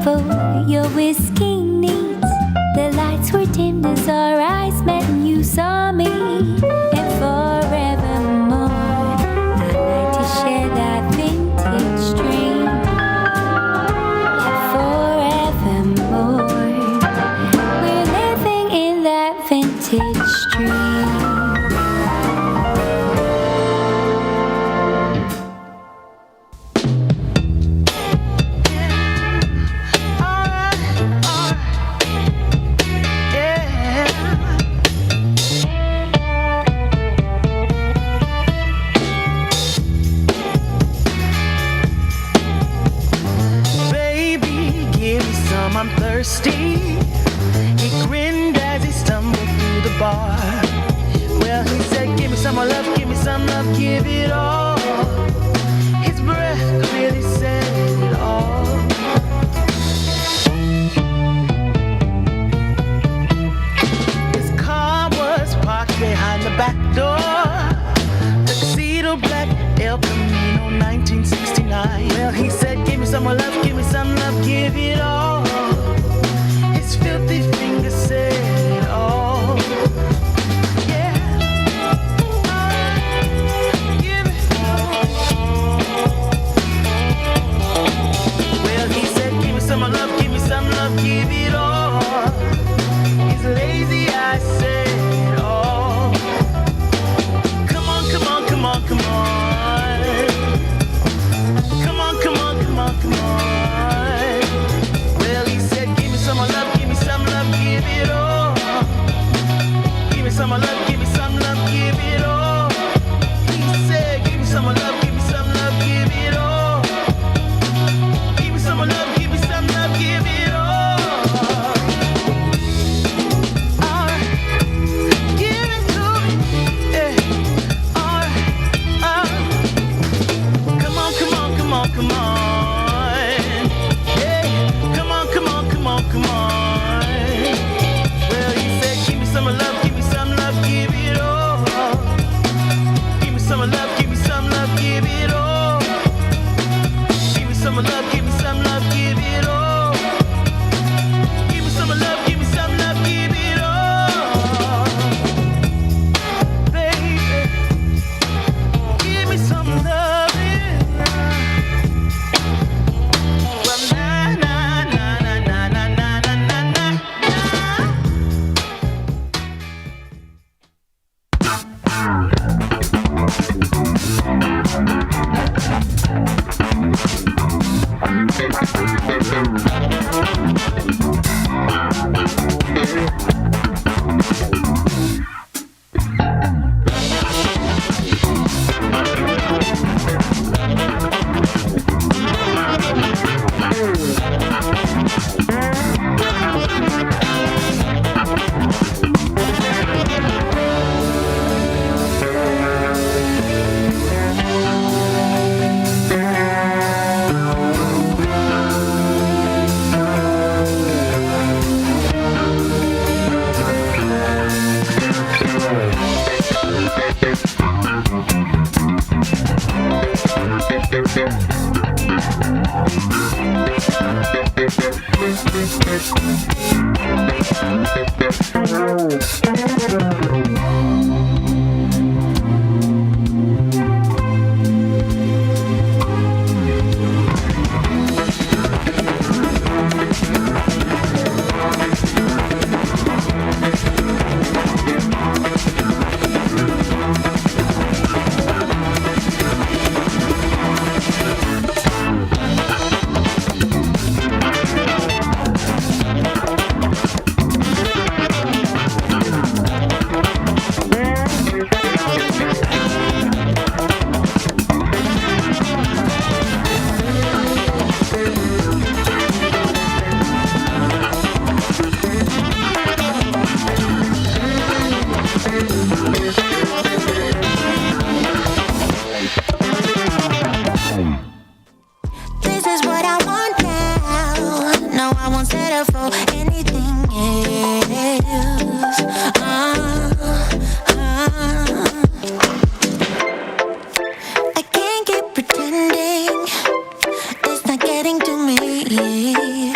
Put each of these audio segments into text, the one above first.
for your whiskey needs. The lights were dimmed as our eyes met and you saw me. And forevermore, I'd like to share that vintage dream. And forevermore, we're living in that vintage dream. I'm thirsty. He grinned as he stumbled through the bar. Well, he said, give me some more love, give me some love, give it all. His breath really said it all. His car was parked behind the back door. Tuxedo black, El Camino, 1969. Well, he said, give me some more love, give me some love, give it all. His filthy fingers said it all. Yeah. Give it all. Well, he said, give me some more love, give me some love, give it all. His lazy eyes said it all. Come on, come on, come on, come on. Come on, come on, come on, come on. Well, he said, give me some more love, give me some love, give it all. Give me some more love, give me some love, give it all. He said, give me some more love, give me some love, give it all. Give me some more love, give me some love, give it all. Alright, give it to me. Yeah. Alright, come on, come on, come on, come on. Yeah, come on, come on, come on, come on. Well, he said, give me some love, give me some love, give it all. Give me some love, give me some love, give it all. Give me some love, give me some love, give it all. Give me some love, give me some love, give it all. Baby, give me some love. Well, na na na na na na na na na. Pretending it's not getting to me.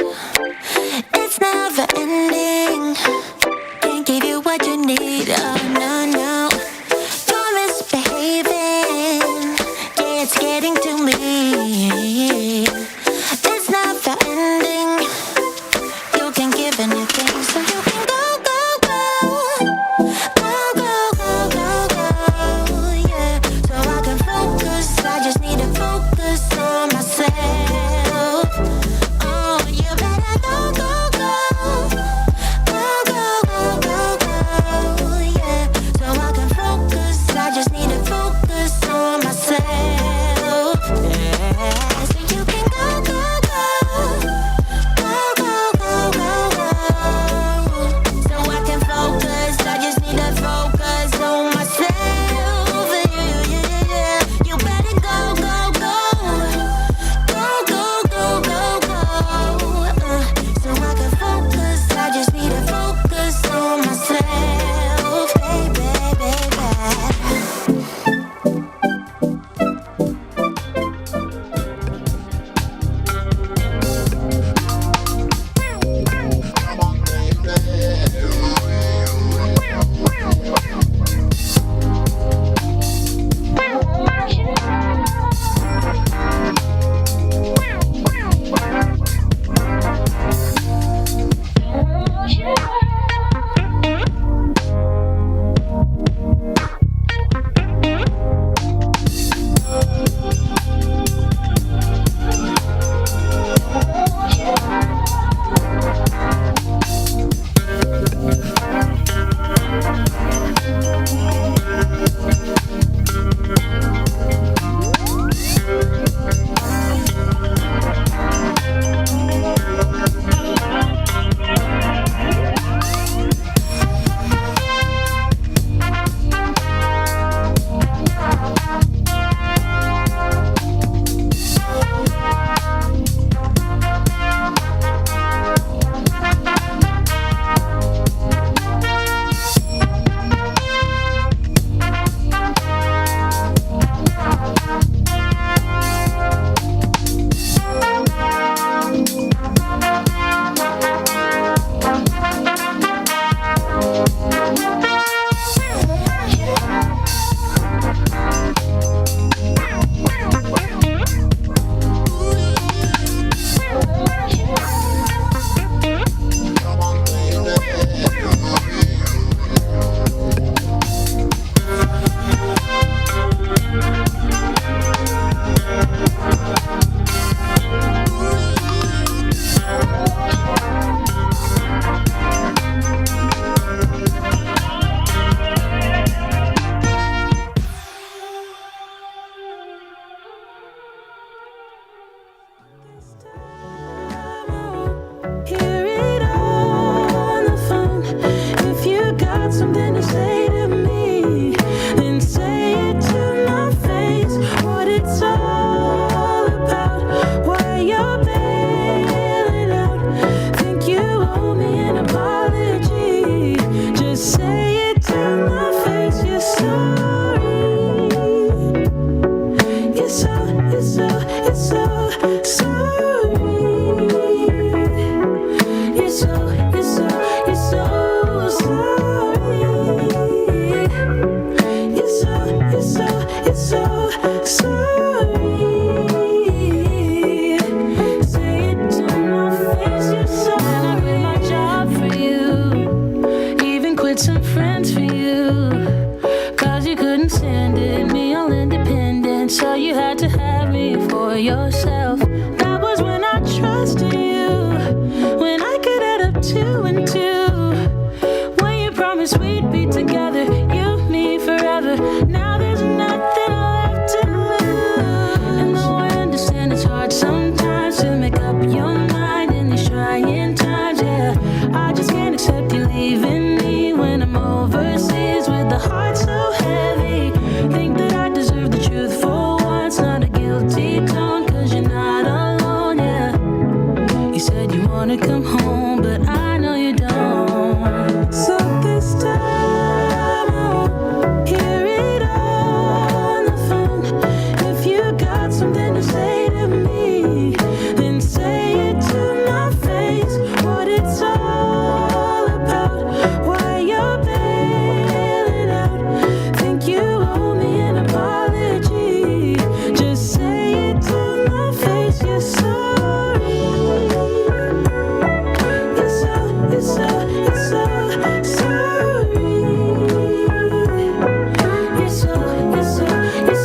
wanna come home, but I know you don't. So this time I'll hear it on the phone. If you got something to say to me, then say it to my face. What it's all about, why you're bailing out. Think you owe me an apology. Just say it to my face. You're sorry. You're so sorry. You're so sorry. You're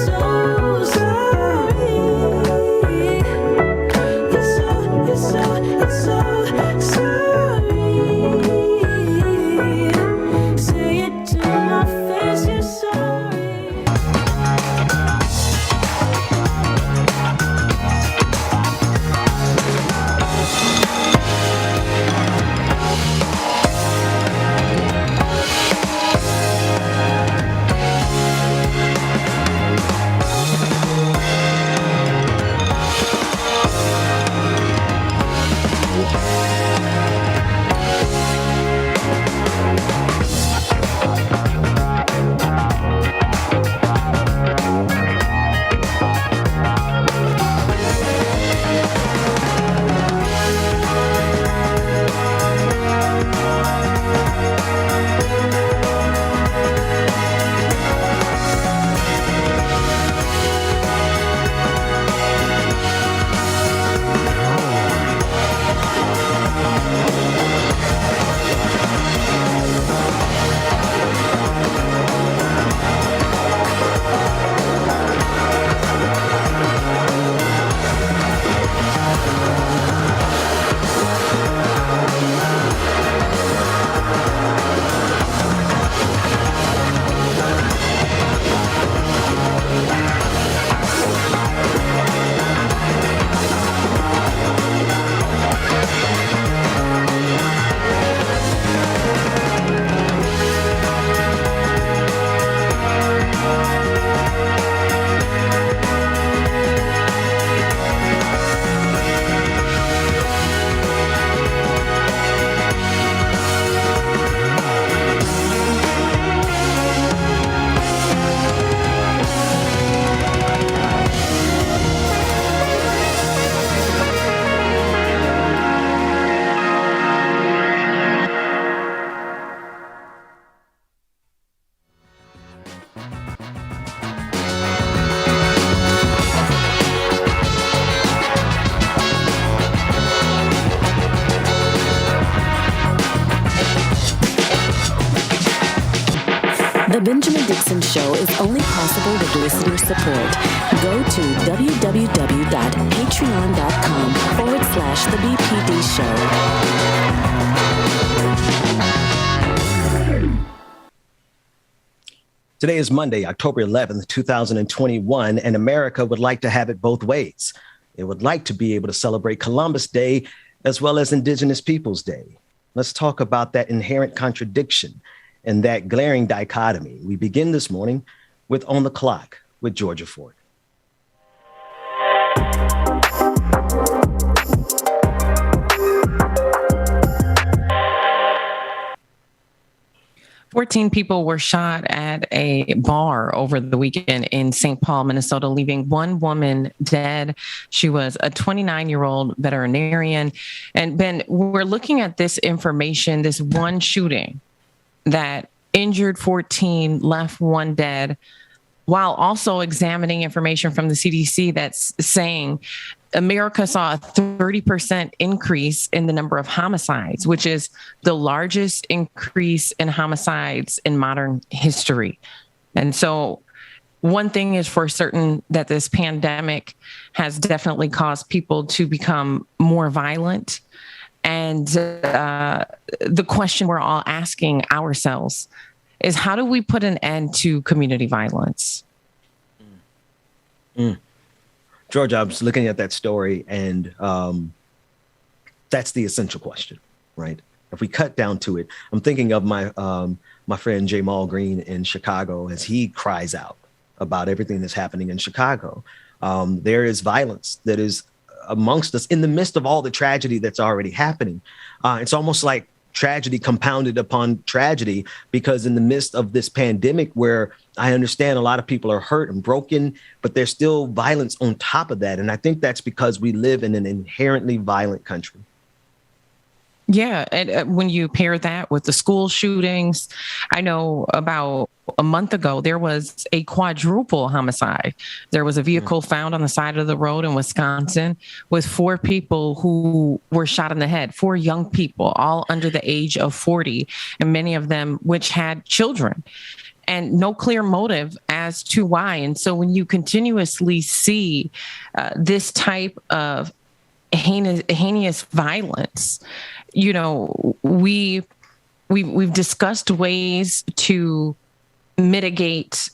so sorry. Say it to my face. You're sorry. The Benjamin Dixon Show is only possible with listener support. Go to www.patreon.com/The BPD Show. Today is Monday, October 11th, 2021, and America would like to have it both ways. It would like to be able to celebrate Columbus Day as well as Indigenous Peoples Day. Let's talk about that inherent contradiction and that glaring dichotomy. We begin this morning with On the Clock with Georgia Ford. "14 people were shot at a bar over the weekend in St. Paul, Minnesota, leaving one woman dead. She was a 29-year-old veterinarian. And Ben, we're looking at this information, this one shooting that injured 14, left one dead, while also examining information from the CDC that's saying America saw a 30% increase in the number of homicides, which is the largest increase in homicides in modern history. And so one thing is for certain, that this pandemic has definitely caused people to become more violent. And the question we're all asking ourselves is, how do we put an end to community violence? George, I was looking at that story, and that's the essential question, right? If we cut down to it, I'm thinking of my friend Jamal Green in Chicago as he cries out about everything that's happening in Chicago. There is violence that is amongst us in the midst of all the tragedy that's already happening. It's almost like tragedy compounded upon tragedy, because in the midst of this pandemic, where I understand a lot of people are hurt and broken, but there's still violence on top of that. And I think that's because we live in an inherently violent country. Yeah. And when you pair that with the school shootings, I know about a month ago, there was a quadruple homicide. There was a vehicle found on the side of the road in Wisconsin with 4 people who were shot in the head, 4 young people, all under the age of 40, and many of them which had children, and no clear motive as to why. And so when you continuously see this type of heinous violence, you know, we've discussed ways to mitigate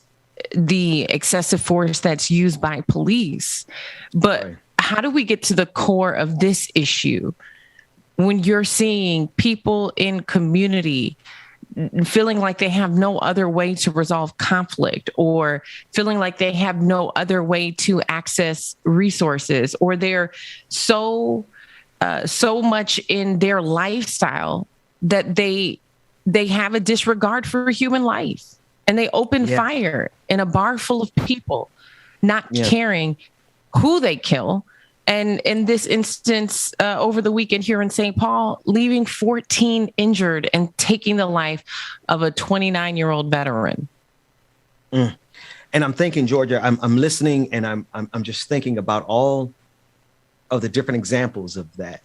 the excessive force that's used by police, but how do we get to the core of this issue when you're seeing people in community feeling like they have no other way to resolve conflict, or feeling like they have no other way to access resources, or they're so much in their lifestyle that they have a disregard for human life, and they open fire in a bar full of people, not caring who they kill. And in this instance, over the weekend here in St. Paul, leaving 14 injured and taking the life of a 29-year-old veteran. And I'm thinking, Georgia, I'm listening, and I'm just thinking about all of the different examples of that.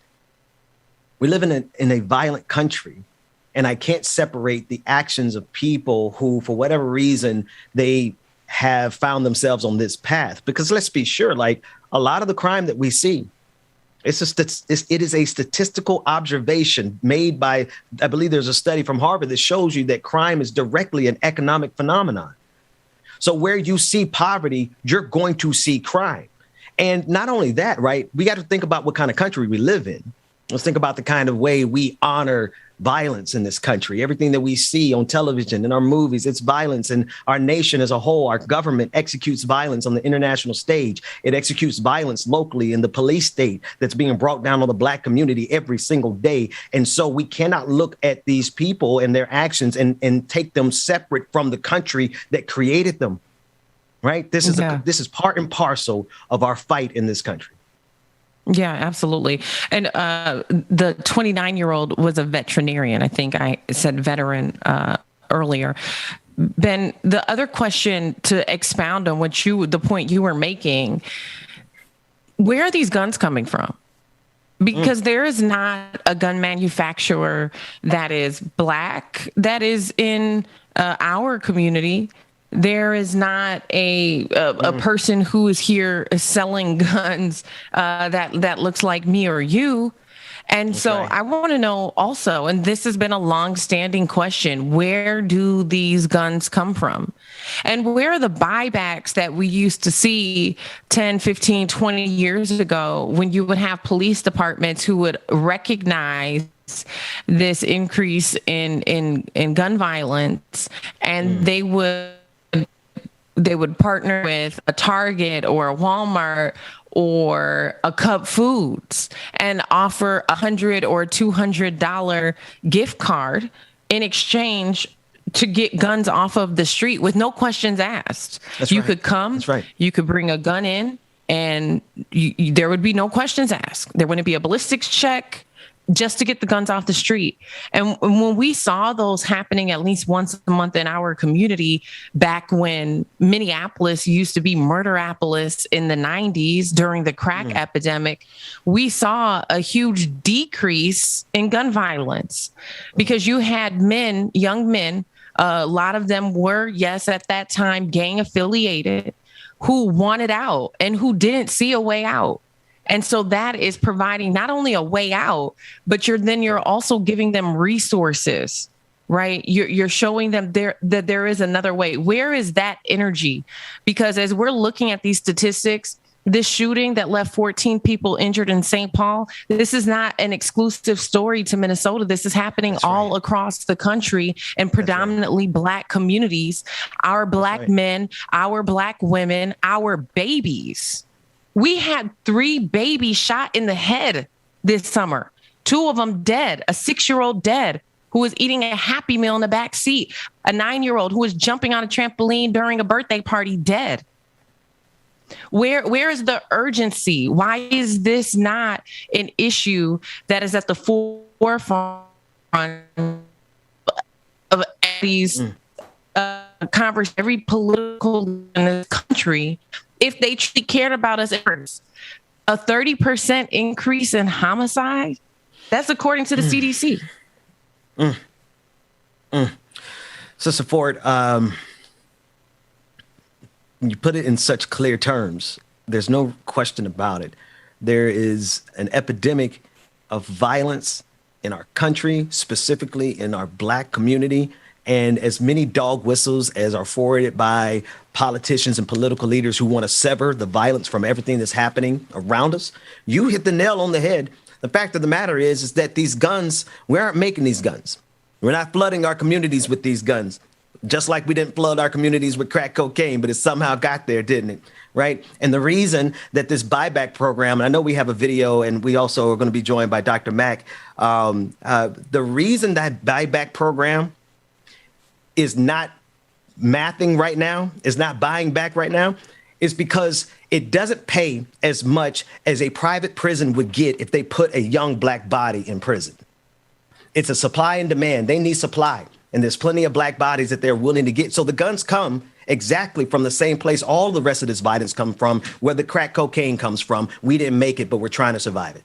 We live in a violent country, and I can't separate the actions of people who, for whatever reason, they have found themselves on this path. Because let's be sure, like, a lot of the crime that we see, it is a statistical observation made by, I believe there's a study from Harvard that shows you that crime is directly an economic phenomenon. So where you see poverty, you're going to see crime. And not only that, right? We got to think about what kind of country we live in. Let's think about the kind of way we honor violence in this country. Everything that we see on television, in our movies, it's violence. And our nation as a whole, our government executes violence on the international stage. It executes violence locally in the police state that's being brought down on the Black community every single day. And so we cannot look at these people and their actions and take them separate from the country that created them. Right? This is part and parcel of our fight in this country. Yeah, absolutely. And the 29-year-old was a veterinarian. I think I said veteran earlier. Ben, the other question to expound on the point you were making, where are these guns coming from? Because there is not a gun manufacturer that is Black that is in our community. There is not a person who is here selling guns that looks like me or you. And so I want to know also, and this has been a long-standing question, where do these guns come from? And where are the buybacks that we used to see 10, 15, 20 years ago, when you would have police departments who would recognize this increase in gun violence, and they would partner with a Target or a Walmart or a Cub Foods and offer $100 or $200 gift card in exchange to get guns off of the street with no questions asked. You could come, you could bring a gun in, and there would be no questions asked. There wouldn't be a ballistics check, just to get the guns off the street. And when we saw those happening at least once a month in our community, back when Minneapolis used to be Murderapolis in the 90s during the crack epidemic, we saw a huge decrease in gun violence because you had young men, a lot of them were, yes, at that time, gang affiliated, who wanted out and who didn't see a way out. And so that is providing not only a way out, but you're also giving them resources, right? You're showing them that there is another way. Where is that energy? Because as we're looking at these statistics, this shooting that left 14 people injured in St. Paul, this is not an exclusive story to Minnesota. This is happening all across the country in predominantly Black communities. Our Black men, our Black women, our babies. We had 3 babies shot in the head this summer. 2 of them dead, a 6-year-old dead who was eating a Happy Meal in the back seat, a 9-year-old who was jumping on a trampoline during a birthday party dead. Where is the urgency? Why is this not an issue that is at the forefront of these conversations, every political in this country, if they truly cared about us? A 30% increase in homicide? That's according to the CDC. Sister Ford, you put it in such clear terms. There's no question about it. There is an epidemic of violence in our country, specifically in our Black community. And as many dog whistles as are forwarded by politicians and political leaders who want to sever the violence from everything that's happening around us, you hit the nail on the head. The fact of the matter is that these guns, we aren't making these guns. We're not flooding our communities with these guns. Just like we didn't flood our communities with crack cocaine, but it somehow got there, didn't it? Right. And the reason that this buyback program, and I know we have a video and we also are going to be joined by Dr. Mack. The reason that buyback program is not mathing right now, is not buying back right now, is because it doesn't pay as much as a private prison would get if they put a young Black body in prison. It's a supply and demand. They need supply. And there's plenty of Black bodies that they're willing to get. So the guns come exactly from the same place all the rest of this violence come from, where the crack cocaine comes from. We didn't make it, but we're trying to survive it.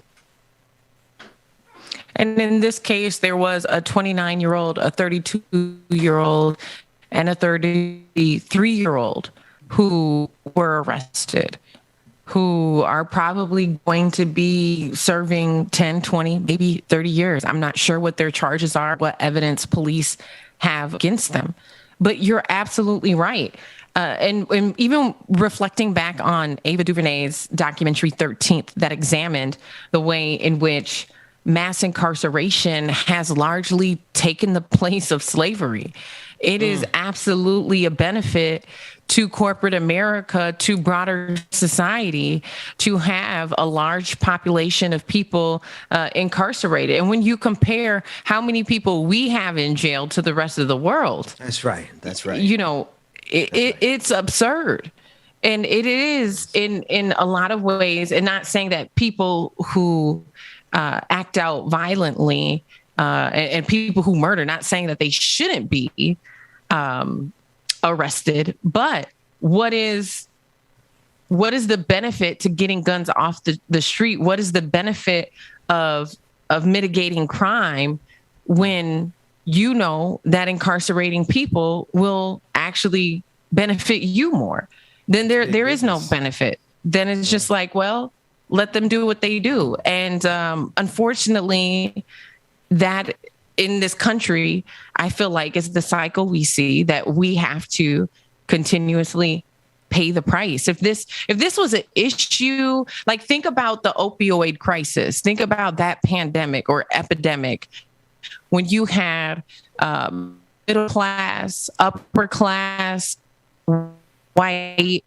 And in this case, there was a 29-year-old, a 32-year-old, and a 33-year-old who were arrested, who are probably going to be serving 10, 20, maybe 30 years. I'm not sure what their charges are, what evidence police have against them. But you're absolutely right. And even reflecting back on Ava DuVernay's documentary 13th that examined the way in which mass incarceration has largely taken the place of slavery. It is absolutely a benefit to corporate America, to broader society, to have a large population of people incarcerated. And when you compare how many people we have in jail to the rest of the world. That's right. That's right. You know, it's absurd. And it is in a lot of ways, and not saying that people who act out violently and people who murder, not saying that they shouldn't be arrested, but what is the benefit to getting guns off the street? What is the benefit of mitigating crime when you know that incarcerating people will actually benefit you more? Then there is no benefit. Then it's just like, well, let them do what they do. And unfortunately, that in this country, I feel like it's the cycle we see, that we have to continuously pay the price. If this was an issue, like think about the opioid crisis, think about that pandemic or epidemic, when you had middle class, upper class, white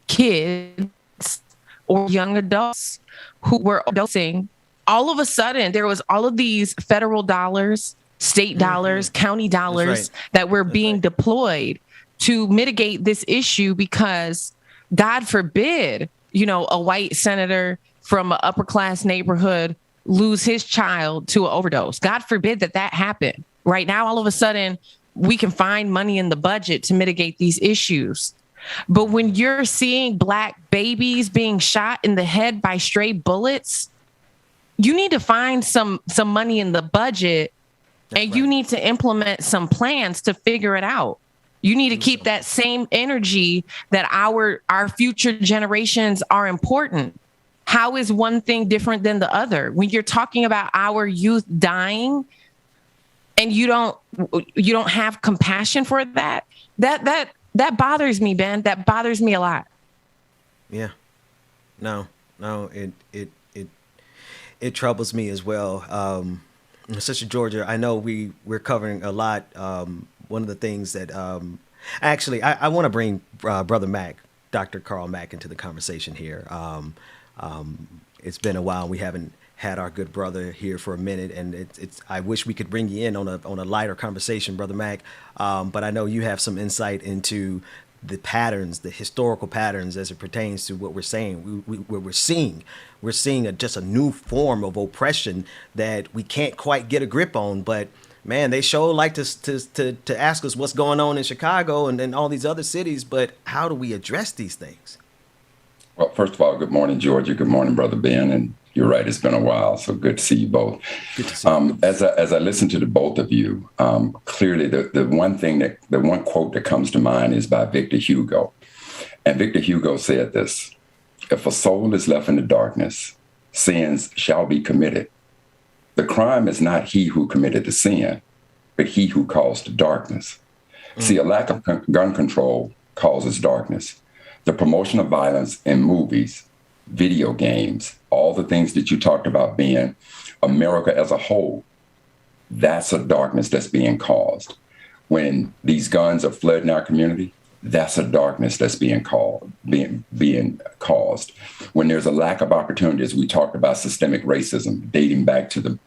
kids or young adults who were dosing. All of a sudden, there was all of these federal dollars, state dollars, county dollars that were being deployed to mitigate this issue because, God forbid, you know, a white senator from an upper class neighborhood lose his child to an overdose. God forbid that happened. Right now, all of a sudden, we can find money in the budget to mitigate these issues. But when you're seeing Black babies being shot in the head by stray bullets, you need to find some money in the budget. And you need to implement some plans to figure it out. You need to keep that same energy that our future generations are important. How is one thing different than the other? When you're talking about our youth dying and you don't have compassion for that bothers me, Ben. That bothers me a lot. Yeah. No, it troubles me as well. Sister Georgia, I know we're covering a lot. One of the things that actually I want to bring Brother Mack Dr. Carl Mack into the conversation here. It's been a while. We haven't had our good brother here for a minute, and it's. I wish we could bring you in on a lighter conversation, Brother Mack. But I know you have some insight into the patterns, the historical patterns, as it pertains to what we're saying. We're seeing just a new form of oppression that we can't quite get a grip on, but. Man, they sure like to ask us what's going on in Chicago and all these other cities, but how do we address these things? Well, first of all, good morning, Georgia. Good morning, Brother Ben. And you're right, it's been a while, so good to see you both. Good to see you. As I listen to the both of you, clearly the one quote that comes to mind is by Victor Hugo. And Victor Hugo said this: "If a soul is left in the darkness, sins shall be committed. The crime is not he who committed the sin, but he who caused the darkness." See, a lack of gun control causes darkness. The promotion of violence in movies, video games, all the things that you talked about being America as a whole, that's a darkness that's being caused. When these guns are flooding our community, that's a darkness that's being caused. When there's a lack of opportunities, we talked about systemic racism dating back to the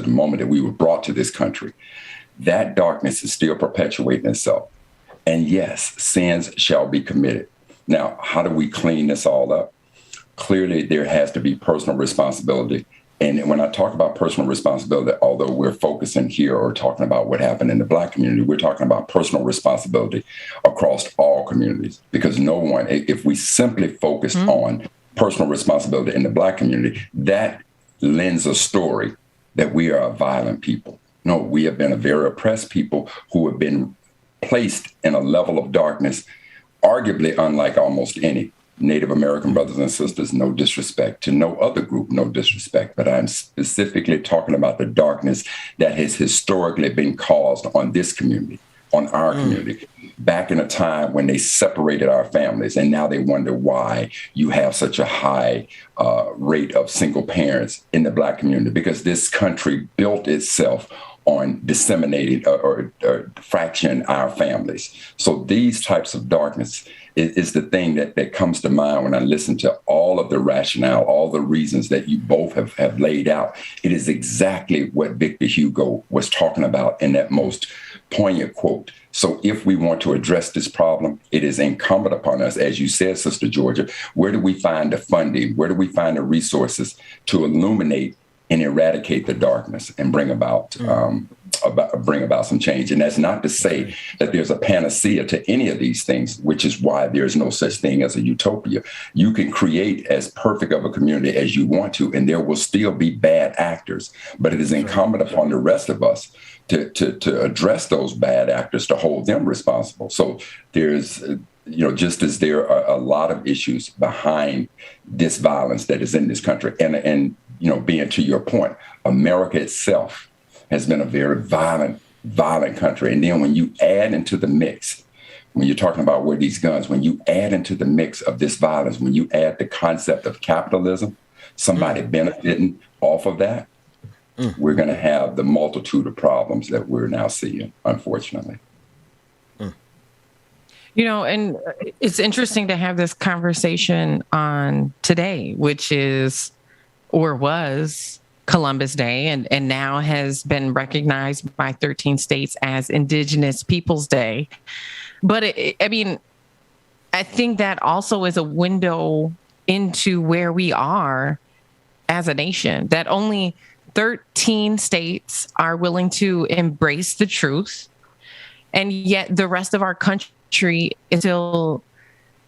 moment that we were brought to this country. That darkness is still perpetuating itself. And yes, sins shall be committed. Now, how do we clean this all up? Clearly, there has to be personal responsibility. And when I talk about personal responsibility, although we're focusing here or talking about what happened in the Black community, we're talking about personal responsibility across all communities. Because no one, if we simply focus on personal responsibility in the Black community, that lends a story that we are a violent people. No, we have been a very oppressed people who have been placed in a level of darkness, arguably unlike almost any. Native American brothers and sisters, no disrespect. To no other group, no disrespect. But I'm specifically talking about the darkness that has historically been caused on this community, on our community, back in a time when they separated our families. And now they wonder why you have such a high rate of single parents in the Black community, because this country built itself on disseminating or fracturing our families. So these types of darkness is the thing that comes to mind when I listen to all of the rationale, all the reasons that you both have laid out. It is exactly what Victor Hugo was talking about in that most poignant quote. So if we want to address this problem, it is incumbent upon us, as you said, Sister Georgia, where do we find the funding? Where do we find the resources to illuminate and eradicate the darkness and bring about some change? And that's not to say that there's a panacea to any of these things, which is why there's no such thing as a utopia. You can create as perfect of a community as you want to, and there will still be bad actors. But it is incumbent upon the rest of us to address those bad actors, to hold them responsible. So there's, just as there are a lot of issues behind this violence that is in this country, and being to your point, America itself has been a very violent country. And then when you add into the mix, when you're talking about where these guns, when you add into the mix of this violence, when you add the concept of capitalism, somebody benefiting off of that, we're going to have the multitude of problems that we're now seeing, unfortunately. And it's interesting to have this conversation on today, which is, or was, Columbus Day, and now has been recognized by 13 states as Indigenous Peoples Day. But I think that also is a window into where we are as a nation, that only 13 states are willing to embrace the truth. And yet the rest of our country is still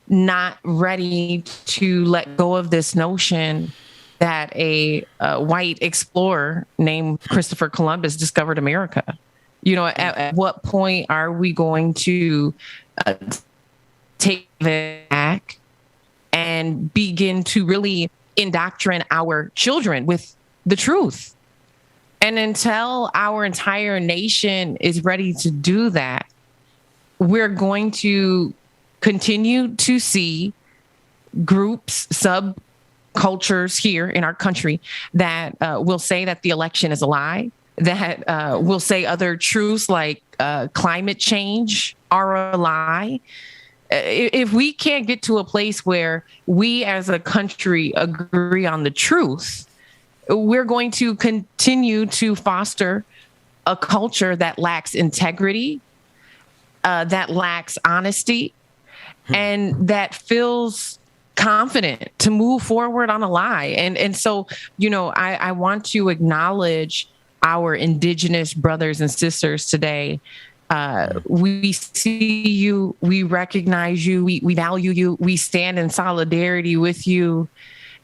not ready to let go of this notion that a white explorer named Christopher Columbus discovered America. At what point are we going to take it back and begin to really indoctrinate our children with the truth? And until our entire nation is ready to do that, we're going to continue to see groups, subcultures here in our country that will say that the election is a lie, that will say other truths like climate change are a lie, if we can't get to a place where we as a country agree on the truth, we're going to continue to foster a culture that lacks integrity, that lacks honesty, and that feels confident to move forward on a lie. And so, I want to acknowledge our Indigenous brothers and sisters today. We see you, we recognize you, we value you, we stand in solidarity with you,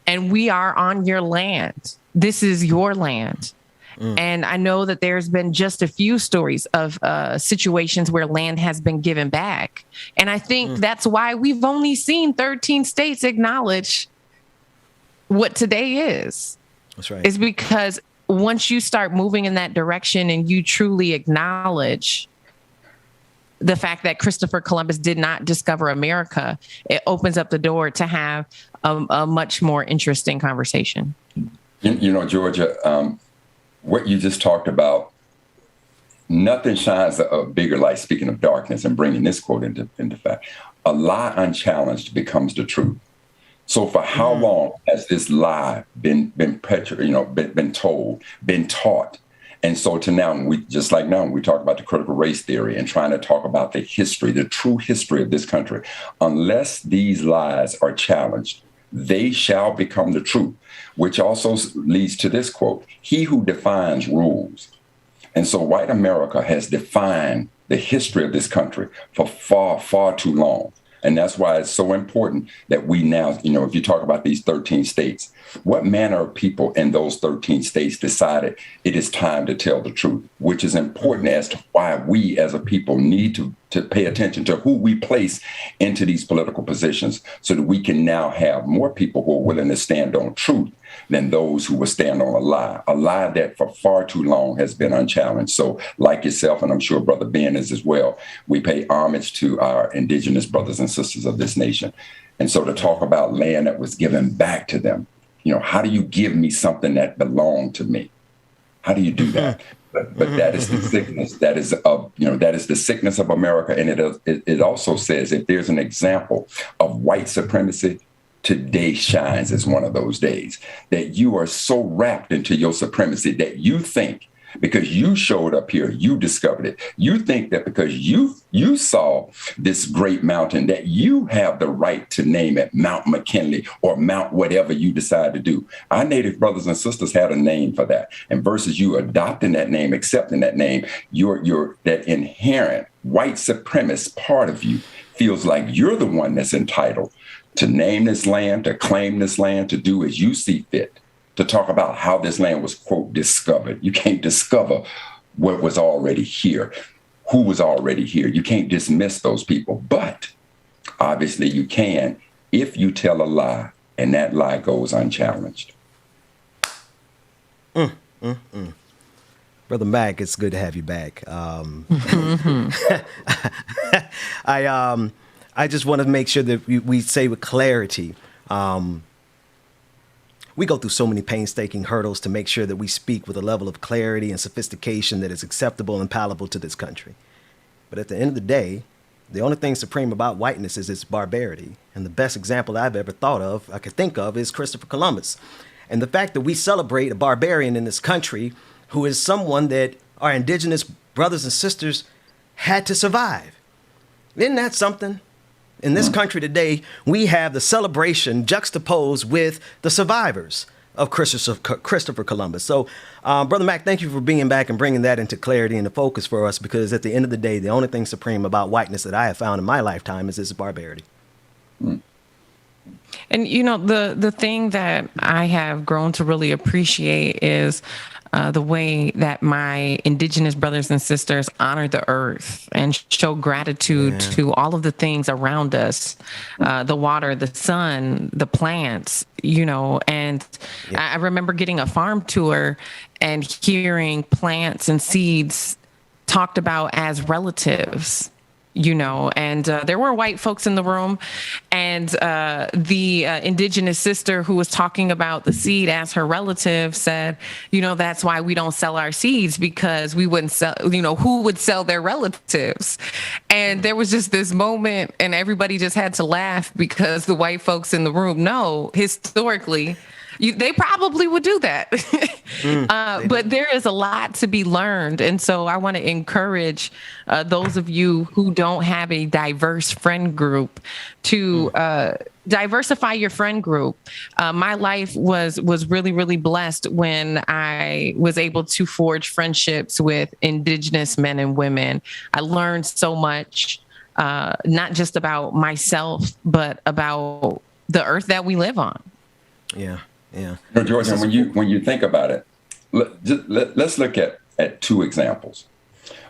and we are on your land. This is your land. And I know that there's been just a few stories of situations where land has been given back. And I think that's why we've only seen 13 states acknowledge what today is. That's right. Is because once you start moving in that direction and you truly acknowledge the fact that Christopher Columbus did not discover America, it opens up the door to have a much more interesting conversation. Georgia, what you just talked about, nothing shines a bigger light, speaking of darkness and bringing this quote into fact. A lie unchallenged becomes the truth. So for how long has this lie been told, been taught? And so to now, we talk about the critical race theory and trying to talk about the history, the true history of this country, unless these lies are challenged, they shall become the truth, which also leads to this quote: he who defines rules. And so white America has defined the history of this country for far, far too long. And that's why it's so important that we now, if you talk about these 13 states, what manner of people in those 13 states decided it is time to tell the truth, which is important as to why we as a people need to pay attention to who we place into these political positions so that we can now have more people who are willing to stand on truth than those who will stand on a lie that for far too long has been unchallenged. So like yourself, and I'm sure Brother Ben is as well, we pay homage to our Indigenous brothers and sisters of this nation. And so to talk about land that was given back to them, how do you give me something that belonged to me? How do you do that? But that is the sickness. That is the sickness of America. And it also says if there's an example of white supremacy, today shines as one of those days, that you are so wrapped into your supremacy that you think because you showed up here, you discovered it. You think that because you saw this great mountain that you have the right to name it Mount McKinley or Mount whatever you decide to do. Our Native brothers and sisters had a name for that. And versus you adopting that name, accepting that name, you're that inherent white supremacist part of you feels like you're the one that's entitled to name this land, to claim this land, to do as you see fit, to talk about how this land was, quote, discovered. You can't discover what was already here, who was already here. You can't dismiss those people. But obviously you can if you tell a lie and that lie goes unchallenged. Brother Mac, it's good to have you back. I just want to make sure that we say with clarity, we go through so many painstaking hurdles to make sure that we speak with a level of clarity and sophistication that is acceptable and palatable to this country. But at the end of the day, the only thing supreme about whiteness is its barbarity. And the best example I could think of, is Christopher Columbus. And the fact that we celebrate a barbarian in this country who is someone that our Indigenous brothers and sisters had to survive. Isn't that something? In this country today, we have the celebration juxtaposed with the survivors of Christopher Columbus. So, Brother Mac, thank you for being back and bringing that into clarity and the focus for us, because at the end of the day, the only thing supreme about whiteness that I have found in my lifetime is its barbarity. And, the thing that I have grown to really appreciate is the way that my Indigenous brothers and sisters honor the earth and show gratitude to all of the things around us, the water, the sun, the plants, and I remember getting a farm tour and hearing plants and seeds talked about as relatives. And there were white folks in the room, and the indigenous sister who was talking about the seed as her relative said, that's why we don't sell our seeds, because we wouldn't sell, who would sell their relatives? And there was just this moment, and everybody just had to laugh, because the white folks in the room know historically they probably would do that. But there is a lot to be learned. And so I want to encourage those of you who don't have a diverse friend group to diversify your friend group. My life was really, really blessed when I was able to forge friendships with Indigenous men and women. I learned so much, not just about myself, but about the earth that we live on. Yeah. Yeah. George, when you think about it, let's look at two examples.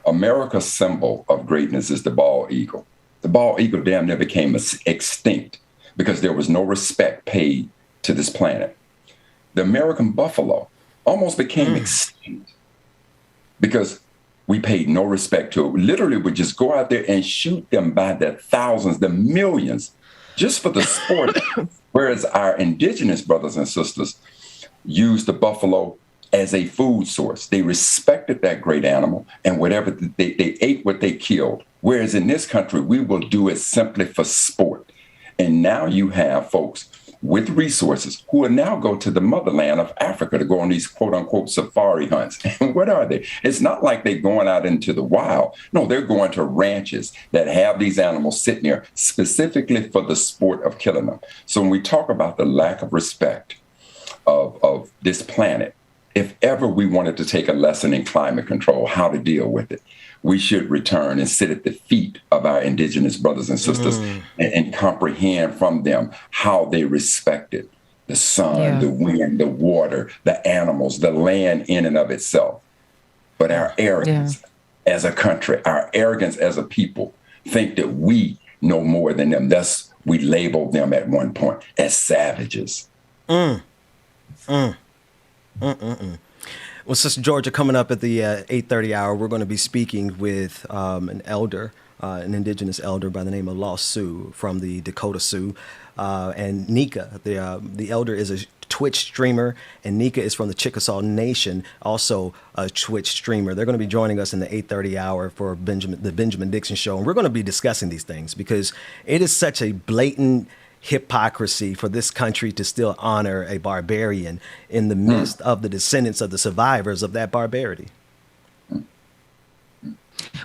America's symbol of greatness is the bald eagle. The bald eagle damn near became extinct because there was no respect paid to this planet. The American buffalo almost became extinct because we paid no respect to it. We literally would just go out there and shoot them by the thousands, the millions, just for the sport. Whereas our indigenous brothers and sisters used the buffalo as a food source. They respected that great animal, and whatever they ate what they killed. Whereas in this country, we will do it simply for sport. And now you have folks with resources who will now go to the motherland of Africa to go on these quote unquote safari hunts. And what are they? It's not like they're going out into the wild. No, they're going to ranches that have these animals sitting there specifically for the sport of killing them. So when we talk about the lack of respect of this planet, if ever we wanted to take a lesson in climate control, how to deal with it, we should return and sit at the feet of our indigenous brothers and sisters and comprehend from them how they respected the sun, the wind, the water, the animals, the land in and of itself. But our arrogance as a country, our arrogance as a people, think that we know more than them. Thus, we labeled them at one point as savages. Well, Sister Georgia, coming up at the 8:30 hour, we're going to be speaking with an elder, an indigenous elder by the name of LostSioux from the Dakota Sioux. And Nika, the elder, is a Twitch streamer, and Nika is from the Chickasaw Nation, also a Twitch streamer. They're going to be joining us in the 8:30 hour for the Benjamin Dixon Show. And we're going to be discussing these things because it is such a blatant hypocrisy for this country to still honor a barbarian in the midst of the descendants of the survivors of that barbarity.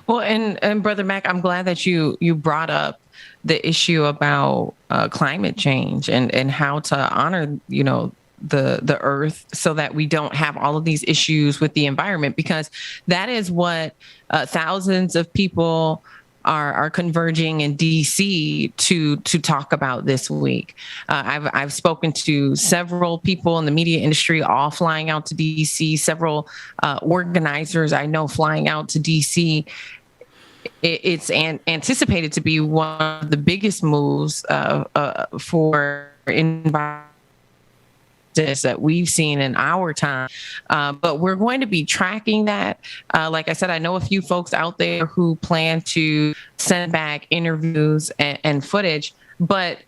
Well, and Brother Mac, I'm glad that you brought up the issue about climate change and how to honor, the earth so that we don't have all of these issues with the environment, because that is what thousands of people are converging in DC to talk about this week. I've spoken to several people in the media industry, all flying out to DC, several organizers I know flying out to DC. It's anticipated to be one of the biggest moves for environment that we've seen in our time. But we're going to be tracking that. Like I said, I know a few folks out there who plan to send back interviews and footage, but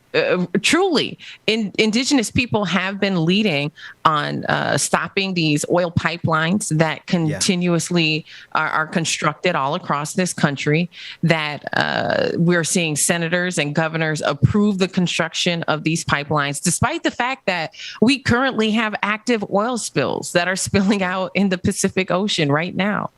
truly, indigenous people have been leading on stopping these oil pipelines that continuously are constructed all across this country, that we're seeing senators and governors approve the construction of these pipelines, despite the fact that we currently have active oil spills that are spilling out in the Pacific Ocean right now.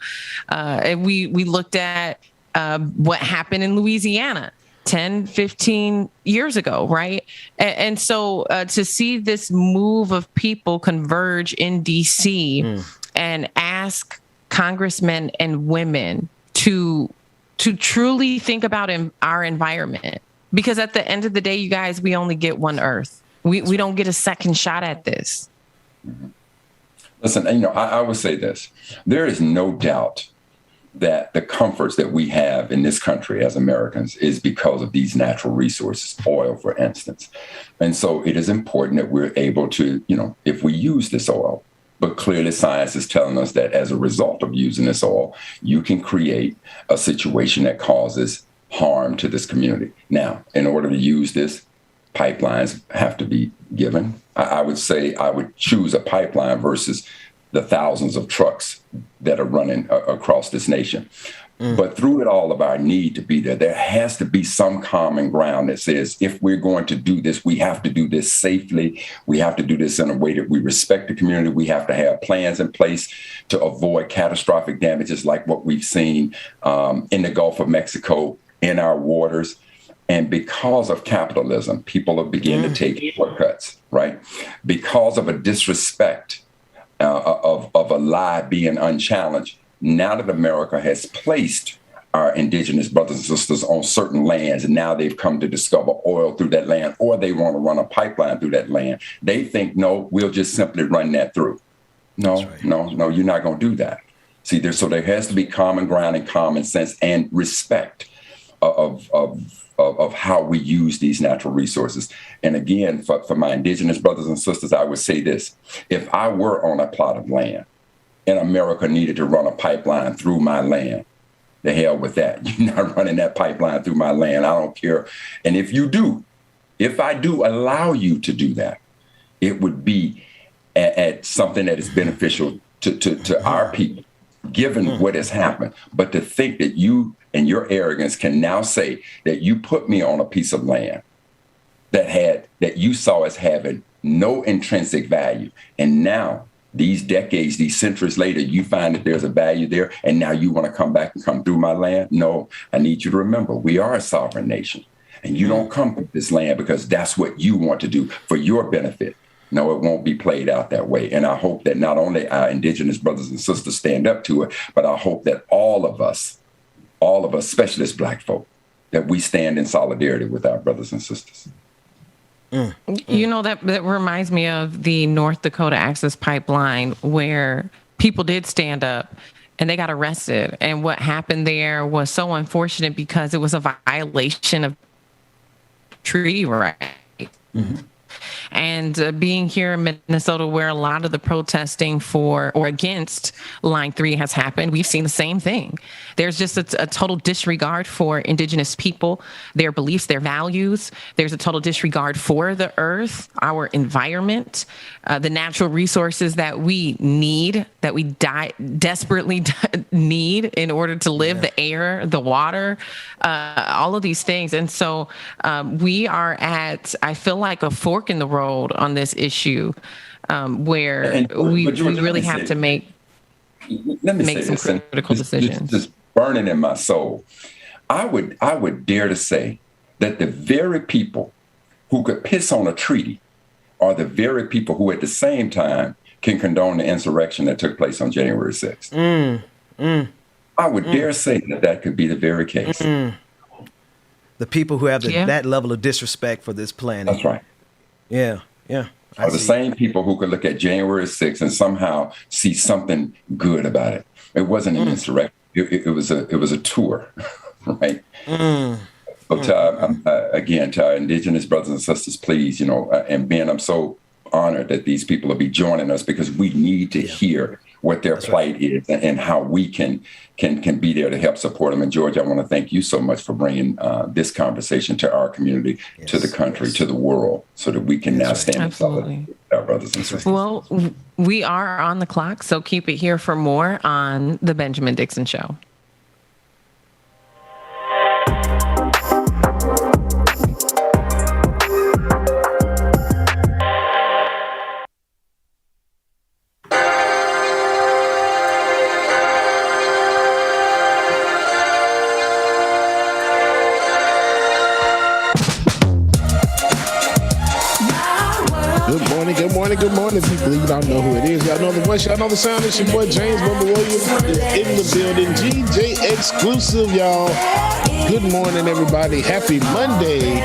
And we looked at what happened in Louisiana 10, 15 years ago, right? And so to see this move of people converge in DC and ask congressmen and women to truly think about our environment, because at the end of the day, you guys, we only get one Earth. We don't get a second shot at this. Listen, I would say this. There is no doubt that the comforts that we have in this country as Americans is because of these natural resources, oil, for instance. And so it is important that we're able to, if we use this oil, but clearly science is telling us that as a result of using this oil, you can create a situation that causes harm to this community. Now, in order to use this, pipelines have to be given. I would say I would choose a pipeline versus the thousands of trucks that are running across this nation. But through it all of our need to be there, there has to be some common ground that says, if we're going to do this, we have to do this safely. We have to do this in a way that we respect the community. We have to have plans in place to avoid catastrophic damages like what we've seen in the Gulf of Mexico, in our waters. And because of capitalism, people have begun to take shortcuts, right? Because of a disrespect of a lie being unchallenged, now that America has placed our indigenous brothers and sisters on certain lands, and now they've come to discover oil through that land, or they want to run a pipeline through that land, they think, no, we'll just simply run that through. No, right. no, you're not going to do that. See, so there has to be common ground and common sense and respect of how we use these natural resources. And again, for my indigenous brothers and sisters, I would say this: if I were on a plot of land and America needed to run a pipeline through my land, the hell with that. You're not running that pipeline through my land. I don't care. And if I do allow you to do that, it would be at something that is beneficial to our people, given what has happened. But to think that you and your arrogance can now say that you put me on a piece of land that you saw as having no intrinsic value, and now these decades, these centuries later, you find that there's a value there, and now you want to come back and come through my land? No, I need you to remember, we are a sovereign nation, and you don't come to this land because that's what you want to do for your benefit. No, it won't be played out that way. And I hope that not only our indigenous brothers and sisters stand up to it, but I hope that all of us, especially as Black folk, that we stand in solidarity with our brothers and sisters. You know, that reminds me of the North Dakota Access Pipeline, where people did stand up and they got arrested. And what happened there was so unfortunate because it was a violation of treaty rights. And being here in Minnesota, where a lot of the protesting for or against Line 3 has happened, we've seen the same thing. There's just a total disregard for indigenous people, their beliefs, their values. There's a total disregard for the earth, our environment, the natural resources that we need, that we desperately need in order to live, the air, the water, all of these things. And so we are at, I feel like, a fork in the road on this issue, where we really have to make some critical decisions. Just burning in my soul. I would dare to say that the very people who could piss on a treaty are the very people who at the same time can condone the insurrection that took place on January 6th. I would dare say that could be the very case. The people who have that level of disrespect for this planet. That's right. Yeah. Are the same people who could look at January 6th and somehow see something good about it. It wasn't an insurrection. It was a tour, right? So again, to our indigenous brothers and sisters, please, and Ben, I'm so honored that these people will be joining us, because we need to hear what their plight is and how we can be there to help support them. And George, I want to thank you so much for bringing this conversation to our community, to the country, to the world, so that we can now stand in solidarity with our brothers and sisters. Well, we are on the clock, so keep it here for more on The Benjamin Dixon Show. Good morning, people. You don't know who it is. Y'all know the voice. Y'all know the sound. It's your boy James Bubba Williams in the building. GJ exclusive, y'all. Good morning, everybody. Happy Monday.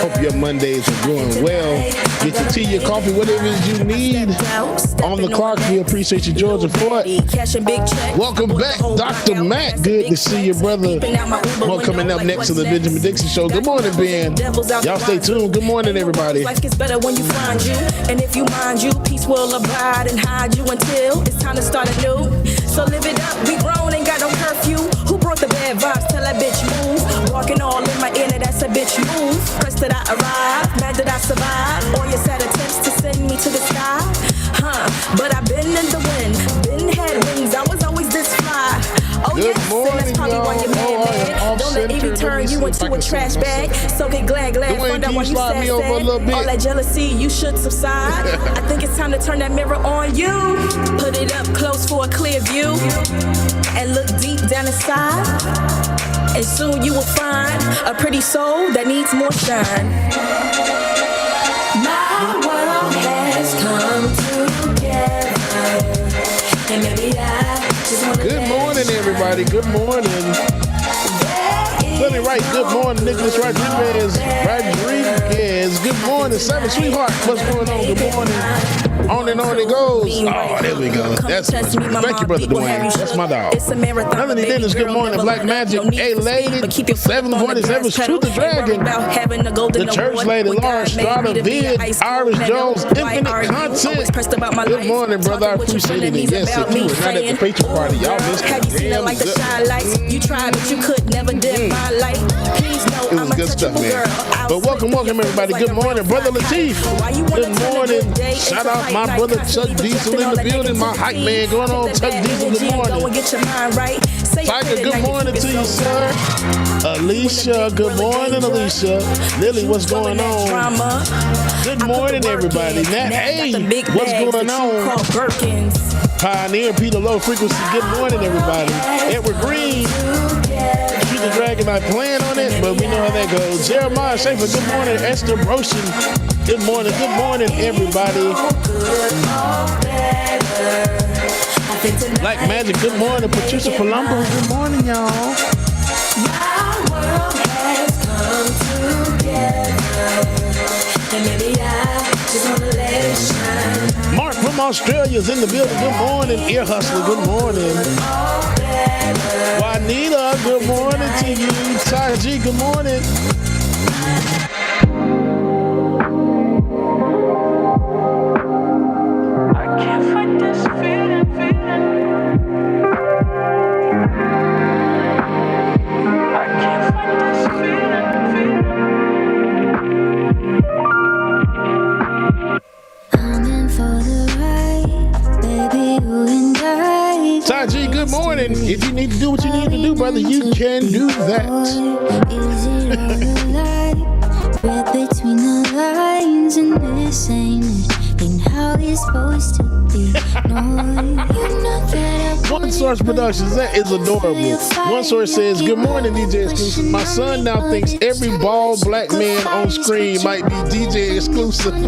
Hope your Mondays are going well. Get your tea, your coffee, whatever it is you need. On the clock, we appreciate you, Georgia Fort. Welcome back, Dr. Matt. Good to see you, brother. Well, coming up next to the Benjamin Dixon Show. Good morning, Ben. Y'all stay tuned. Good morning, everybody. Life gets better when you find you. And if you mind you, peace will abide and hide you until it's time to start anew. So live it up. We grown, ain't got no curfew. Who brought the bad vibes? Tell that bitch move. Talking all in my ear, now that's a bitch move. Pressed that I arrive, mad that I survive. All your sad attempts to send me to the sky. But I've been in the wind, been had wings. I was always this fly. Oh Good yes, morning, and that's probably why you're y'all. mad. Don't let Evie turn you into a trash bag. So get glad, Dwayne, find out can why you you slide sad, me over a little bit? All that jealousy, you should subside. I think it's time to turn that mirror on you. Put it up close for a clear view. And look deep down inside. And soon you will find a pretty soul that needs more shine. My world has come together. And maybe I just want to Good morning, everybody. Good morning. Sunny Wright, good morning. Nicholas Rodriguez. Good morning. Seven Sweetheart, what's going on? Good morning. On and on it goes. Oh, there we go. That's much better. Thank you, Brother Dwayne. That's my dog. Melanie Dennis, good morning. Black Magic, A Lady, 747, Shoot the Dragon. The Church Lady, Laura Strada, Vid, Iris Jones, Infinite Content. Good morning, brother. I appreciate it. And yes, if you were not at the Patreon party, y'all missed it. Have you seen it like the shine lights? You tried, but you could never dim my light. Please know it was good stuff, man. But welcome, everybody. Good morning, Brother Lateef. Good morning. Shout out my brother Chuck Diesel in the building. My hype man going on. Chuck Diesel, good morning. Tiger, good morning to you, sir. Alicia, good morning, Alicia. Lily, what's going on? Good morning, everybody. Nat A, what's going on? Pioneer, Peter Low Frequency, good morning, everybody. Edward Green. Shoot the Dragon, I plan on it, but we know how that goes. Jeremiah Schaefer, good morning. Esther Broshin, good morning. Good morning, everybody. Black Magic, good morning. Patricia Palumbo, good morning, y'all. Mark from Australia is in the building. Good morning. Ear Hustler, good morning. Juanita, good morning to you. Ty G, good morning. I can't fight this feeling. I can't fight this feeling. I'm in for the ride, baby, you and I. Ty G, good morning. If you need to do what you need to do, brother, you can do that. Is it all a lie? Read between the lines, and this ain't it. And how it's supposed to be. No, you're not that I One Source Productions, that is adorable. One Source says, good morning, DJ Exclusive. My son now thinks every bald black man on screen might be DJ Exclusive. I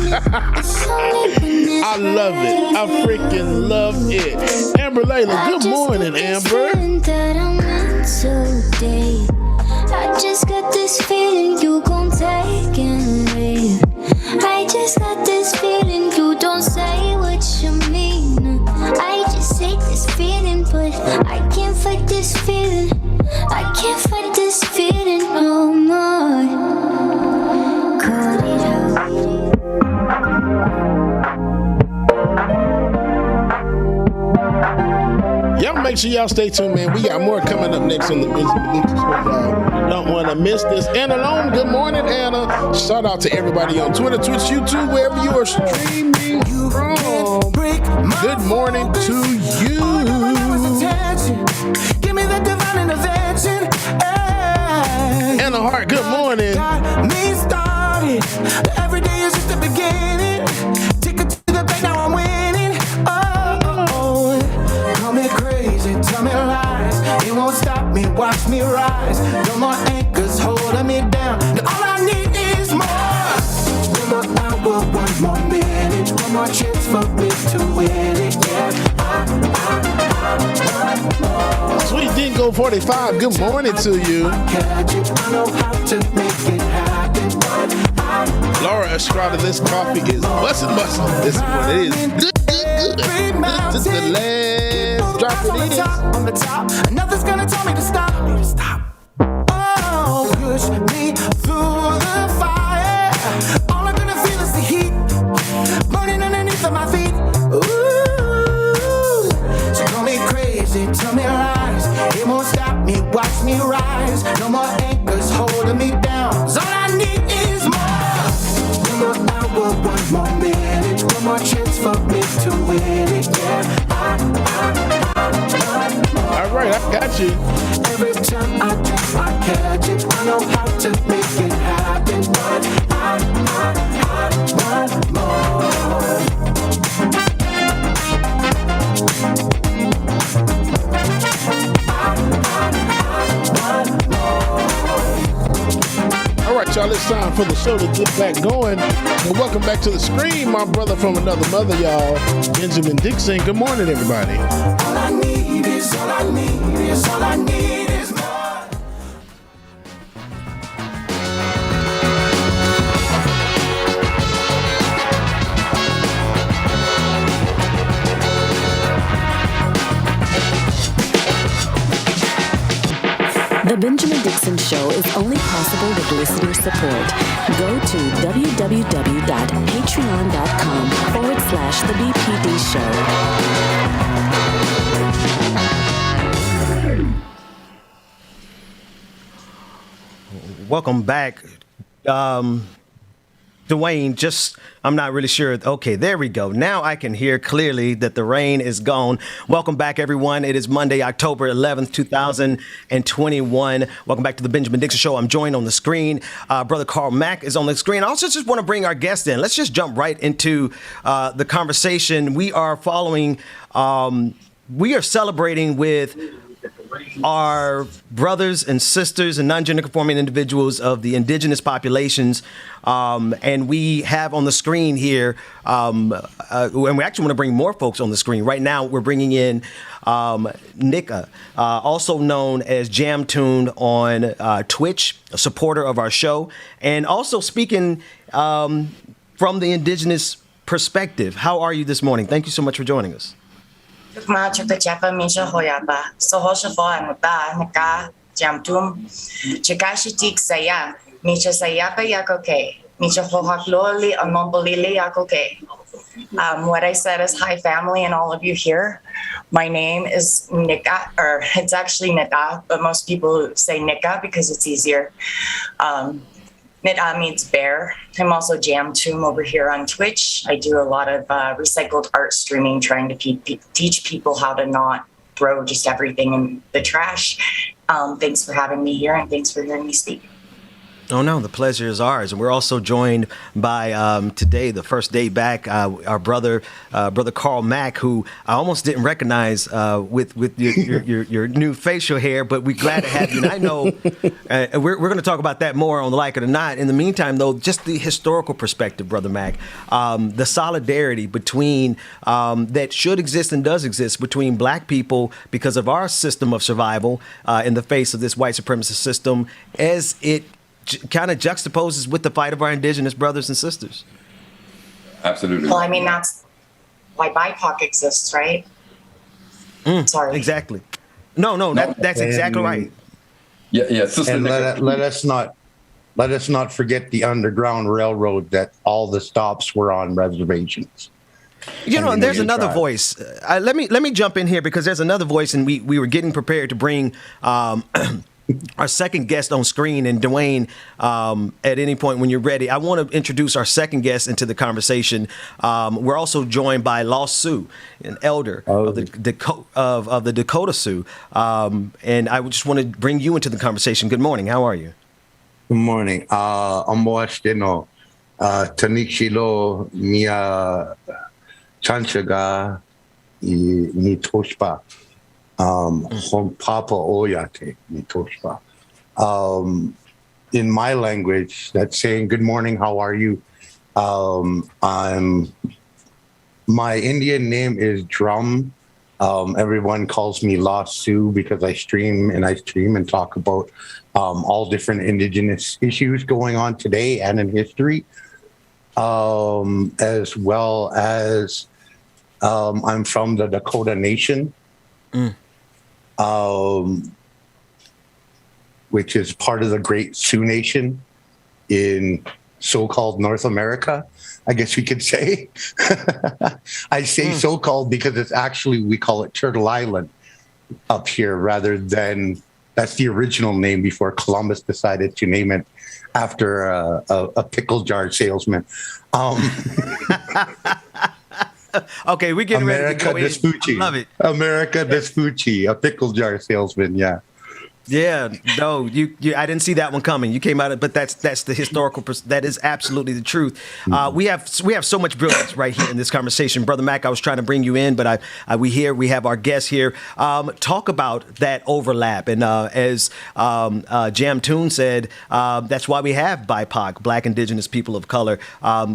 love it. I freaking love it. Amber Layla, good morning, Amber. I just got this feeling you gon' take and leave. I just got this feeling you don't say what you mean. I just hate this feeling, but I can't fight this feeling. I can't fight this feeling no more. Cut it out. Y'all make sure y'all stay tuned, man. We got more coming up next on the Benjamin Dixon Show, y'all. Don't want to miss this. Anna Long, good morning, Anna. Shout out to everybody on Twitter, Twitch, YouTube, wherever you are streaming from. Good morning to you. Give me the divine intervention. Anna Hart, good morning. Me started. Every day is just the beginning. Take it to the bank, now I'm winning. Oh. Call me crazy, tell me lies. It won't stop me, watch me rise. No more anchors holding me down. Now all I need is more. One more hour, one more minute. One more chance for me to win it. Yeah. Sweet Dingo 45, good morning to you. Laura Estrada, this coffee is bussin'. This is what it is. Good. This is the last drop it is. On the top, nothing's gonna tell me to stop. Oh, push me through the fire. All I'm gonna feel is the heat burning underneath of my feet. Ooh, so call me crazy, tell me lies. It won't stop me, watch me rise. No more anchors hold more chance for me to win it, yeah. All right, I got you. Every time I dream, I catch it. I know how to make it happen, but I want more. All right, y'all, it's time for the show to get back going. And welcome back to the screen, my brother from another mother, y'all, Benjamin Dixon. Good morning, everybody. All I need is, all I need is, all I need is more. The Benjamin Dixon Show is only possible with listener support. Go to www.patreon.com/The BPD Show. Welcome back. Dwayne, I'm not really sure. Okay, there we go. Now I can hear clearly that the rain is gone. Welcome back, everyone. It is Monday, October 11th, 2021. Welcome back to the Benjamin Dixon Show. I'm joined on the screen. Brother Carl Mack is on the screen. I also just want to bring our guest in. Let's just jump right into the conversation. We are celebrating with our brothers and sisters and non-gender conforming individuals of the indigenous populations. And we have on the screen here, and we actually want to bring more folks on the screen. Right now, we're bringing in Nika, also known as JammedTomb on Twitch, a supporter of our show, and also speaking from the indigenous perspective. How are you this morning? Thank you so much for joining us. What I said is hi, family, and all of you here. My name is Nika, or it's actually Nika, but most people say Nika because it's easier. Nika means bear. I'm also JammedTomb over here on Twitch. I do a lot of recycled art streaming, trying to teach people how to not throw just everything in the trash. Thanks for having me here, and thanks for hearing me speak. Oh, no, the pleasure is ours. And we're also joined by today, the first day back, our brother Carl Mack, who I almost didn't recognize with your new facial hair, but we're glad to have you. And I know we're going to talk about that more on the Like It or Not. In the meantime, though, just the historical perspective, Brother Mack, the solidarity between that should exist and does exist between Black people because of our system of survival in the face of this white supremacist system, as it kind of juxtaposes with the fight of our indigenous brothers and sisters. Absolutely. Well, I mean, that's why BIPOC exists, right? Sorry. Exactly. No, that's exactly right. Yeah, sister. And let us not forget the Underground Railroad, that all the stops were on reservations. You know, and there's another voice. Let me jump in here because there's another voice, and we were getting prepared to bring our second guest on screen. And Dwayne, at any point when you're ready, I want to introduce our second guest into the conversation. We're also joined by LostSioux, an elder of the Dakota Sioux. And I just want to bring you into the conversation. Good morning. How are you? Good morning. I'm Washington. Tanikshilo Mia Chanchaga ni Toshpa. Papa Oyate ni Toshpa. In my language, that's saying good morning, how are you? My Indian name is Drum. Everyone calls me LostSioux because I stream and talk about all different indigenous issues going on today and in history, as well as I'm from the Dakota Nation, which is part of the Great Sioux Nation in so-called North America, I guess you could say. I say so-called because it's actually, we call it Turtle Island up here, rather than, that's the original name before Columbus decided to name it after a pickle jar salesman. Okay, we're getting ready to go in. Vespucci. I love it. America Vespucci, a pickle jar salesman. Yeah. Yeah, no, you I didn't see that one coming. You came out of, but that's the historical. That is absolutely the truth. We have so much brilliance right here in this conversation, Brother Mac. I was trying to bring you in, but we have our guests here. Talk about that overlap, and as JammedTomb said, that's why we have BIPOC, Black, Indigenous, people of color,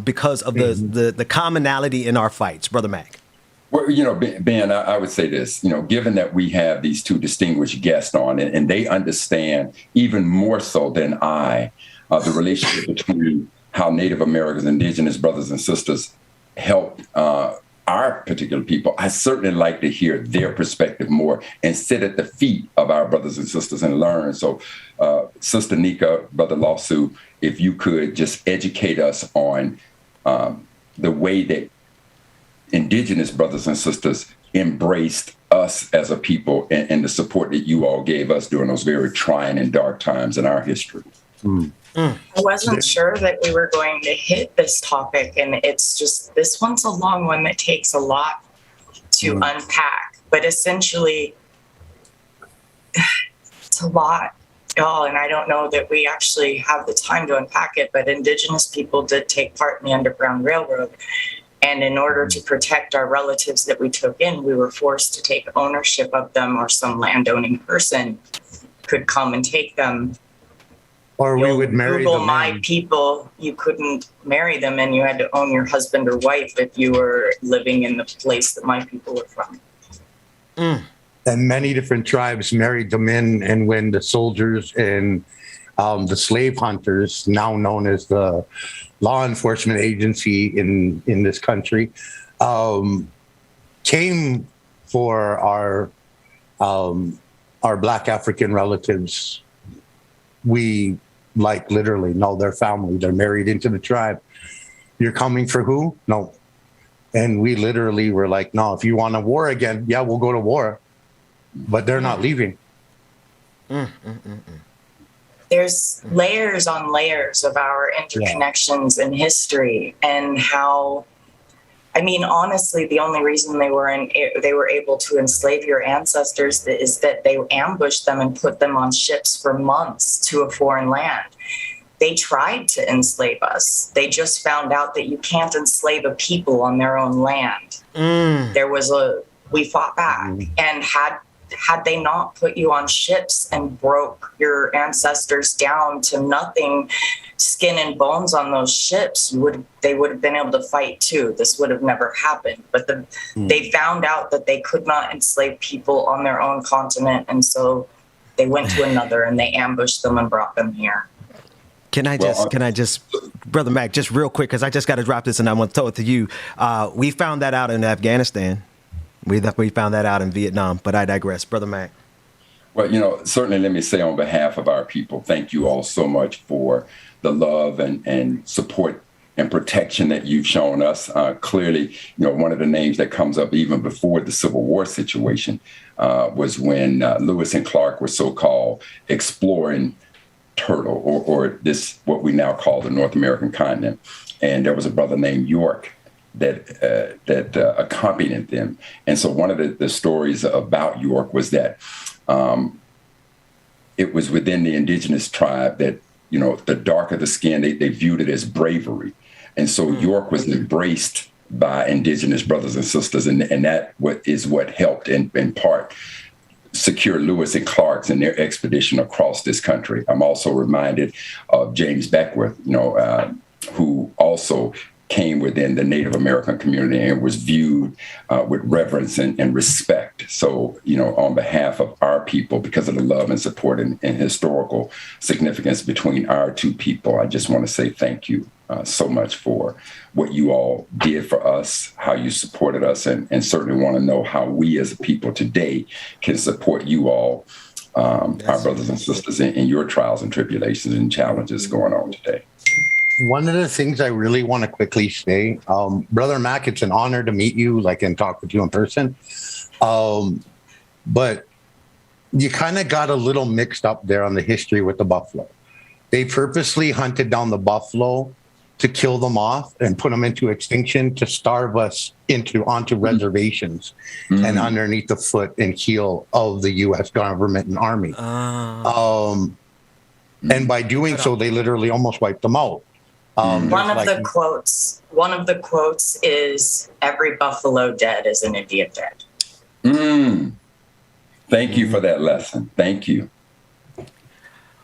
because of the commonality in our fights, Brother Mac. Well, Ben, I would say this, given that we have these two distinguished guests on, and they understand even more so than I, the relationship between how Native Americans, Indigenous brothers and sisters help our particular people, I certainly like to hear their perspective more and sit at the feet of our brothers and sisters and learn. So, Sister Nika, Brother LostSioux, if you could just educate us on the way that Indigenous brothers and sisters embraced us as a people and the support that you all gave us during those very trying and dark times in our history. I wasn't sure that we were going to hit this topic, and it's just, this one's a long one that takes a lot to unpack, but essentially it's a lot, y'all, and I don't know that we actually have the time to unpack it, but Indigenous people did take part in the Underground Railroad. And in order to protect our relatives that we took in, we were forced to take ownership of them, or some landowning person could come and take them. Or we would marry them. My people, you couldn't marry them, and you had to own your husband or wife if you were living in the place that my people were from. And many different tribes married them in, and when the soldiers and the slave hunters, now known as the law enforcement agency in this country, came for our Black African relatives, we literally know their family. They're married into the tribe. You're coming for who? No. And we literally were like, no, if you want a war again, yeah, we'll go to war. But they're not leaving. There's layers on layers of our interconnections in history, and how, honestly, the only reason they were able to enslave your ancestors is that they ambushed them and put them on ships for months to a foreign land. They tried to enslave us. They just found out that you can't enslave a people on their own land. We fought back, and had they not put you on ships and broke your ancestors down to nothing, skin and bones on those ships, they would have been able to fight too. This would have never happened. But they found out that they could not enslave people on their own continent, and so they went to another and they ambushed them and brought them here. Can I just, Brother Mac, just real quick, because I just got to drop this and I want to throw it to you. We found that out in Afghanistan. We found that out in Vietnam, but I digress. Brother Mac. Well, certainly let me say on behalf of our people, thank you all so much for the love and support and protection that you've shown us. Clearly, one of the names that comes up even before the Civil War situation was when Lewis and Clark were so-called exploring turtle or this, what we now call the North American continent. And there was a brother named York that accompanied them. And so one of the stories about York was that it was within the Indigenous tribe that, the darker the skin, they viewed it as bravery. And so York was embraced by Indigenous brothers and sisters. And that is what helped in part secure Lewis and Clark's and their expedition across this country. I'm also reminded of James Beckwourth, who also came within the Native American community and was viewed with reverence and respect. So, on behalf of our people, because of the love and support and historical significance between our two people, I just want to say thank you so much for what you all did for us, how you supported us, and certainly want to know how we as a people today can support you all, our brothers and sisters, in your trials and tribulations and challenges going on today. One of the things I really want to quickly say, Brother Mac, it's an honor to meet you, and talk with you in person. But you kind of got a little mixed up there on the history with the buffalo. They purposely hunted down the buffalo to kill them off and put them into extinction, to starve us onto reservations and underneath the foot and heel of the U.S. government and army. And by doing so, they literally almost wiped them out. One of the quotes is, "Every buffalo dead is an Indian dead." Thank you for that lesson. Thank you.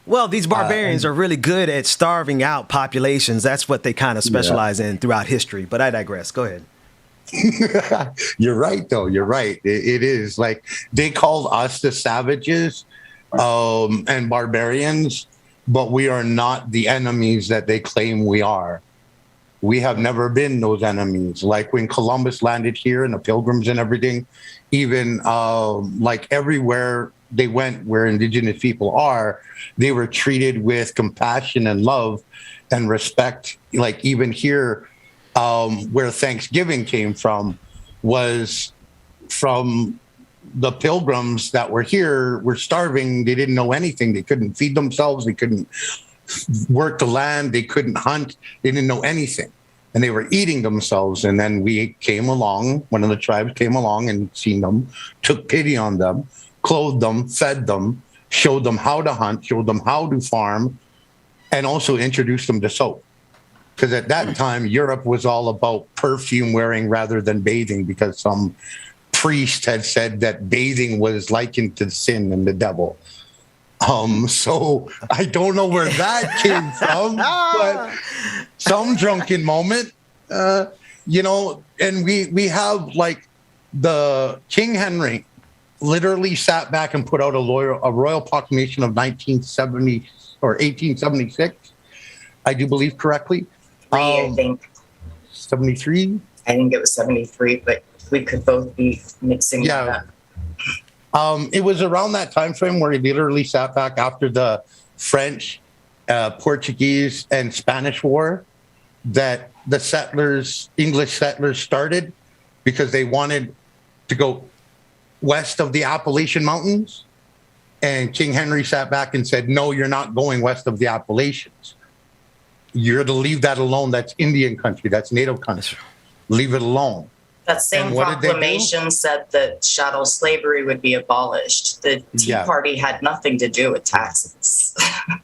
Well, these barbarians are really good at starving out populations. That's what they kind of specialize in throughout history. But I digress. Go ahead. You're right, though. You're right. It is like they called us the savages and barbarians, but we are not the enemies that they claim we are. We have never been those enemies. Like when Columbus landed here and the Pilgrims and everything, even like everywhere they went where indigenous people are, they were treated with compassion and love and respect. Like even here, where Thanksgiving came from was from the Pilgrims that were here, were starving. They didn't know anything. They couldn't feed themselves. They couldn't work the land. They couldn't hunt. They didn't know anything. And they were eating themselves. And then we came along, one of the tribes came along and seen them, took pity on them, clothed them, fed them, showed them how to hunt, showed them how to farm, and also introduced them to soap. Because at that time, Europe was all about perfume wearing rather than bathing, because some priest had said that bathing was likened to sin and the devil. So I don't know where that came from, but some drunken moment, you know, and we have like the King Henry literally sat back and put out a royal proclamation of 1970 or 1876, I do believe correctly. I think 73. I think it was 73, but we could both be mixing that up. It was around that time frame where he literally sat back after the French, Portuguese, and Spanish War that the settlers, English settlers, started because they wanted to go west of the Appalachian Mountains. And King Henry sat back and said, "No, you're not going west of the Appalachians. You're to leave that alone. That's Indian country. That's Native country. Leave it alone." That same proclamation said that chattel slavery would be abolished. The Tea Party had nothing to do with taxes.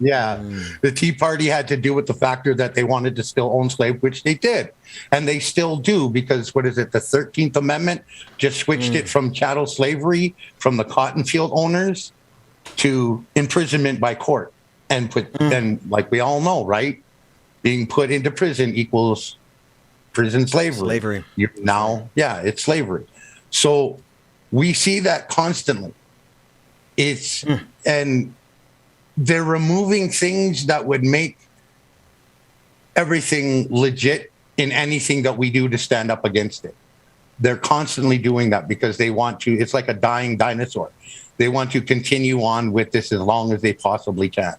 The Tea Party had to do with the factor that they wanted to still own slaves, which they did. And they still do, because what is it? The 13th Amendment just switched it from chattel slavery, from the cotton field owners, to imprisonment by court. And and like we all know, right? Being put into prison equals prison slavery. It's slavery. So we see that constantly. And they're removing things that would make everything legit in anything that we do to stand up against it. They're constantly doing that because they want to. It's like a dying dinosaur. They want to continue on with this as long as they possibly can.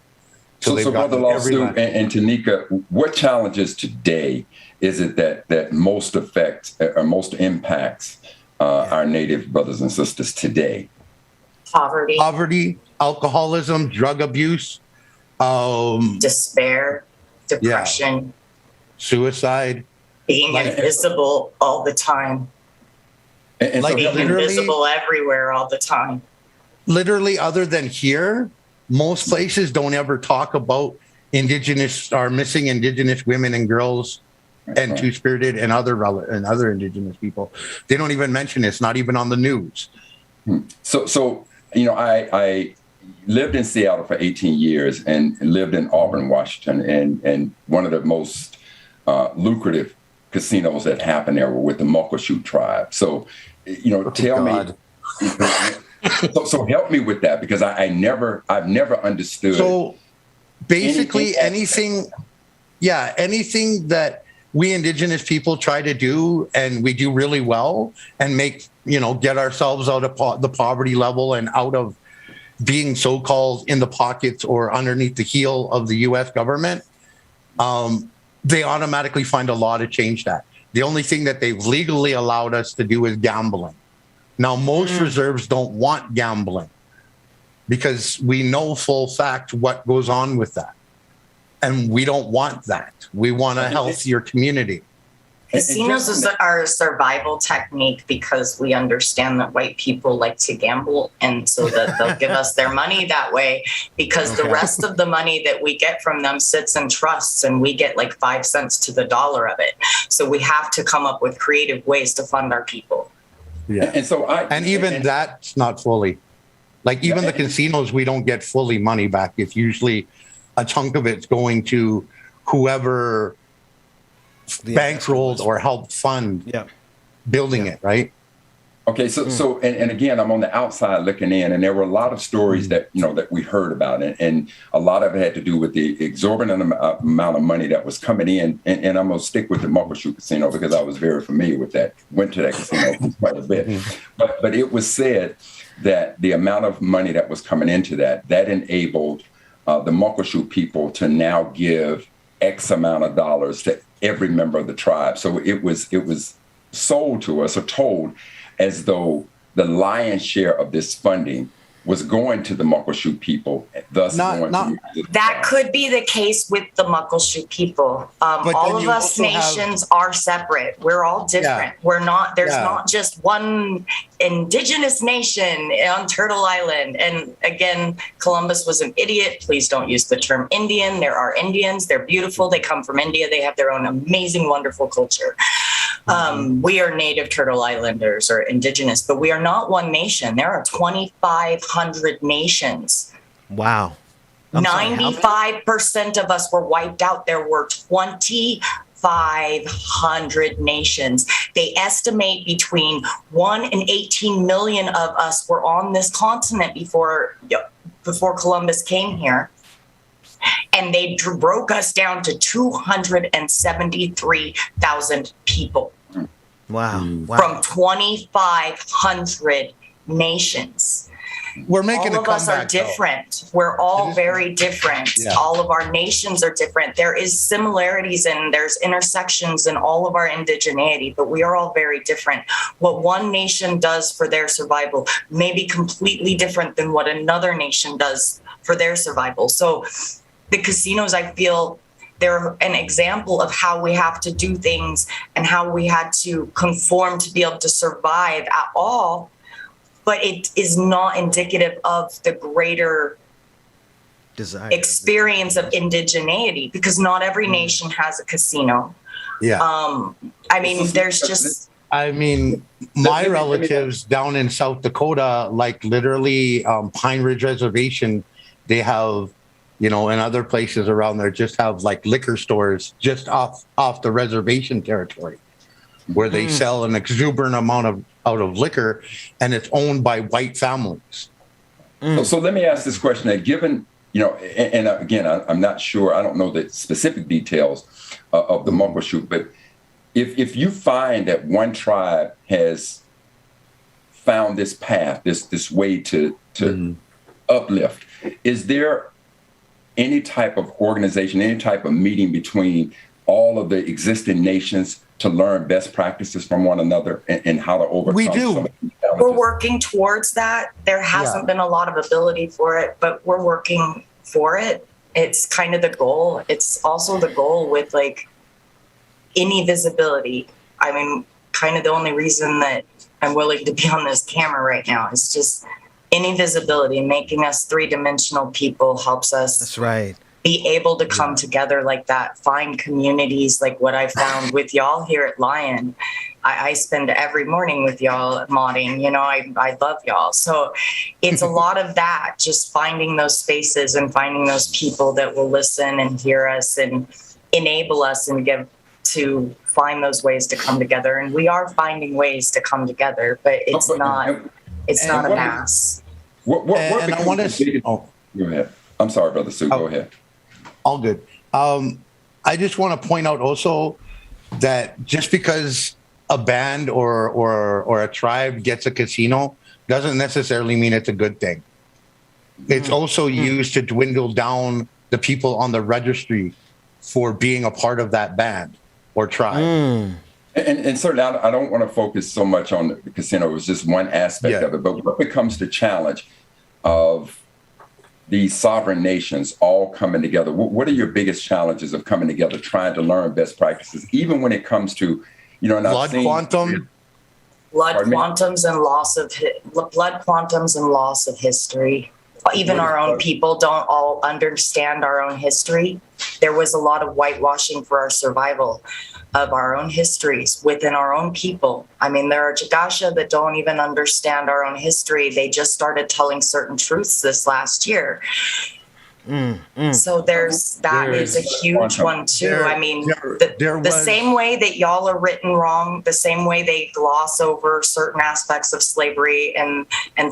So Brother LostSioux and Tanika, what challenges today is it that most affects or most impacts our Native brothers and sisters today? Poverty, alcoholism, drug abuse, despair, depression, suicide, being invisible all the time, and like being invisible everywhere all the time. Literally, other than here, most places don't ever talk about Indigenous or missing Indigenous women and girls and Two-Spirited and other Indigenous people. They don't even mention it. It's not even on the news. So you know, I lived in Seattle for 18 years and lived in Auburn, Washington, and one of the most lucrative casinos that happened there were with the Muckleshoot tribe. So, you know, tell me. So help me with that, because I've never understood. So basically anything that we Indigenous people try to do and we do really well and make, you know, get ourselves out of the poverty level and out of being so-called in the pockets or underneath the heel of the U.S. government, they automatically find a law to change that. The only thing that they've legally allowed us to do is gambling. Now, most reserves don't want gambling because we know full fact what goes on with that. And we don't want that. We want a healthier community. Casinos are a survival technique because we understand that white people like to gamble, and so that they'll give us their money that way, because the rest of the money that we get from them sits in trusts, and we get like 5 cents to the dollar of it. So we have to come up with creative ways to fund our people. Yeah. And even that's not fully. Like even the casinos, we don't get fully money back. It's usually a chunk of it's going to whoever bankrolled or helped fund building it, right? Okay, so and again, I'm on the outside looking in, and there were a lot of stories that that we heard about, and a lot of it had to do with the exorbitant amount of money that was coming in. And I'm gonna stick with the Muckleshoot Casino because I was very familiar with that. Went to that casino quite a bit, but it was said that the amount of money that was coming into that enabled the Muckleshoot people to now give X amount of dollars to every member of the tribe. So it was sold to us or told as though the lion's share of this funding was going to the Muckleshoot people, thus that could be the case with the Muckleshoot people. All of us nations are separate. We're all different. We're not. There's not just one indigenous nation on Turtle Island. And again, Columbus was an idiot. Please don't use the term Indian. There are Indians. They're beautiful. They come from India. They have their own amazing, wonderful culture. We are native Turtle Islanders or indigenous, but we are not one nation. There are 2,500 nations. Wow. 95% of us were wiped out. There were 2,500 nations. They estimate between 1 and 18 million of us were on this continent before Columbus came here. And they broke us down to 273,000 people. Wow. From 2,500 nations. We're making all of us are different. We're all very different. All of our nations are different. There is similarities and there's intersections in all of our indigeneity, but we are all very different. What one nation does for their survival may be completely different than what another nation does for their survival. So the casinos, I feel, they're an example of how we have to do things and how we had to conform to be able to survive at all. But it is not indicative of the greater experience of indigeneity, because not every nation has a casino. I mean, there's just... I mean, my relatives down in South Dakota, like literally Pine Ridge Reservation, they have, and other places around there just have like liquor stores just off the reservation territory where they sell an exuberant amount out of liquor, and it's owned by white families. So let me ask this question: that given, and again, I'm not sure, I don't know the specific details of the Muckleshoot, but if you find that one tribe has found this path, this way to uplift, is there any type of organization, any type of meeting between all of the existing nations to learn best practices from one another and how to overcome? We do. Some of these challenges? We're working towards that. There hasn't been a lot of ability for it, but we're working for it. It's kind of the goal. It's also the goal with like any visibility. I mean, kind of the only reason that I'm willing to be on this camera right now is just any visibility. Making us three-dimensional people helps us. That's right. Be able to come together like that, find communities like what I found with y'all here at Lion. I spend every morning with y'all modding, I love y'all. So it's a lot of that, just finding those spaces and finding those people that will listen and hear us and enable us and to find those ways to come together. And we are finding ways to come together, but it's not a mass. Go ahead. I'm sorry, Brother Sue, go ahead. All good. I just want to point out also that just because a band or a tribe gets a casino doesn't necessarily mean it's a good thing. It's also used to dwindle down the people on the registry for being a part of that band or tribe. And certainly, I don't want to focus so much on the casino. It was just one aspect of it. But what becomes the challenge of these sovereign nations all coming together, what are your biggest challenges of coming together, trying to learn best practices, even when it comes to, you know, blood quantum, blood quantums and loss of history. Even our own people don't all understand our own history. There was a lot of whitewashing for our survival of our own histories within our own people. I mean, there are Jagasha that don't even understand our own history. They just started telling certain truths this last year. So there's a huge one too. I mean, the same way that y'all are written wrong, the same way they gloss over certain aspects of slavery and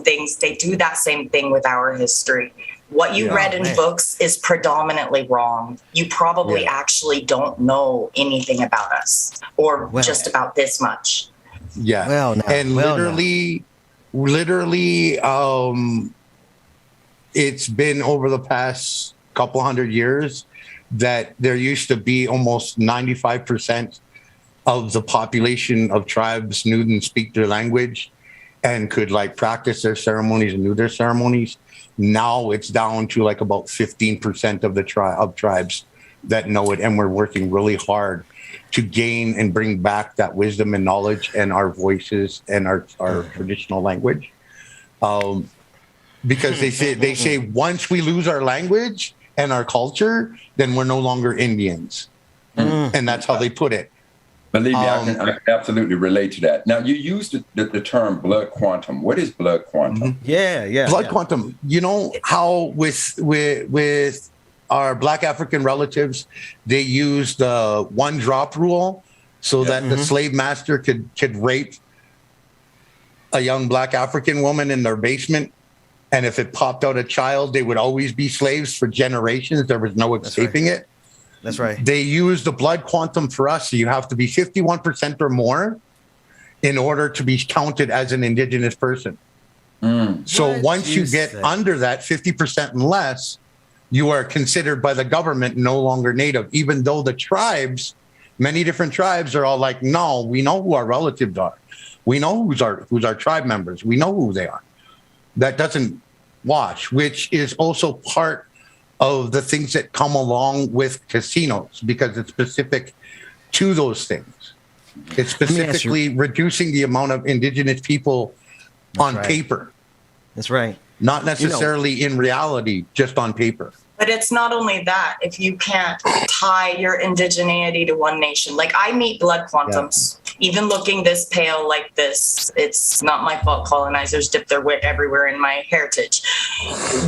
things, they do that same thing with our history. What you read in books is predominantly wrong. You probably actually don't know anything about us or just about this much. Yeah. Literally, it's been over the past couple hundred years that there used to be almost 95% of the population of tribes knew and speak their language and could like practice their ceremonies and knew their ceremonies. Now it's down to like about 15% of the tribes that know it. And we're working really hard to gain and bring back that wisdom and knowledge and our voices and our traditional language. Because they say once we lose our language and our culture, then we're no longer Indians. And that's how they put it. Believe me, I can absolutely relate to that. Now, you used the term blood quantum. What is blood quantum? Blood quantum. You know how with our Black African relatives, they use the 1 drop rule so that the slave master could rape a young Black African woman in their basement. And if it popped out a child, they would always be slaves for generations. There was no escaping it. That's right. They use the blood quantum for us. So you have to be 51% or more in order to be counted as an Indigenous person. So once you get under that 50% and less, you are considered by the government no longer Native, even though the tribes, many different tribes are all like, no, we know who our relatives are. We know who's our tribe members. We know who they are. That doesn't wash, which is also part of the things that come along with casinos, because it's specific to those things. It's specifically reducing the amount of Indigenous people on paper. That's right. Not necessarily in reality, just on paper. But it's not only that. If you can't tie your indigeneity to one nation, like I meet blood quantums, even looking this pale like this, it's not my fault colonizers dip their wit everywhere in my heritage.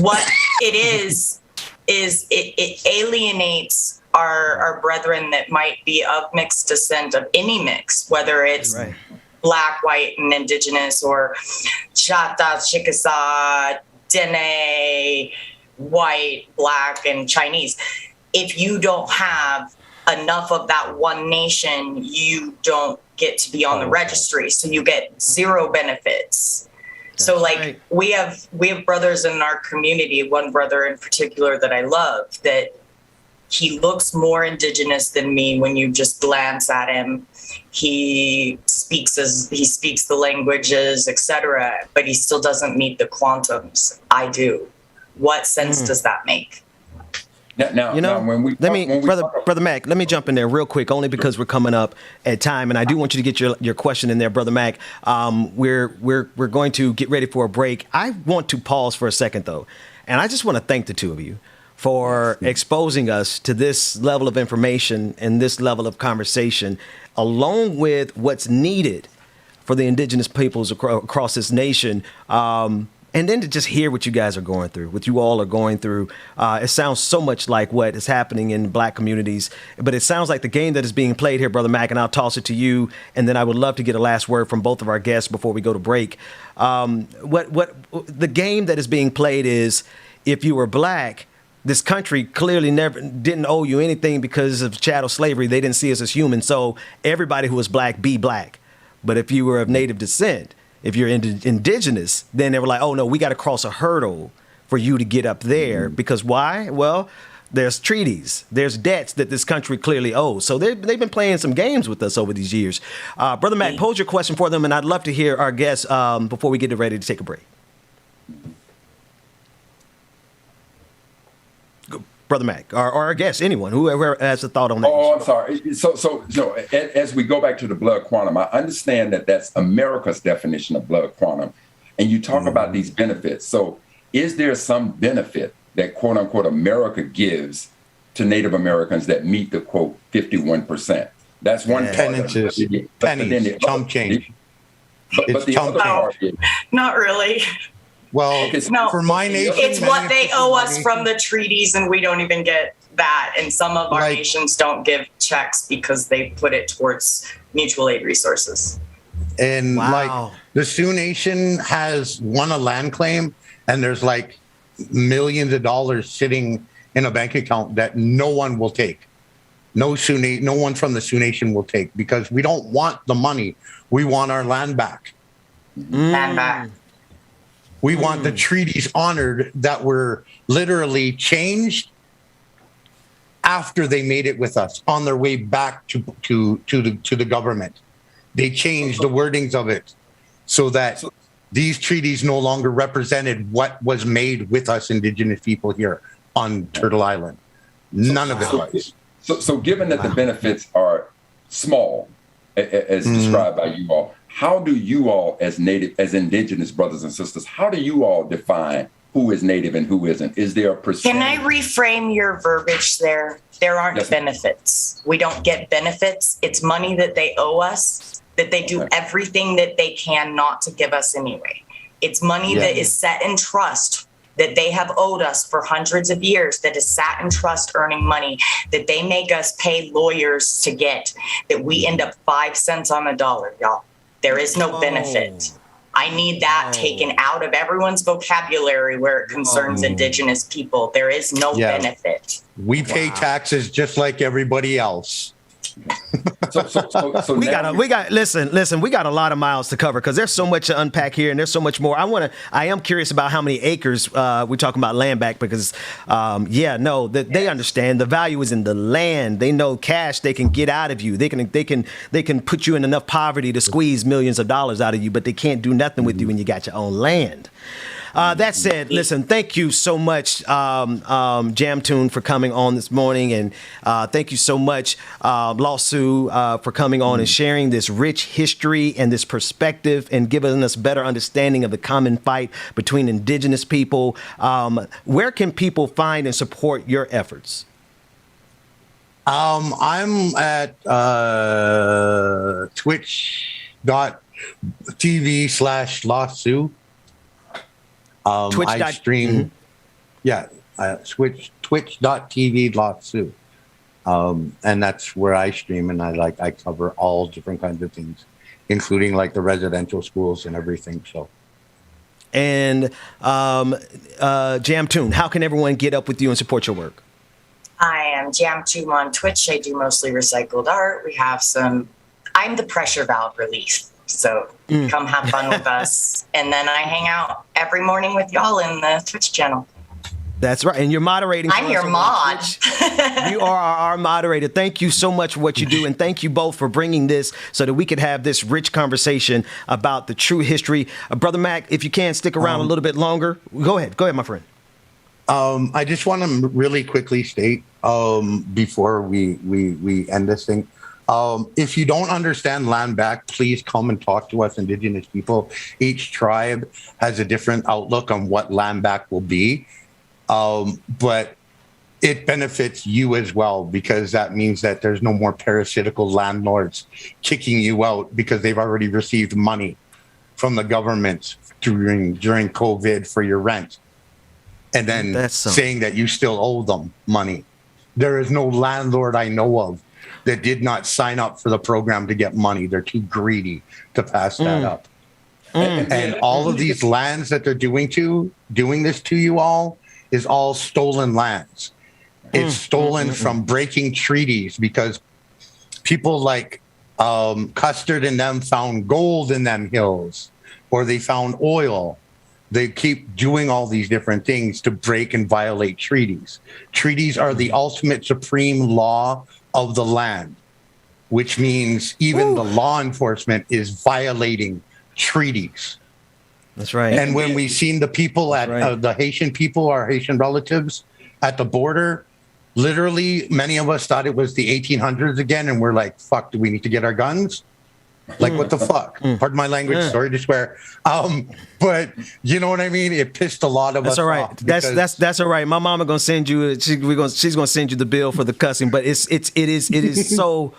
What it is it alienates our brethren that might be of mixed descent, of any mix, whether it's Black, white, and Indigenous, or Chata, Chickasaw, Dene, white, Black, and Chinese. If you don't have enough of that one nation, you don't get to be on the registry. So you get zero benefits. So like we have brothers in our community, one brother in particular that I love, that he looks more Indigenous than me when you just glance at him. He speaks the languages, etc., but he still doesn't meet the quantums. I do. What sense does that make? Brother Mac, let me jump in there real quick, only because we're coming up at time, and I do want you to get your question in there, Brother Mac. We're going to get ready for a break. I want to pause for a second, though, and I just want to thank the two of you for exposing us to this level of information and this level of conversation, along with what's needed for the Indigenous peoples across this nation. And then to just hear what you guys are going through, what you all are going through. It sounds so much like what is happening in Black communities, but it sounds like the game that is being played here, Brother Mac, and I'll toss it to you. And then I would love to get a last word from both of our guests before we go to break. What the game that is being played is, if you were Black, this country clearly didn't owe you anything because of chattel slavery. They didn't see us as human. So everybody who was Black, be Black. But if you were of Native descent, if you're Indigenous, then they were like, oh, no, we got to cross a hurdle for you to get up there. Because why? Well, there's treaties. There's debts that this country clearly owes. So they've been playing some games with us over these years. Brother Mac, pose your question for them, and I'd love to hear our guests before we get ready to take a break. Brother Mac, or I guess anyone, whoever has a thought on that. Oh, I'm sorry. So as we go back to the blood quantum, I understand that that's America's definition of blood quantum. And you talk about these benefits. So is there some benefit that, quote unquote, America gives to Native Americans that meet the, quote, 51%? That's one part. Pennies, chump change. But the other part is, not really. Well, No, for my nation, it's what they owe us from the treaties, and we don't even get that. And some of our nations don't give checks because they put it towards mutual aid resources. And like the Sioux Nation has won a land claim, and there's like millions of dollars sitting in a bank account that no one will take. No one from the Sioux Nation will take, because we don't want the money. We want our land back. Land back. We want the treaties honored that were literally changed after they made it with us on their way back to the government. They changed the wordings of it so that these treaties no longer represented what was made with us Indigenous people here on Turtle Island. None of it was. So given that the benefits are small, as described by you all, how do you all, as Indigenous brothers and sisters, how do you all define who is Native and who isn't? Is there a percentage? Can I reframe your verbiage there? There aren't benefits. We don't get benefits. It's money that they owe us, that they do everything that they can not to give us anyway. It's money that is set in trust, that they have owed us for hundreds of years, that is sat in trust earning money, that they make us pay lawyers to get, that we end up 5 cents on the dollar, y'all. There is no benefit. I need that taken out of everyone's vocabulary where it concerns Indigenous people. There is no benefit. We pay taxes just like everybody else. So we got listen, we got a lot of miles to cover because there's so much to unpack here, and there's so much more. I am curious about how many acres we're talking about land back, because they understand the value is in the land. They know cash they can get out of you. They can put you in enough poverty to squeeze millions of dollars out of you, but they can't do nothing with you when you got your own land. That said, listen, thank you so much, JammedTomb, for coming on this morning. And thank you so much, LostSioux, for coming on and sharing this rich history and this perspective and giving us better understanding of the common fight between Indigenous people. Where can people find and support your efforts? I'm at twitch.tv/LostSioux. I stream, twitch.tv LostSioux. And that's where I stream, and I cover all different kinds of things, including like the residential schools and everything. So. And JammedTomb, how can everyone get up with you and support your work? I am JammedTomb on Twitch. I do mostly recycled art. I'm the pressure valve relief. So come have fun with us. And then I hang out every morning with y'all in the Twitch channel. That's right. And you're moderating. I'm your mod. You are our moderator. Thank you so much for what you do. And thank you both for bringing this so that we could have this rich conversation about the true history. Brother Mac, if you can stick around a little bit longer. Go ahead, my friend. I just want to really quickly state before we end this thing. If you don't understand land back, please come and talk to us Indigenous people. Each tribe has a different outlook on what land back will be. But it benefits you as well, because that means that there's no more parasitical landlords kicking you out because they've already received money from the government during COVID for your rent. And then saying that you still owe them money. There is no landlord I know of that did not sign up for the program to get money. They're too greedy to pass that up. And all of these lands that they're doing this to you all is all stolen lands. It's stolen from breaking treaties, because people like Custard and them found gold in them hills, or they found oil. They keep doing all these different things to break and violate treaties. Treaties are the ultimate supreme law of the land, which means even the law enforcement is violating treaties. That's right. And when we've seen the people at the Haitian people, our Haitian relatives at the border, literally, many of us thought it was the 1800s again, and we're like, "Fuck, do we need to get our guns?" Like, what the fuck? Pardon my language. Sorry to swear. But you know what I mean? It pissed a lot of us all right. off. That's all right. My mama gonna send you. She's gonna send you the bill for the cussing. But it is so.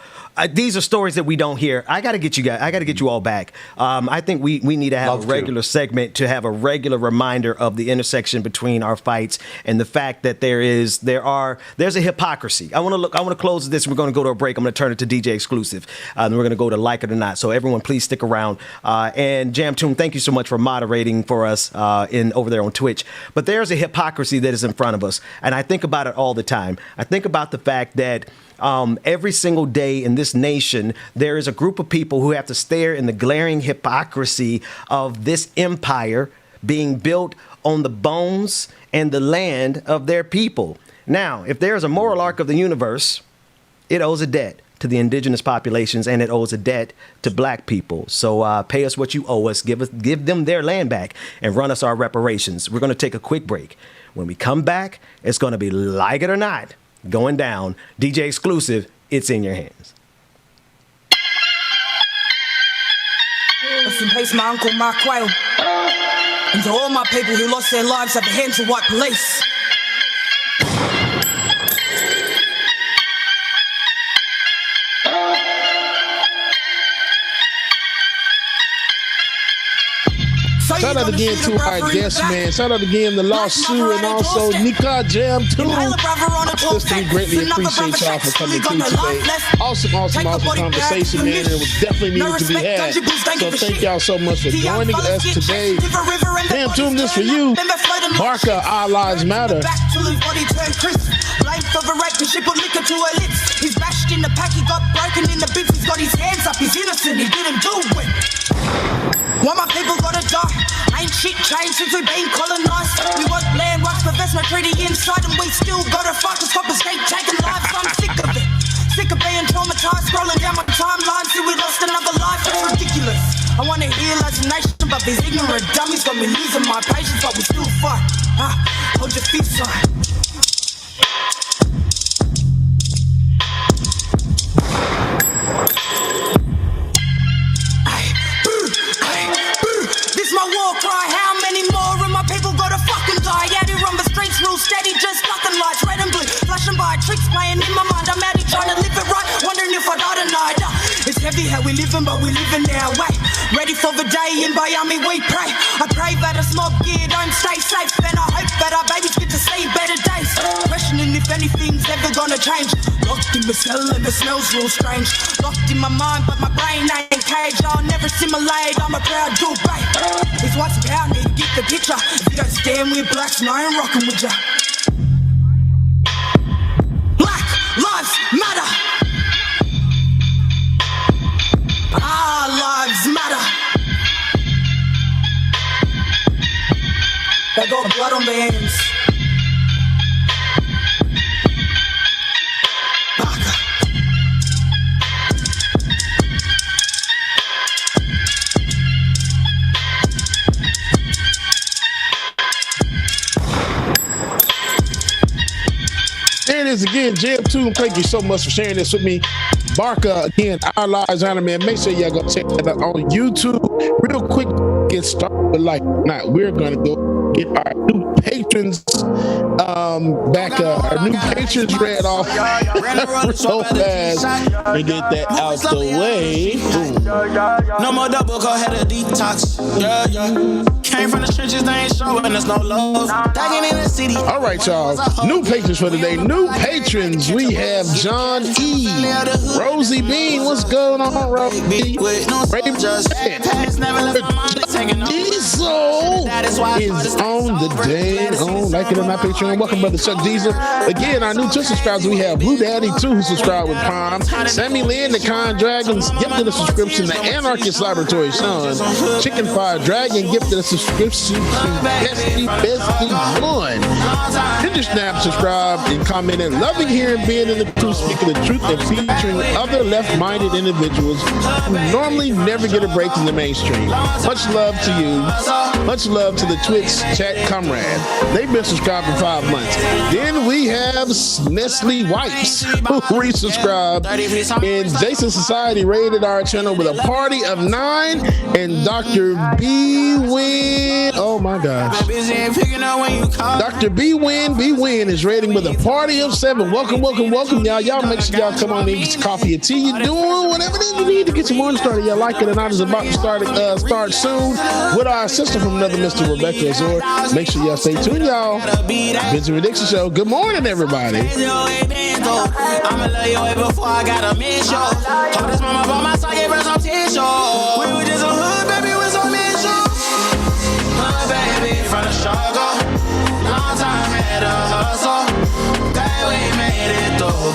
These are stories that we don't hear. I got to get you guys. I got to get you all back. I think we need to have a regular segment to have a regular reminder of the intersection between our fights and the fact that there's a hypocrisy. I want to close this. We're going to go to a break. I'm going to turn it to DJ Exclusive. And we're going to go to Like It or Not. So everyone, please stick around. And JammedTomb, thank you so much for moderating for us over there on Twitch. But there's a hypocrisy that is in front of us, and I think about it all the time. I think about the fact that every single day in this nation, there is a group of people who have to stare in the glaring hypocrisy of this empire being built on the bones and the land of their people. Now, if there's a moral arc of the universe, it owes a debt to the indigenous populations, and it owes a debt to black people. So pay us what you owe us, give them their land back, and run us our reparations. We're going to take a quick break. When we come back, it's going to be Like It or Not going down. DJ Exclusive, it's in your hands. Rest in peace, my uncle Mark Quayle, and to all my people who lost their lives at the hands of white police. Shout out again to our guest, man. Shout out again to LostSioux and also Nika JammedTomb. Sister, we greatly appreciate y'all for coming through today. Awesome conversation, man. It was definitely needed to be had. So thank y'all so much for joining us today. JammedTomb, this for you. Barker, Our Lives Matter. Life of a rape, she put liquor to her lips. He's bashed in the pack, he got broken in the bits. He's got his hands up, he's innocent, he didn't do it. Why my people gotta die? Ain't shit changed since we've been colonized. We want land rights, but there's no treaty inside, and we still gotta fight to stop us keep taking lives. I'm sick of it. Sick of being traumatized, scrolling down my timeline, see we lost another life. It's ridiculous. I wanna heal as a nation, but these ignorant dummies got me losing my patience, but we still fight. Hold your feet side. My war cry, how many more of my people gotta fucking die? Out here on the streets, real steady, just fucking lights, red and blue, flashing by, tricks playing in my mind. I'm out here trying to live it right, wondering if I die tonight. It's heavy how we living, but we living our way. Ready for the day in Miami, we pray. I pray that a small gear don't stay safe, and I hope that our babies get to see better days. Questioning if anything's ever gonna change. Locked in the cell and the smells real strange. Locked in my mind, but my brain ain't caged. I'll never simulate, I'm a proud dude, babe. It's what's about me to get the picture. If you don't stand with blacks, no, I ain't rocking with ya. Black lives matter. Our lives matter. They got blood on their hands. There it is again, JammedTomb. Thank you so much for sharing this with me. Barker, again, Our Lives Matter, man. Make sure y'all go check that out on YouTube. Real quick, get started with Like Not. We're gonna go get our new patrons back. Our new patrons read off so fast and get that out the way. Boom. No more double, go ahead and detox. Yeah. Came from the trenches, they ain't showing us no love. Tagging in the city. All right, y'all. New patrons for today. New patrons. We have John E. Rosie Bean. What's going on, Rosie? Diesel is on the day on Like It or Not Patreon. Welcome, brother Chuck Diesel. Again, our new 2 subscribers. We have Blue Daddy 2 who subscribed with Prime. Sammy Lynn, the Con Dragons gifted a subscription. The Anarchist Laboratory Son. Chicken Fire Dragon gifted a subscription to Bestie 1. Ginger Snap subscribed and commented, loving hearing being in the truth, speaking the truth, and featuring other left-minded individuals who normally never get a break in the mainstream. Much love to you. Much love to the Twitch chat comrade. They've been subscribed for 5 months. Then we we have Nestle Wipes, who resubscribed, and Jason Society rated our channel with a party of 9, and Dr. B Win, oh my gosh, Dr. B Win is rating with a party of 7. Welcome, y'all. Y'all make sure y'all come on in, get your coffee or tea. You're doing whatever it is you need to get your morning started. Y'all like it or not, is about to start soon with our sister from another Mr. Rebecca Azor. Make sure y'all stay tuned, y'all. Benjamin Dixon Show. Good morning, everybody. I'ma love you way before I got a mission. Told this mama about my side, gave her some tissue. We were just a hood, baby, with some mission. Hood, baby, from the struggle. Long time had a hustle. Glad we made it through.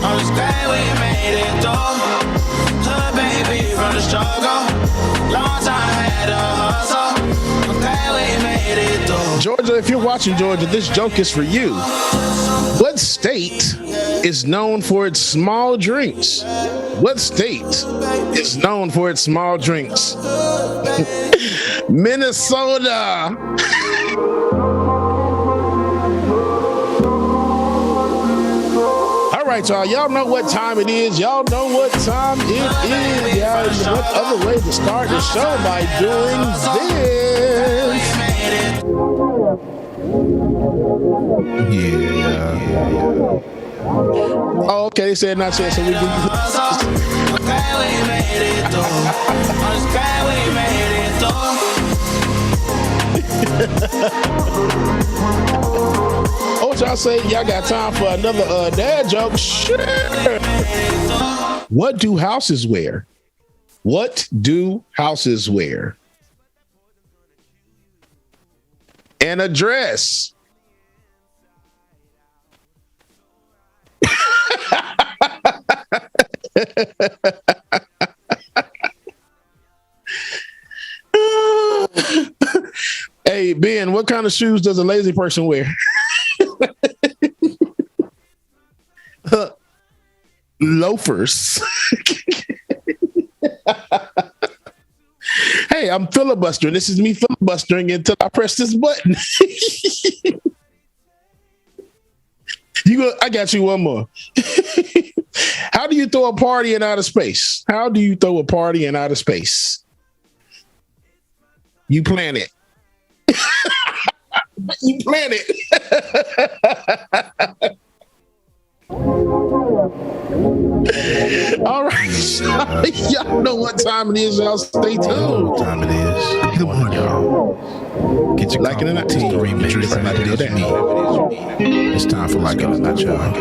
I'm just glad we made it through. Hood, baby, from the struggle. Long time had a hustle. I'm glad we made it through. Georgia, if you're watching, Georgia, this joke is for you. What state is known for its small drinks? What state is known for its small drinks? Minnesota. All right, y'all. Y'all know what time it is. Y'all know what time it is. Y'all, what other way to start the show by doing this? Yeah. Oh, okay. They said not yet, so we can. Oh, what y'all say? Y'all got time for another dad joke? Sure. What do houses wear? What do houses wear? An address. Hey, Ben, what kind of shoes does a lazy person wear? Loafers. Hey, I'm filibustering. This is me filibustering until I press this button. I got you one more. How do you throw a party in outer space? How do you throw a party in outer space? You plan it. You plan it. All right, y'all know what time it is. Y'all stay tuned. What time it is? Good morning, y'all. Get your like it or not. It's time for Like It or Not, y'all.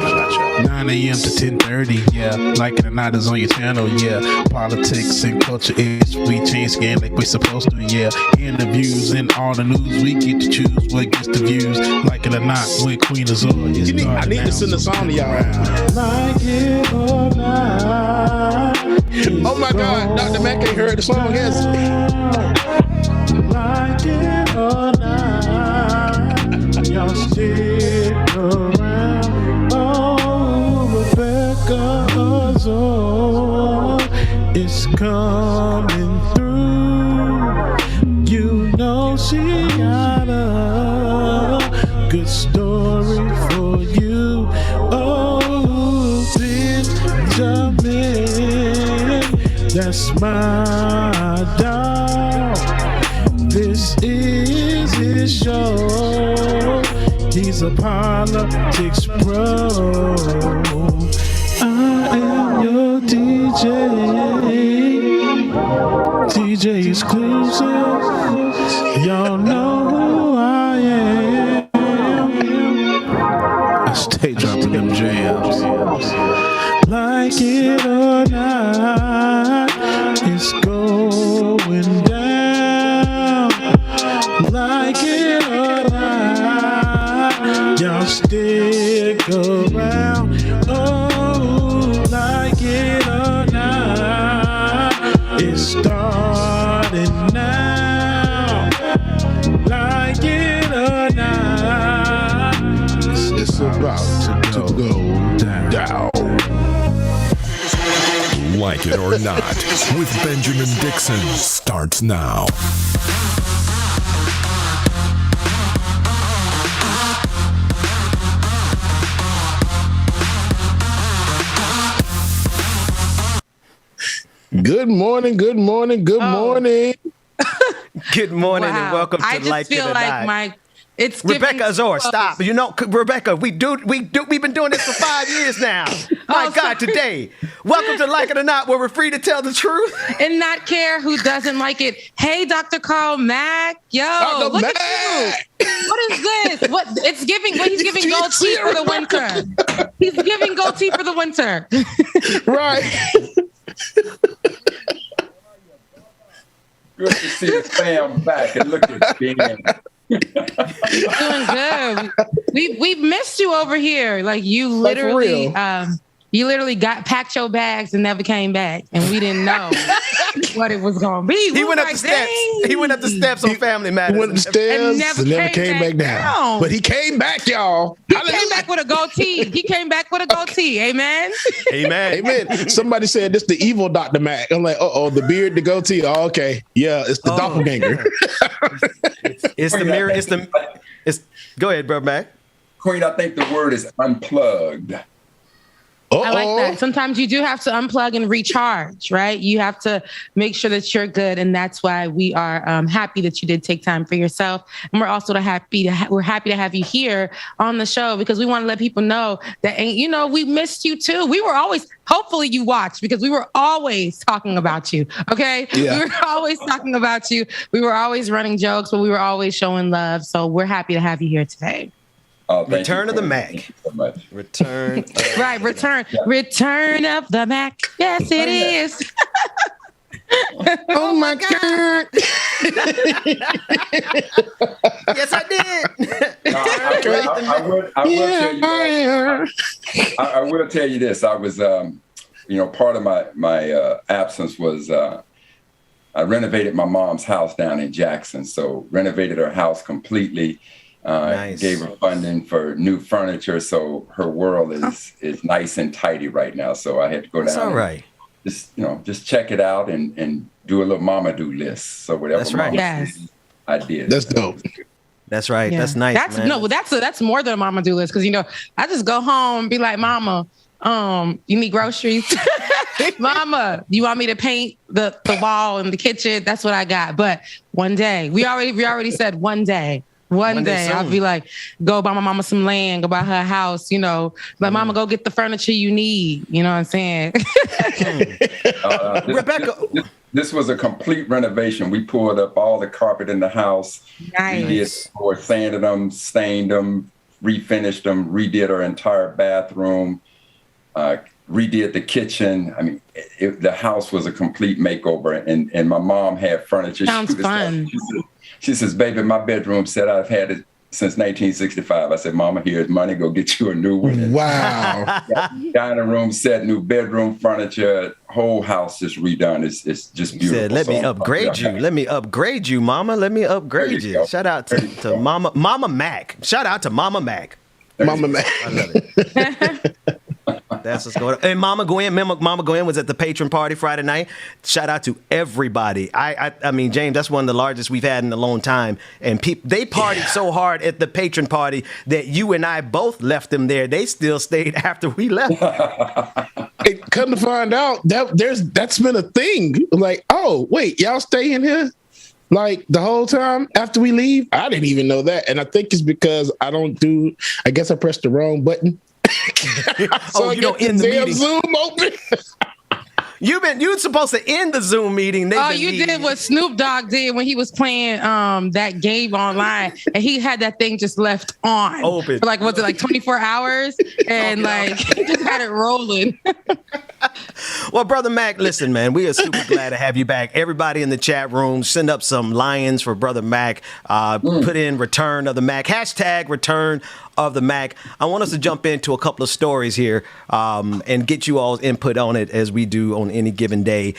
9 a.m. to 10:30. Yeah, Like It or Not is on your channel. Yeah, politics and culture is we change skin like we're supposed to. Yeah, interviews and all the news we get to choose what gets the views. Like it or not, with Queen Azor. I need to send the song to y'all. Like it or not. Oh my God, Dr. Mac ain't heard the song yet. Like it or not, y'all stick around. Oh, Rebecca Azor is coming through. You know she got a good story for you. Oh, Benjamin, that's my dog. This is his show. He's a politics pro. I am your DJ. DJ exclusive. Y'all know who I am. I stay dropping them jams. Like it or not, it's going down. Like it or not, y'all stick around. Oh, like it or not, it's starting now. Like it or not, it's about to go down. Like It or Not with Benjamin Dixon starts now. Good morning, good morning, good morning. Good morning Wow. and welcome to I just Like It feel or like Die. it's Rebecca Azor, stop. You know, Rebecca, we've been doing this for 5 years now. My God, today. Welcome to Like It or Not, where we're free to tell the truth. and not care who doesn't like it. Hey, Dr. Carl Mack. Yo, Dr. look Mack. at you. What is this? What it's giving? What he's giving gold tea for the winter. He's giving gold tea for the winter. Right. Good to see the fam back and look at Ben. Doing good. We've missed you over here. Like you literally, packed your bags and never came back, and we didn't know what it was going to be. He went up the steps. He went up the steps on Family Matters. He went up the stairs and never came back down. But he came back, y'all. He came back with a goatee. He came back with a goatee. Amen. Amen. Amen. Somebody said this the evil Dr. Mack. I'm like, the beard, the goatee. Oh, okay. Yeah, it's the doppelganger. It's the mirror. Go ahead, bro, Mac. Queen, I think the word is unplugged. I like that. Sometimes you do have to unplug and recharge, right? You have to make sure that you're good, and that's why we are happy that you did take time for yourself. And we're also happy to have you here on the show because we want to let people know that we missed you too. We were always, hopefully you watched because we were always talking about you. Okay, yeah. We were always talking about you. We were always running jokes, but we were always showing love. So we're happy to have you here today. Return of the Mac. Return. Right, return of the Mac. Yes, it is. Oh my God. Yes, I did. I will tell you this. I was, part of my absence was I renovated my mom's house down in Jackson. So renovated her house completely. Nice. Gave her funding for new furniture, so her world is nice and tidy right now. So I had to go down. That's all right. Just check it out and do a little mama do list. So whatever. That's right. Yes. I did. That's dope. That's right. Yeah. That's nice. That's more than a mama do list because I just go home and be like, Mama, you need groceries. Mama, you want me to paint the wall in the kitchen? That's what I got. But one day, we already said one day. One day I'll be like, go buy my mama some land, go buy her a house, Mama, go get the furniture you need. You know what I'm saying? Rebecca. This was a complete renovation. We pulled up all the carpet in the house. Nice. We did floor, sanded them, stained them, refinished them, redid our entire bathroom, redid the kitchen. I mean, the house was a complete makeover, and my mom had furniture. Sounds fun. She says, baby, my bedroom set, I've had it since 1965. I said, Mama, here's money. Go get you a new one. Wow. Dining room set, new bedroom furniture, whole house just redone. It's just beautiful. Said, Let me upgrade you. Let me upgrade you, Mama. Let me upgrade you. Shout out to Mama Mac. Shout out to Mama Mac. Mama Mac. I love it. That's what's going on. And Mama Gwen was at the patron party Friday night. Shout out to everybody. I mean, James, that's one of the largest we've had in a long time. And they partied so hard at the patron party that you and I both left them there. They still stayed after we left. Hey, come to find out, that's been a thing. Like, oh, wait, y'all stay in here? Like the whole time after we leave? I didn't even know that. And I think it's because I guess I pressed the wrong button. So you don't end the meeting. Zoom open. You supposed to end the Zoom meeting. Did what Snoop Dogg did when he was playing that game online, and he had that thing just left on open for 24 hours, and he just had it rolling. Well, Brother Mac, listen, man, we are super glad to have you back. Everybody in the chat room, send up some lions for Brother Mac. Put in Return of the Mac, hashtag Return of the Mac. I want us to jump into a couple of stories here and get you all's input on it as we do on any given day.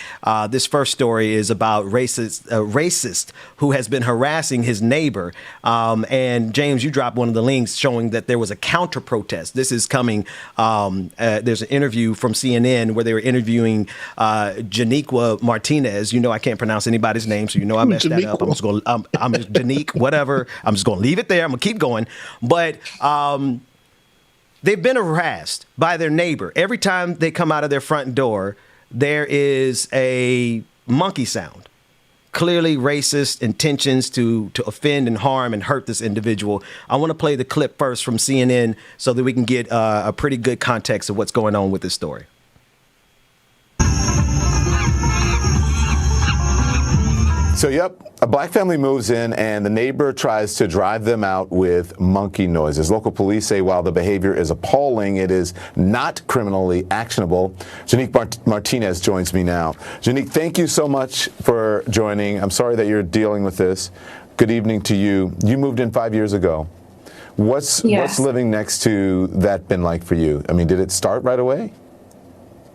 This first story is about a racist who has been harassing his neighbor. And James, you dropped one of the links showing that there was a counter protest. This is coming. There's an interview from CNN where they were interviewing Janiqua Martinez. I can't pronounce anybody's name, so I messed that up. I'm just going. I'm Janique, whatever. I'm just going to leave it there. I'm going to keep going, but. They've been harassed by their neighbor. Every time they come out of their front door, there is a monkey sound, clearly racist intentions to offend and harm and hurt this individual. I want to play the clip first from CNN so that we can get a pretty good context of what's going on with this story. So, yep, a black family moves in and the neighbor tries to drive them out with monkey noises. Local police say while the behavior is appalling, it is not criminally actionable. Janique Martinez joins me now. Janique, thank you so much for joining. I'm sorry that you're dealing with this. Good evening to you. You moved in 5 years ago. What's living next to that been like for you? I mean, did it start right away?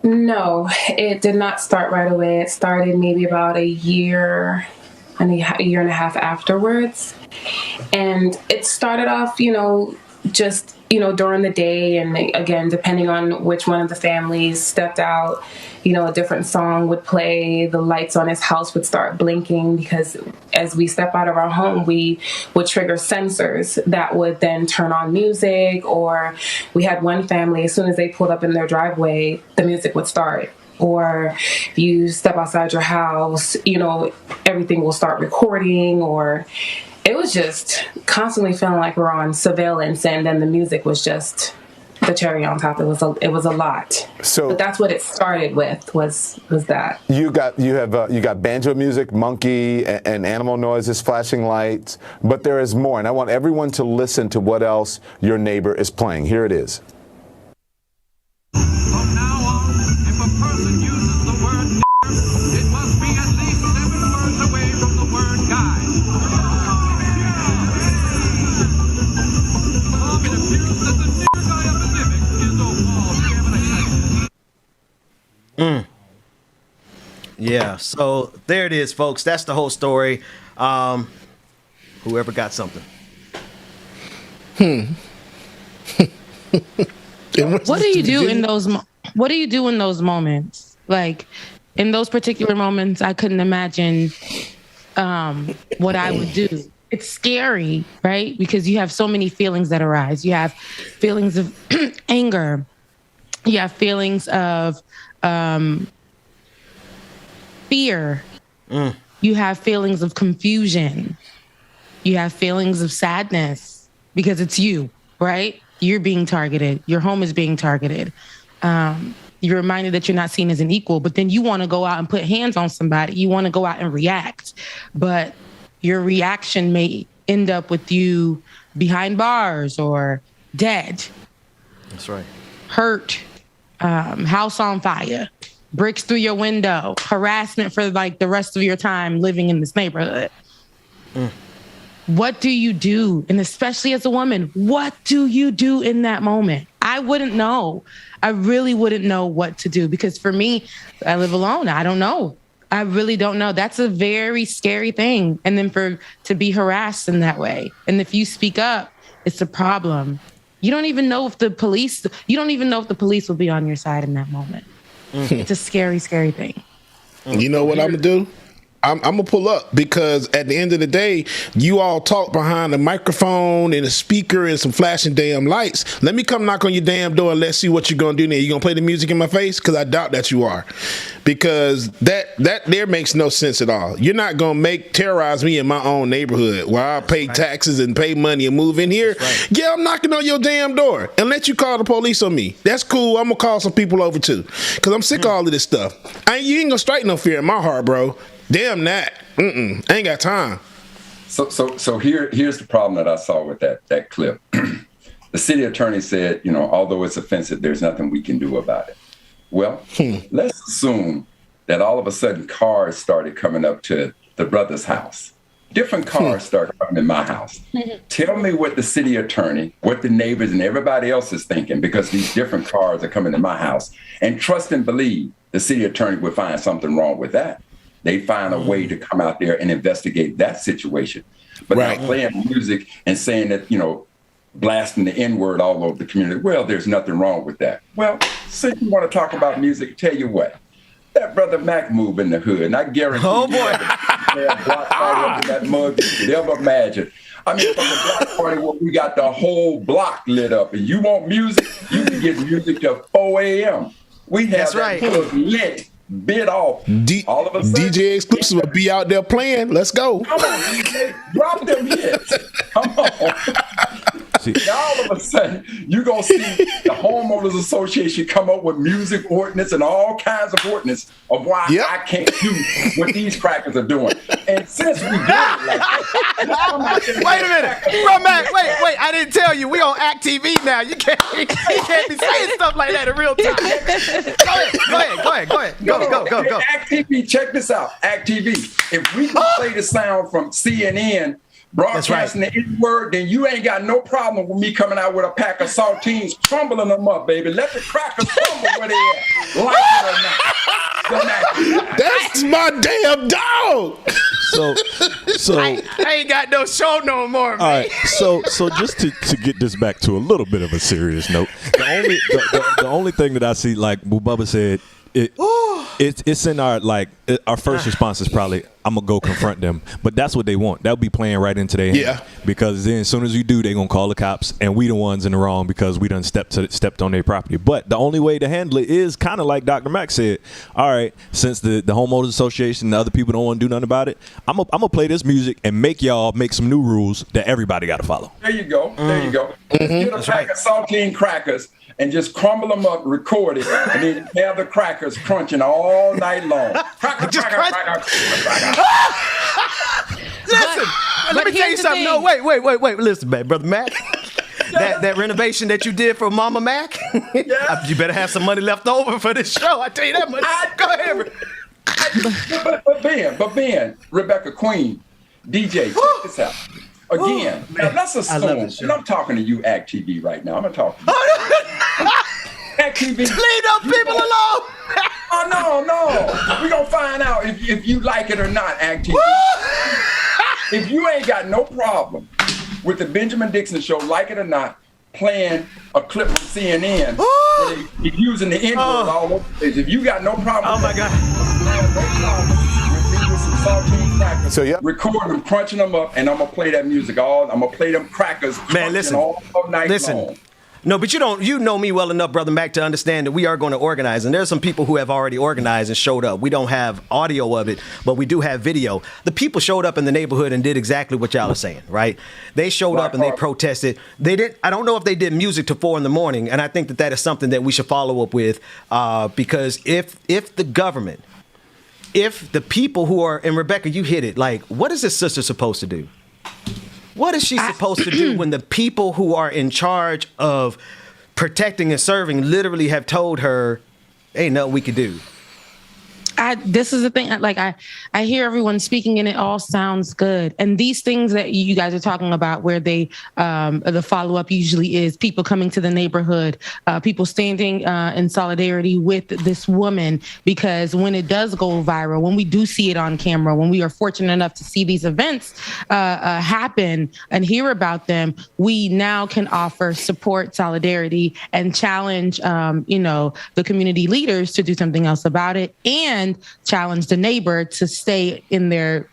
No, it did not start right away. It started maybe about a year and a half afterwards. And it started off, just, during the day. And again, depending on which one of the families stepped out, a different song would play. The lights on his house would start blinking because as we step out of our home, we would trigger sensors that would then turn on music. Or we had one family, as soon as they pulled up in their driveway, the music would start. Or if you step outside your house, everything will start recording. Or it was just constantly feeling like we're on surveillance, and then the music was just the cherry on top. It was a lot. But that's what it started with was that. You got banjo music, monkey, and animal noises, flashing lights, but there is more, and I want everyone to listen to what else your neighbor is playing. Here it is. From now on, if a person uses the word nigger, it must be at least 7 words away from the word guy. It appears that the nigger guy epidemic is overall. Yeah, so there it is, folks. That's the whole story. Whoever got something. What do you do in those? What do you do in those moments? Like in those particular moments, I couldn't imagine what I would do. It's scary, right? Because you have so many feelings that arise. You have feelings of anger. You have feelings of fear. You have feelings of confusion. You have feelings of sadness because it's you, right? You're being targeted. Your home is being targeted. You're reminded that you're not seen as an equal, but then you want to go out and put hands on somebody. You want to go out and react, but your reaction may end up with you behind bars or dead. That's right. Hurt, house on fire, bricks through your window, harassment for like the rest of your time living in this neighborhood. What do you do? And especially as a woman, what do you do in that moment? I wouldn't know. I really wouldn't know what to do because for me, I live alone. I don't know. I really don't know. That's a very scary thing. And then to be harassed in that way. And if you speak up, it's a problem. You don't even know if the police will be on your side in that moment. It's a scary, scary thing. You know what I'm going to do? I'm going to pull up because at the end of the day, you all talk behind a microphone and a speaker and some flashing damn lights. Let me come knock on your damn door and let's see what you're going to do now. You going to play the music in my face? Because I doubt that you are. Because that there makes no sense at all. You're not going to terrorize me in my own neighborhood where I pay taxes and pay money and move in here. Right. Yeah, I'm knocking on your damn door and let you call the police on me. That's cool. I'm going to call some people over too. Because I'm sick of all of this stuff. You ain't going to strike no fear in my heart, bro. Damn that. I ain't got time. So here's the problem that I saw with that clip. The city attorney said, although it's offensive, there's nothing we can do about it. Well, let's assume that all of a sudden cars started coming up to the brother's house. Different cars started coming in my house. Tell me what the city attorney, what the neighbors and everybody else is thinking because these different cars are coming to my house. And trust and believe the city attorney would find something wrong with that. They find a way to come out there and investigate that situation. But now playing music and saying that, blasting the N-word all over the community, well, there's nothing wrong with that. Well, since you want to talk about music, tell you what, that brother Mac move in the hood, and I guarantee block party up in that mug you could ever imagine. I mean, from the block party where we got the whole block lit up, and you want music, you can get music till 4 a.m. We have that hood lit bid off. All of a sudden, DJ Exclusive will be out there playing. Let's go. Come on, DJ, drop them hits. Come on. All of a sudden, you're going to see the Homeowners Association come up with music ordinance and all kinds of ordinance of why I can't do what these crackers are doing. And since we do it like that, wait a minute. Bro, Mac, wait. I didn't tell you. We on Act TV now. You can't be saying stuff like that in real time. Go ahead. Go. Act TV, check this out. Act TV. If we can play the sound from CNN broadcasting the N-word, then you ain't got no problem with me coming out with a pack of saltines, crumbling them up, baby. Let the crackers crumble where they at. Like it or not. That's my damn dog. So I ain't got no show no more, man. All right, so just to get this back to a little bit of a serious note, the only thing that I see, like Bubba said, it's in our our first response is probably I'm gonna go confront them, but that's what they want. That'll be playing right into their hand. Because then as soon as you do, they're gonna call the cops, and we the ones in the wrong because we done stepped on their property. But the only way to handle it is kind of like Dr. Mack said. All right, since the Homeowners Association and the other people don't want to do nothing about it, I'm gonna play this music and make y'all make some new rules that everybody got to follow. There you go. Get a pack of saltine crackers and just crumble them up, record it, and then have the crackers crunching all night long. Cracker. Listen, let me tell you something. No, wait. Listen, man, Brother Mac. That renovation that you did for Mama Mac, you better have some money left over for this show. I tell you that much. Go ahead. But Ben, Rebecca Queen, DJ, check this out. Again, now let's assume, and I'm talking to you, Act TV, right now. I'm going to talk to you. Act TV. Leave those people alone. Oh, no. We're going to find out if you like it or not, Act TV. If you ain't got no problem with the Benjamin Dixon Show, like it or not, playing a clip from CNN, where they're using the N-word all over the place. If you got no problem with So recording them, crunching them up, and I'm gonna play that music I'm gonna play them crackers. Man, listen, all night long. No, but you know me well enough, Brother Mac, to understand that we are going to organize. And there's some people who have already organized and showed up. We don't have audio of it, but we do have video. The people showed up in the neighborhood and did exactly what y'all are saying, right? They showed up and they protested. They did. I don't know if they did music till 4 a.m, and I think that is something that we should follow up with, because if the government, if the people who are, and Rebecca, you hit it, like, what is this sister supposed to do? What is she supposed to do when the people who are in charge of protecting and serving literally have told her, ain't nothing we can do? This is the thing. Like I hear everyone speaking and it all sounds good. And these things that you guys are talking about, where they the follow up usually is people coming to the neighborhood, people standing in solidarity with this woman, because when it does go viral, when we do see it on camera, when we are fortunate enough to see these events happen and hear about them, we now can offer support, solidarity, and challenge the community leaders to do something else about it, and challenge the neighbor to stay in their,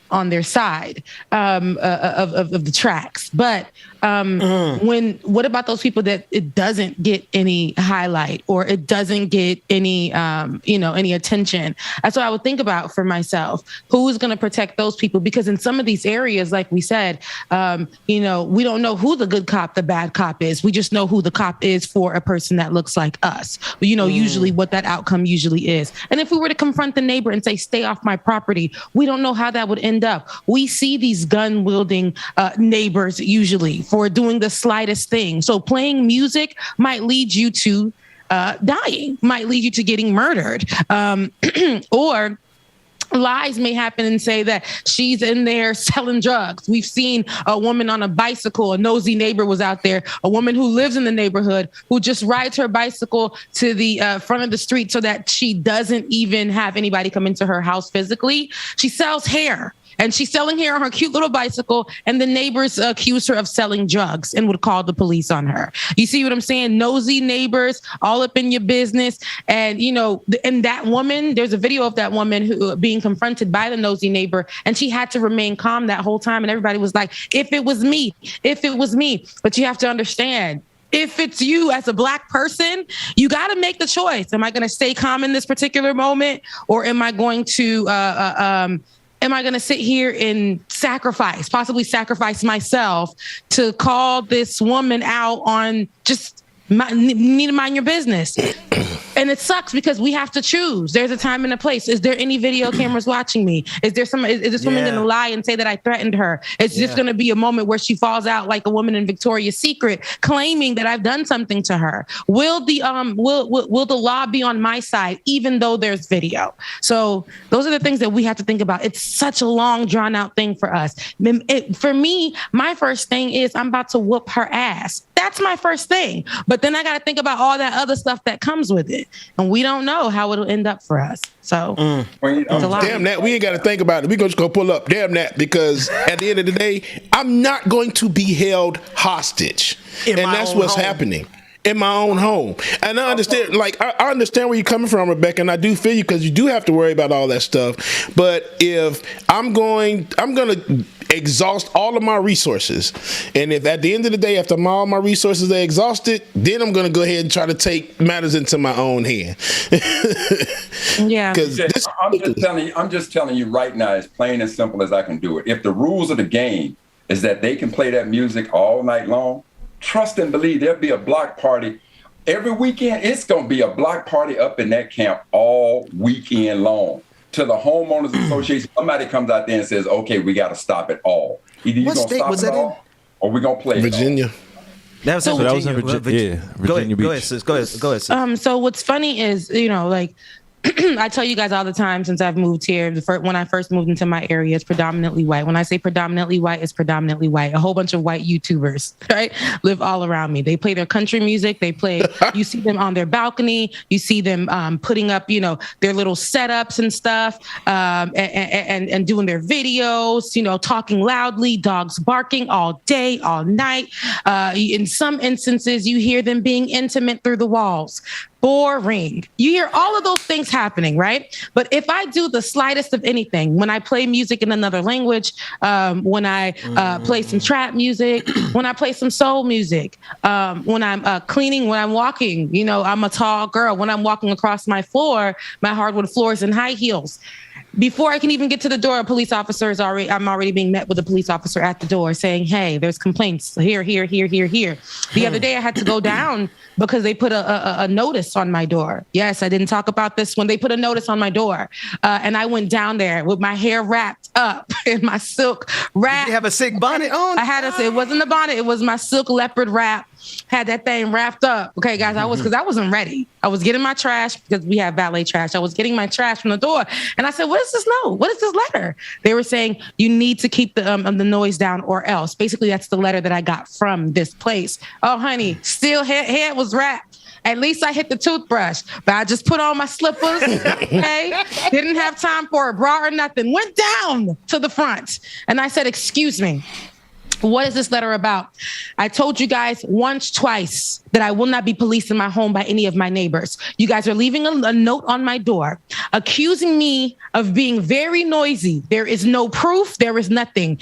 on their side of the tracks. But what about those people that it doesn't get any highlight, or it doesn't get any, any attention? That's what I would think about for myself. Who is going to protect those people? Because in some of these areas, like we said, we don't know who the good cop, the bad cop is. We just know who the cop is for a person that looks like us. Usually what that outcome usually is. And if we were to confront the neighbor and say, stay off my property, we don't know how that would end up. We see these gun-wielding neighbors usually for doing the slightest thing. So playing music might lead you to dying, might lead you to getting murdered, or lies may happen and say that she's in there selling drugs. We've seen a woman on a bicycle, a nosy neighbor was out there, a woman who lives in the neighborhood who just rides her bicycle to the front of the street so that she doesn't even have anybody come into her house physically. She sells hair. And she's selling hair on her cute little bicycle, and the neighbors accuse her of selling drugs and would call the police on her. You see what I'm saying? Nosy neighbors all up in your business. And, and that woman, there's a video of that woman who being confronted by the nosy neighbor, and she had to remain calm that whole time. And everybody was like, if it was me. But you have to understand, if it's you as a Black person, you got to make the choice. Am I going to stay calm in this particular moment, or am I going to sit here and possibly sacrifice myself to call this woman out on just need to mind your business? And it sucks because we have to choose. There's a time and a place. Is there any video cameras watching me? Is this woman going to lie and say that I threatened her? Is this going to be a moment where she falls out like a woman in Victoria's Secret claiming that I've done something to her? Will the law be on my side even though there's video? So those are the things that we have to think about. It's such a long, drawn out thing for us. For me, my first thing is I'm about to whoop her ass. That's my first thing. But then I got to think about all that other stuff that comes with it. And we don't know how it'll end up for us. So, damn that. We ain't got to think about it. We're just going to pull up. Damn that. Because at the end of the day, I'm not going to be held hostage. And that's what's happening. In my own home. And I understand, I understand where you're coming from, Rebecca, and I do feel you because you do have to worry about all that stuff. But if I'm going to exhaust all of my resources, and if at the end of the day, after all my resources are exhausted, then I'm going to go ahead and try to take matters into my own hand. Yeah. I'm just telling you right now, as plain and simple as I can do it. If the rules of the game is that they can play that music all night long, trust and believe there'll be a block party every weekend. It's going to be a block party up in that camp all weekend long. To the homeowners association, somebody comes out there and says, "Okay, we got to stop it all. Either you're going to stop it all, or we're going to play Virginia." That was in Virginia. Virginia Beach. Go ahead, sis. So what's funny is, I tell you guys all the time since I've moved here, when I first moved into my area, it's predominantly white. When I say predominantly white, it's predominantly white. A whole bunch of white YouTubers, right, live all around me. They play their country music. You see them on their balcony. You see them putting up, their little setups and stuff, and doing their videos, talking loudly, dogs barking all day, all night. In some instances, you hear them being intimate through the walls. Boring. You hear all of those things happening, right? But if I do the slightest of anything, when I play music in another language, when I play some trap music, when I play some soul music, when I'm cleaning, when I'm walking, I'm a tall girl. When I'm walking across my floor, my hardwood floors and high heels. Before I can even get to the door, a police officer I'm already being met with a police officer at the door saying, "Hey, there's complaints here. The other day I had to go down because they put a notice on my door. Yes, I didn't talk about this when they put a notice on my door. And I went down there with my hair wrapped up in my silk wrap. Did you have a silk bonnet on? It wasn't a bonnet. It was my silk leopard wrap. Had that thing wrapped up. Okay, guys, because I wasn't ready. I was getting my trash because we have valet trash. I was getting my trash from the door. And I said, "What is this note? What is this letter?" They were saying, "You need to keep the noise down or else." Basically, that's the letter that I got from this place. Oh, honey, still hair was wrapped. At least I hit the toothbrush, but I just put on my slippers, okay? Didn't have time for a bra or nothing. Went down to the front. And I said, "Excuse me. What is this letter about?" I told you guys once, twice that I will not be policed in my home by any of my neighbors. You guys are leaving a note on my door accusing me of being very noisy. There is no proof. There is nothing.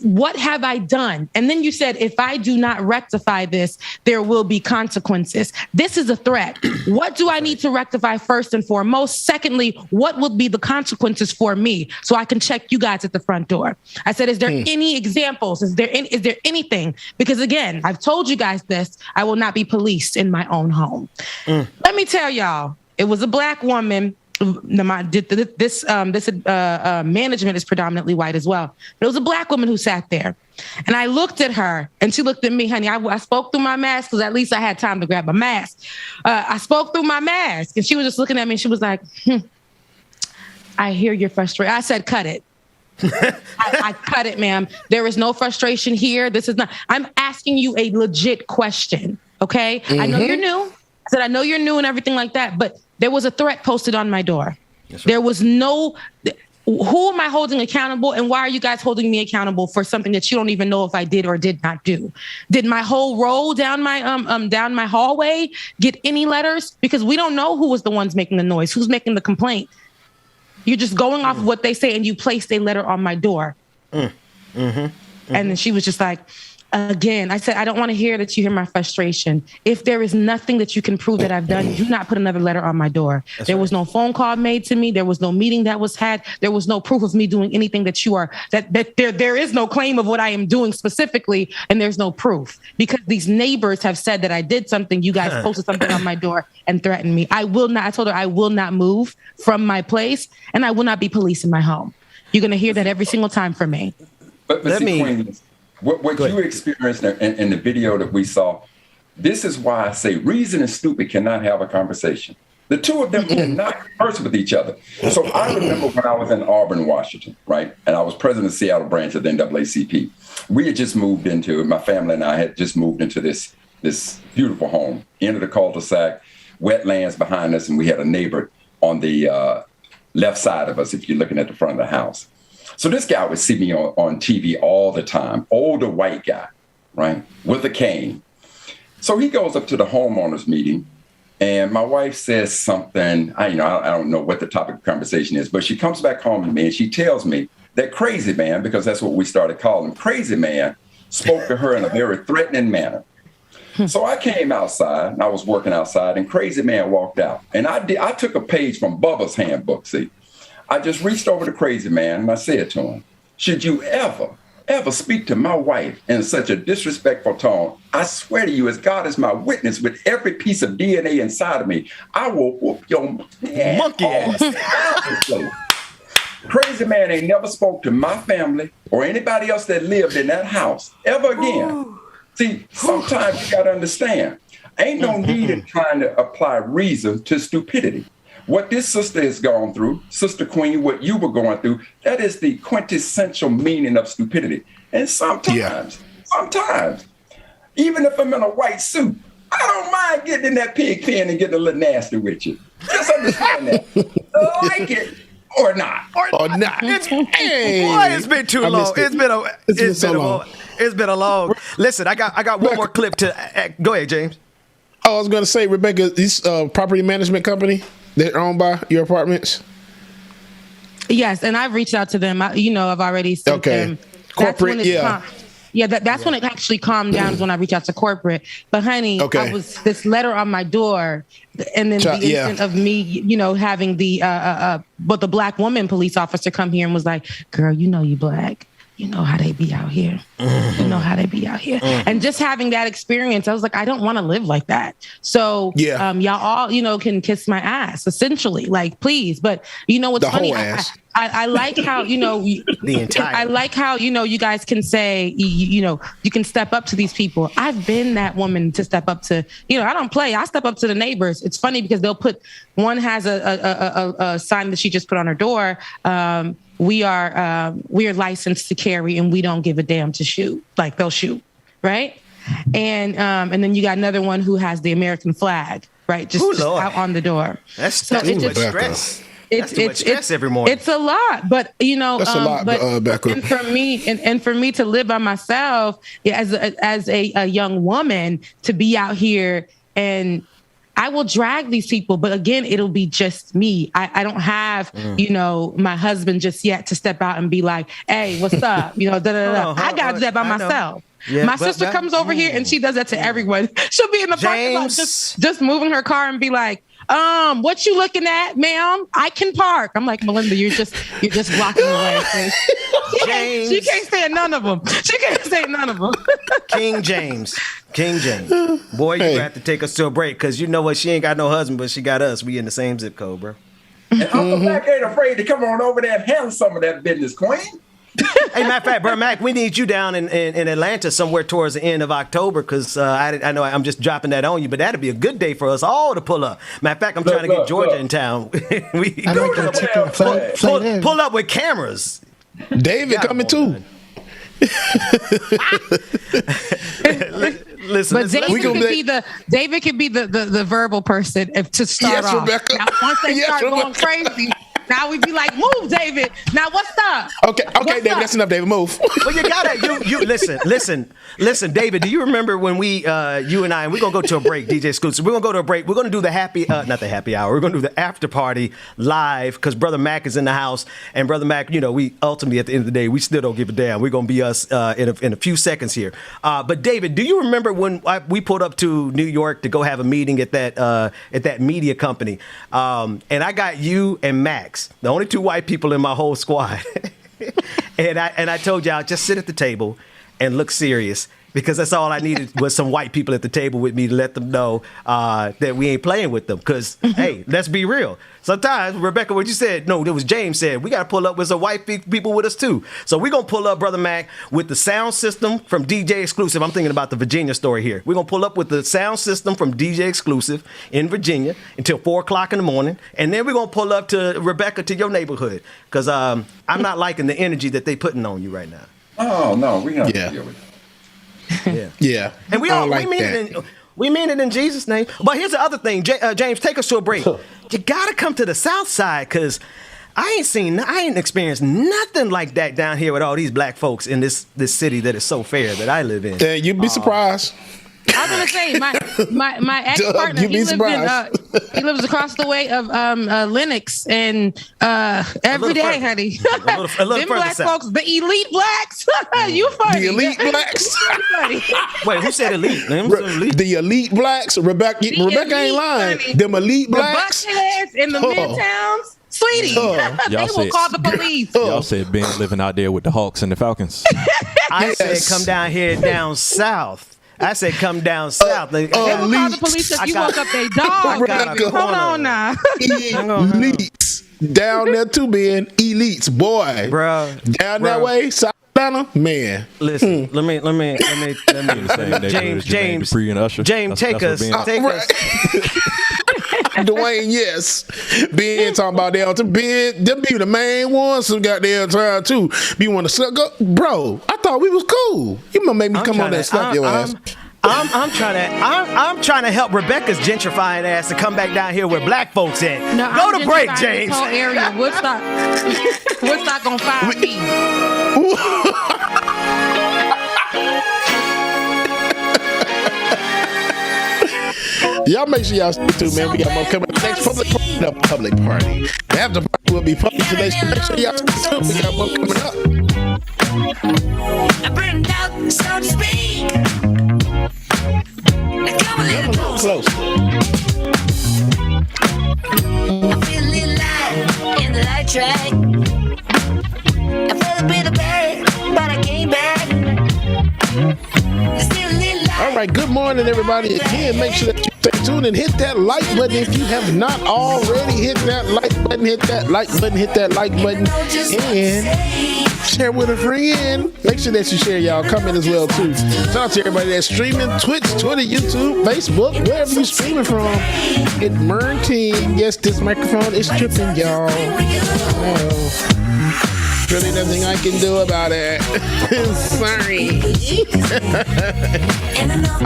What have I done? And then you said, if I do not rectify this, there will be consequences. This is a threat. What do I need to rectify first and foremost? Secondly, what will be the consequences for me so I can check you guys at the front door? I said, is there any examples? Is there anything? Because again, I've told you guys this, I will not be policed in my own home. Let me tell y'all, it was a Black woman. This management is predominantly white as well. But it was a Black woman who sat there. And I looked at her and she looked at me, honey. I spoke through my mask because at least I had time to grab my mask. I spoke through my mask and she was just looking at me and she was like, "I hear you're frustrated." I said, "Cut it." I cut it, ma'am. There is no frustration here. This is not. I'm asking you a legit question, okay? Mm-hmm. I know you're new. I said, I know you're new and everything like that, but there was a threat posted on my door. Right. There was no. Who am I holding accountable, and why are you guys holding me accountable for something that you don't even know if I did or did not do? Did my whole row down my hallway get any letters? Because we don't know who was the ones making the noise, who's making the complaint. You're just going off of what they say, and you placed a letter on my door. And then she was just like, Again, I said, I don't want to hear that you hear my frustration. If there is nothing that you can prove that I've done, do not put another letter on my door. There was no phone call made to me. There was no meeting that was had. There was no proof of me doing anything that you are, that there is no claim of what I am doing specifically. And there's no proof because these neighbors have said that I did something. You guys posted something on my door and threatened me. I told her I will not move from my place and I will not be police in my home. You're going to hear that every single time from me. But Queen, what you experienced in the video that we saw, this is why I say reason and stupid cannot have a conversation. The two of them cannot converse with each other. So I remember when I was in Auburn, Washington, right? And I was president of the Seattle branch of the NAACP. We had just moved into, my family and I had just moved into this beautiful home, end of the cul-de-sac, wetlands behind us, and we had a neighbor on the left side of us if you're looking at the front of the house. So this guy would see me on TV all the time, older white guy, right, with a cane. So he goes up to the homeowners meeting, and my wife says something, I don't know what the topic of conversation is, but she comes back home to me and she tells me that Crazy Man, because that's what we started calling him, Crazy Man, spoke to her in a very threatening manner. So I came outside, and I was working outside, and Crazy Man walked out. And I took a page from Bubba's handbook, see. I just reached over to Crazy Man and I said to him, should you ever speak to my wife in such a disrespectful tone, I swear to you, as God is my witness, with every piece of DNA inside of me, I will whoop your monkey ass. Crazy Man ain't never spoke to my family or anybody else that lived in that house ever again. Ooh. See, sometimes you got to understand, ain't no need in trying to apply reason to stupidity. What this sister has gone through, Sister Queen, what you were going through, that is the quintessential meaning of stupidity. And sometimes, even if I'm in a white suit, I don't mind getting in that pig pen and getting a little nasty with you. Just understand that. Like it or not. Or not. It's been too long. It's been a long. Listen, I got one more clip to go ahead, James. Oh, I was going to say, Rebecca, this property management company, they're owned by your apartments? Yes, and I've reached out to them. I've already sent them. Corporate, that's when it actually calmed down, is when I reached out to corporate. But honey, I was this letter on my door, and then the instant of me, having the black woman police officer come here and was like, girl, you black. You know how they be out here. You know how they be out here. And just having that experience, I was like, I don't want to live like that. So y'all all, can kiss my ass, essentially. Like, please. But what's funny? I like how, I like how, you guys can say, you can step up to these people. I've been that woman to step up to, I don't play. I step up to the neighbors. It's funny because one has a sign that she just put on her door. We are licensed to carry and we don't give a damn to shoot. Like, they'll shoot, right? And then you got another one who has the American flag, right? Just out on the door. That's too much stress. That's too much stress every morning. It's a lot, but that's a lot. And for me to live by myself as a young woman, to be out here, and I will drag these people, but again, it'll be just me. I don't have, my husband just yet to step out and be like, hey, what's up? I got to do that by myself. Yeah, my sister comes over here and she does that to everyone. She'll be in the parking lot just moving her car and be like, what you looking at, ma'am? I can park. I'm like, Melinda, you're just blocking the way. She can't say none of them. King James. Boy, you have to take us to a break, because you know what? She ain't got no husband, but she got us. We in the same zip code, bro. And Uncle Mac ain't afraid to come on over there and handle some of that business, Queen. Hey, matter of fact, bro, Mac, we need you down in Atlanta somewhere towards the end of October, because I know I'm just dropping that on you, but that'd be a good day for us all to pull up. Matter of fact, I'm trying to get Georgia in town. Pull up with cameras. David coming too. Listen, but David could be the verbal person to start off. Rebecca. Now, once they start going crazy, Now we be like, move, David. Now what's up? Okay, David, that's enough, David. Move. Well, you gotta you listen, David. Do you remember when we you and I, and we're gonna go to a break, DJ Exclusive. We're gonna go to a break. We're gonna do the not the happy hour. We're gonna do the after party live because Brother Mac is in the house, and Brother Mac, we ultimately at the end of the day we still don't give a damn. We're gonna be us in a few seconds here. But David, do you remember when we pulled up to New York to go have a meeting at that media company, and I got you and Max, the only two white people in my whole squad. and I told y'all, just sit at the table and look serious, because that's all I needed was some white people at the table with me to let them know that we ain't playing with them. Because, hey, let's be real. Sometimes, Rebecca, what you said, no, it was James said, we got to pull up with some white people with us too. So we're going to pull up, Brother Mac, with the sound system from DJ Exclusive. I'm thinking about the Virginia story here. We're going to pull up with the sound system from DJ Exclusive in Virginia until 4 o'clock in the morning. And then we're going to pull up to Rebecca, to your neighborhood. Because I'm not liking the energy that they putting on you right now. Oh, no, we don't deal with it. Yeah. And we mean it in Jesus' name. But here's the other thing, James, take us to a break. You gotta come to the South Side, because I ain't experienced nothing like that down here with all these black folks in this city that is so fair that I live in. Yeah, you'd be surprised. I was gonna say my ex partner. He lives across the way of Lenox, and every day, honey. A little them black folks, the elite blacks. You funny. The elite blacks. Wait, who said elite? Elite? The elite blacks. Rebecca ain't lying. Honey. Them elite blacks. The Buckheads in the midtowns. Sweetie, they will call the police. Y'all said Ben living out there with the Hawks and the Falcons. I said come down here down south. I said come down south. They will call the police if you woke up their dog. Hold on now. Elites. Down there too, Ben. Elites, boy. Bro. Down that way, South Carolina, man. Listen, let me James, take us. Dwayne, yes. Ben talking about that. Ben, them be the main ones who got their time too. Be want to suck up, bro. I thought we was cool. You gonna make me come on there and slap your ass. I'm trying to help Rebecca's gentrifying ass to come back down here where black folks at. No, go to break, James. This whole area, Woodstock gonna find me. Y'all make sure y'all stay tuned, man. We got more coming up next. Public party. The after party will be public today, so make sure y'all stay tuned. We got more coming up. I burned out, so to speak. Now come a little close. I feel a little light in the light track. I felt a bit of bad, but I came back. Still a little light. All right, good morning, everybody. Again, make sure that you stay tuned and hit that like button if you have not already. Hit that like button, hit that like button, hit that like button, and share with a friend. Make sure that you share y'all comment as well too. Shout out to everybody that's streaming Twitch, Twitter, YouTube, Facebook, wherever you streaming from. It's Merting. Yes, this microphone is tripping, y'all. Really nothing I can do about it. Sorry.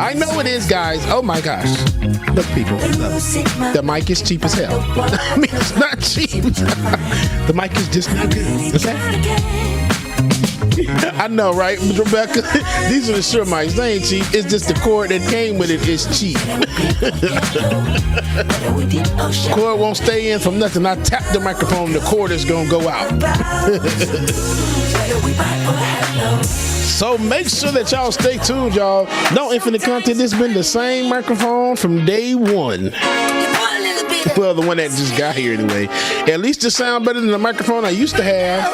I know it is, guys. Oh my gosh. Look, people. The mic is cheap as hell. I mean, it's not cheap. The mic is just not good. Okay? I know, right, Rebecca? These are the Shure mics. They ain't cheap. It's just the cord that came with it is cheap. Cord won't stay in from nothing. I tap the microphone, the cord is gonna go out. So make sure that y'all stay tuned, y'all. No Infinite Content. It's been the same microphone from day one. Well, the one that just got here anyway. At least it sounds better than the microphone I used to have.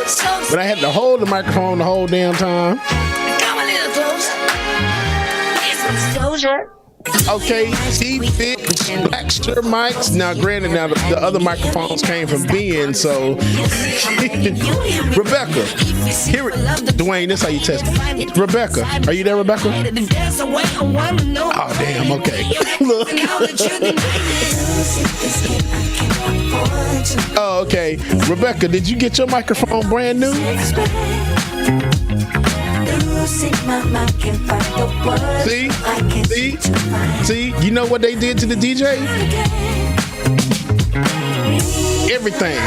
But I had to hold the microphone the whole damn time. Come a little closer. It's exposure. Okay, T-Fit, Black Shure mics. Now, granted, now the other microphones came from Ben, so Rebecca, here it. Dwayne, this how you test it. Rebecca, are you there, Rebecca? Oh, damn, okay. Look. Oh, okay. Rebecca, did you get your microphone brand new? See, you know what they did to the DJ? everything.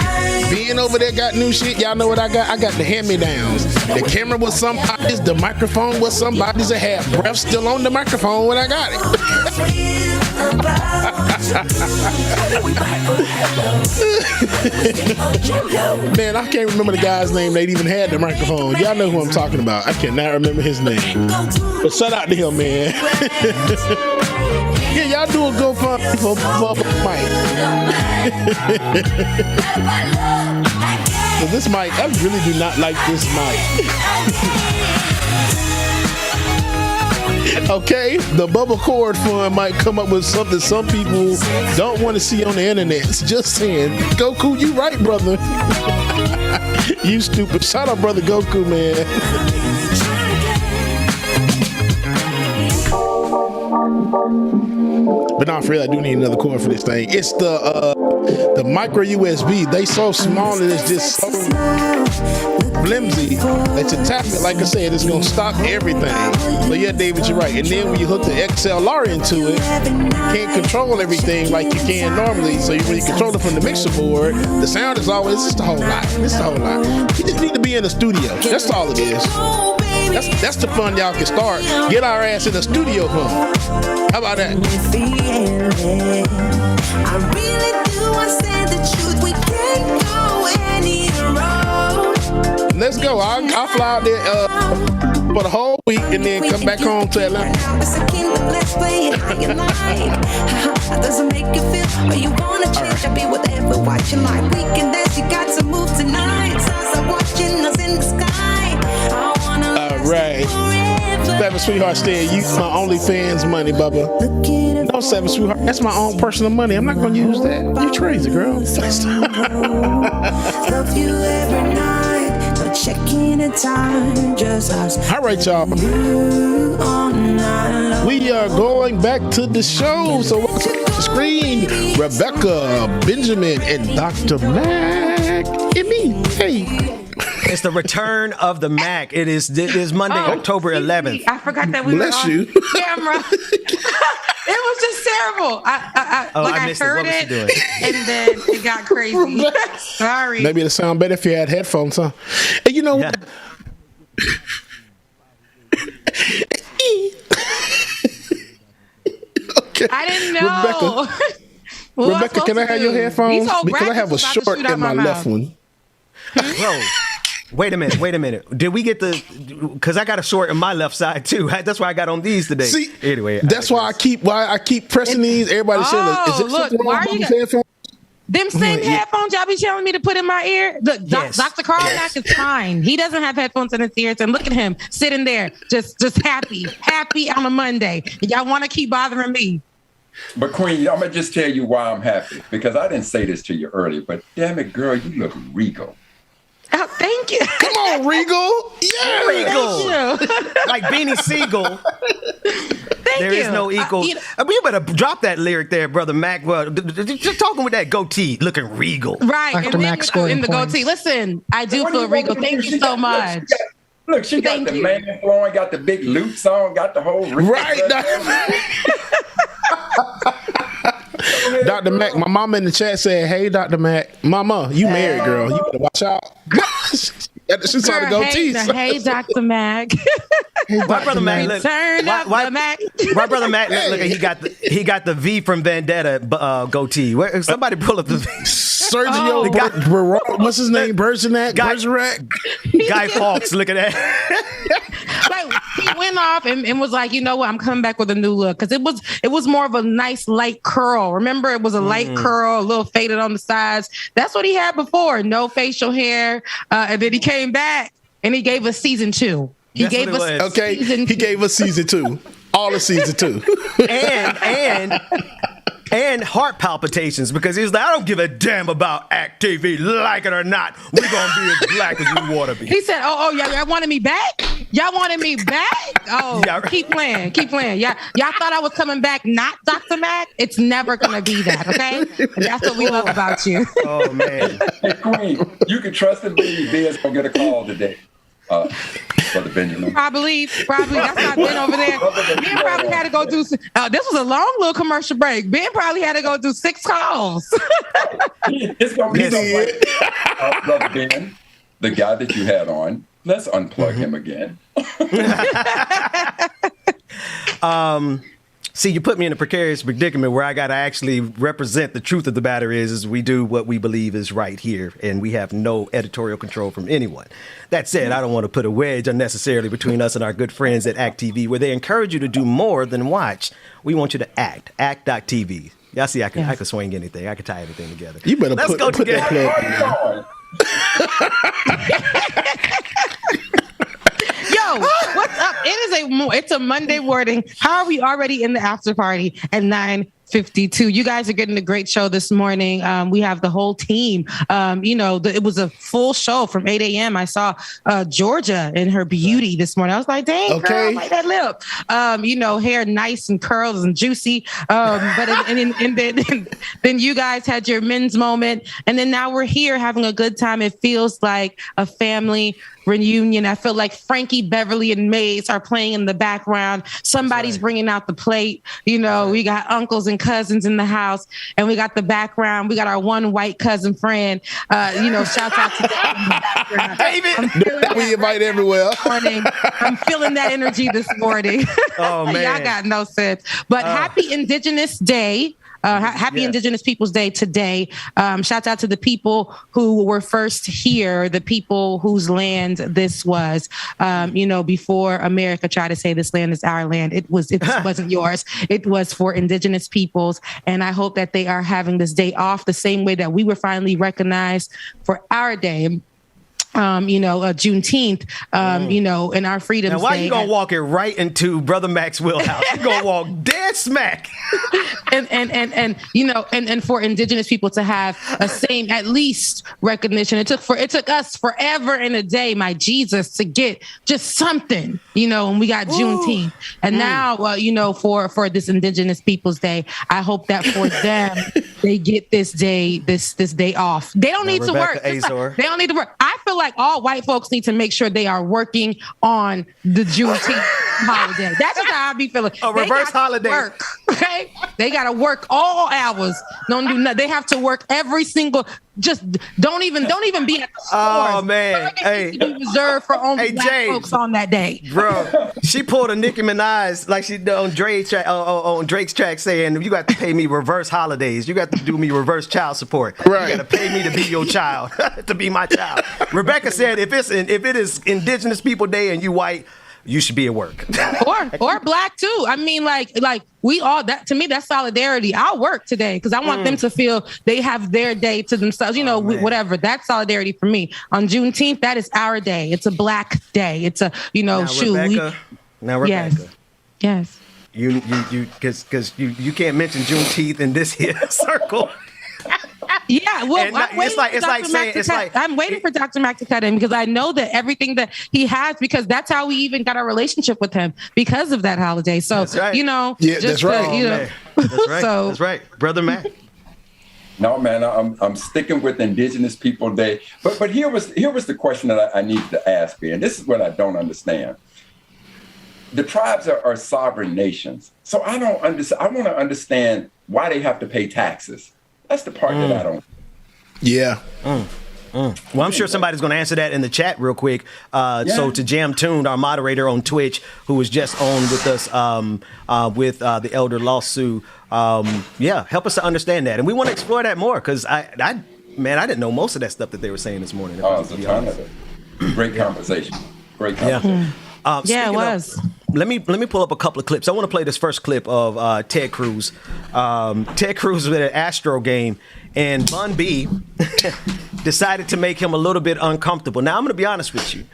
Being over there got new shit. Y'all know what I got? I got the hand-me-downs. The camera was somebody's, the microphone was somebody's. I had breath still on the microphone when I got it. Man, I can't remember the guy's name that even had the microphone. Y'all know who I'm talking about. I cannot remember his name. But shout out to him, man. Yeah, y'all do a GoFundMe for Mike. So this mic, I really do not like this mic. Okay, the Bubble Cord Fund might come up with something some people don't want to see on the internet. Just saying. Goku, you right, brother. You stupid. Shout out, brother Goku, man. But not for real, I do need another cord for this thing. It's the micro USB. They so small and it's just so flimsy that you tap it, like I said, it's gonna stop everything. So yeah, David, you're right. And then when you hook the XLR into it, you can't control everything like you can normally. So when you control it from the mixer board, the sound is always, it's the whole lot. It's the whole lot. You just need to be in the studio. That's all it is. That's the fun y'all can start. Get our ass in the studio, huh? How about that? I really do. I said the truth. We can't go any road. Let's go. I'll fly out there for the whole week and then come back home to Atlanta. Let's play it how you like. How does it make you feel? Or you wanna change? I'll be whatever watching my weekend dance. You got to move tonight. Stars are watching us in the sky. I wanna right. Seven Sweetheart said, use my OnlyFans money, Bubba. No, Seven Sweetheart, that's my own personal money. I'm not gonna use that. You crazy, girl. Love you every night. No checking the time. Just us. All right, y'all. We are going back to the show. So welcome to the screen, Rebecca, Benjamin, and Dr. Mac. And me. Hey. It's the return of the Mac. It is Monday, October 11th. I forgot that we were on camera. It was just terrible. I heard it, and then it got crazy. Sorry. Maybe it'd sound better if you had headphones, huh? And you know what? Okay. I didn't know. Rebecca, can I have your headphones? Because I have a short in my left one. Bro. Wait a minute. Did we get because I got a short on my left side too. That's why I got on these today. See, anyway, that's why I keep pressing these. Everybody saying, "Is it look, why are you headphones?" Them same headphones y'all be telling me to put in my ear. Look, yes. Dr. Carmack is fine. He doesn't have headphones in his ears, and look at him sitting there, just happy on a Monday. Y'all want to keep bothering me? But Queen, I'm gonna just tell you why I'm happy, because I didn't say this to you earlier, but damn it, girl, you look regal. Oh, thank you. Come on, Regal. Yeah, Regal. Like Beanie Siegel. There is no equal. We better drop that lyric there, Brother Mac. Well, just talking with that goatee, looking regal. Right. Dr. Mac scored in the goatee. Listen, I do feel regal. Thank you so much. Look, she got the man flowing, got the big loops on, got the whole right. Dr. Mac, my mama in the chat said, "Hey, Dr. Mac, mama, you married, girl. You better watch out." She saw the goatees. Hey, Dr. Mac. Why brother Mac? Why brother Mac? Look, he got the V from Vendetta goatee. Somebody pull up the Sergio. What's his name? Bergerac. Guy Fawkes. Look at that. Like he went off and was like, you know what? I'm coming back with a new look, because it was more of a nice light curl. Remember, it was a light curl, a little faded on the sides. That's what he had before. No facial hair, and then he came back and he gave us season 2. He gave us season 2. All of season 2. And heart palpitations, because he was like, I don't give a damn about Act TV, like it or not. We're going to be as black as we want to be. He said, y'all wanted me back? Y'all wanted me back? Oh, yeah. Keep playing. Y'all thought I was coming back, not Dr. Mac? It's never going to be that, okay? And that's what we love about you. Oh, man. Hey, Queen, you can trust the baby. Biz going to get a call today. Brother Benjamin. Probably. That's not Ben over there. Ben probably had to go do. This was a long little commercial break. Ben probably had to go do 6 calls. It's gonna be Brother Ben, the guy that you had on. Let's unplug him again. See, you put me in a precarious predicament where I got to actually represent the truth of the matter is we do what we believe is right here, and we have no editorial control from anyone. That said, I don't want to put a wedge unnecessarily between us and our good friends at Act TV, where they encourage you to do more than watch. We want you to act. Act.tv. Y'all see, I can swing anything. I can tie anything together. You better Let's go put that together. Yo, what's up? It's a Monday morning. How are we already in the after party at 9:52? You guys are getting a great show this morning. We have the whole team. It was a full show from 8 a.m. I saw Georgia in her beauty this morning. I was like, dang, girl, like that lip. Hair nice and curls and juicy. Then you guys had your men's moment. And then now we're here having a good time. It feels like a family reunion. I feel like Frankie, Beverly, and Maze are playing in the background. Somebody's bringing out the plate. We got uncles and cousins in the house, and we got the background. We got our one white cousin friend. Shout out to David. We invite everywhere. I'm feeling that energy this morning. Oh man, y'all got no sense. But happy Indigenous Day. Happy Indigenous Peoples Day today. Shout out to the people who were first here, the people whose land this was. Before America tried to say this land is our land, it wasn't yours. It was for Indigenous peoples. And I hope that they are having this day off the same way that we were finally recognized for our day. Juneteenth, in our Freedom Day. Now, why you gonna walk it right into Brother Mac's wheelhouse? You gonna walk dead smack. and for Indigenous people to have a same at least recognition. It took us forever and a day, my Jesus, to get just something, and we got Juneteenth. And now, for this Indigenous Peoples Day, I hope that for them they get this day off. They don't need to work. They don't need to work. I feel like all white folks need to make sure they are working on the Juneteenth holiday. That's just how I be feeling. A reverse holiday. Work, okay? They got to work all hours. Don't do nothing. They have to work every single. Just don't even be at the stores. Oh man, hey, be reserved for only black folks on that day, bro. She pulled a Nicki Minaj like she did on Drake's track, saying you got to pay me reverse holidays. You got to do me reverse child support. Right. You got to pay me to be your child, to be my child. Rebecca said, if it is Indigenous People Day and you white, you should be at work. or black too. I mean, like we all, that to me, that's solidarity. I'll work today because I want them to feel they have their day to themselves. Whatever. That's solidarity for me. On Juneteenth, that is our day. It's a black day. It's a Rebecca. Yes. You because you can't mention Juneteenth in this here circle. Yeah, well, I'm waiting for Dr. Mac to cut in because I know that everything that he has, because that's how we even got our relationship with him, because of that holiday. So, that's right. That's right. That's right. That's right, Brother Mac. No, man, I'm sticking with Indigenous People Day. But here was the question that I needed to ask, and this is what I don't understand. The tribes are sovereign nations, so I don't understand. I want to understand why they have to pay taxes. That's the part that I don't. Yeah. Well, I'm sure somebody's going to answer that in the chat real quick. So to JammedTomb, our moderator on Twitch, who was just on with us with the elder LostSioux, help us to understand that. And we want to explore that more because I didn't know most of that stuff that they were saying this morning. It's a ton of it. Great conversation. Great conversation. It was. Let me pull up a couple of clips. I want to play this first clip of Ted Cruz. Ted Cruz was at an Astro game, and Bun B decided to make him a little bit uncomfortable. Now, I'm going to be honest with you.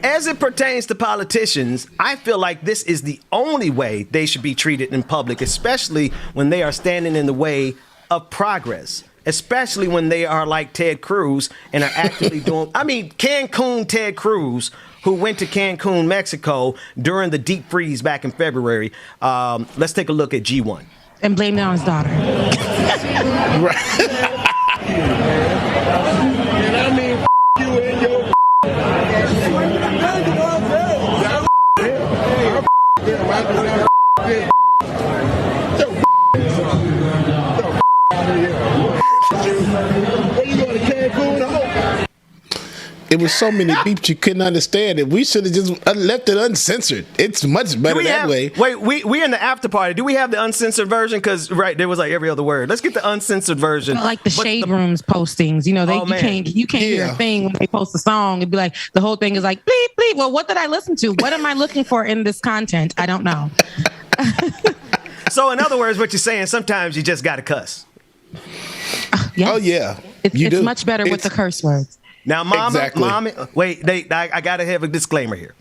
As it pertains to politicians, I feel like this is the only way they should be treated in public, especially when they are standing in the way of progress. Especially when they are like Ted Cruz and are actually doing, Cancun Ted Cruz, who went to Cancun, Mexico during the deep freeze back in February. Let's take a look at G1. And blame it on his daughter. was so many beeps you couldn't understand it. We should have just left it uncensored. It's much better that way. Wait, we in the after party. Do we have the uncensored version? Because there was like every other word. Let's get the uncensored version. Like the Shade Rooms postings. You know, you can't hear a thing when they post a song. It'd be like the whole thing is like bleep bleep. Well, what did I listen to? What am I looking for in this content? I don't know. So in other words, what you're saying, sometimes you just got to cuss. Yes. Oh yeah, it's much better with the curse words. Now, mommy, wait, I got to have a disclaimer here.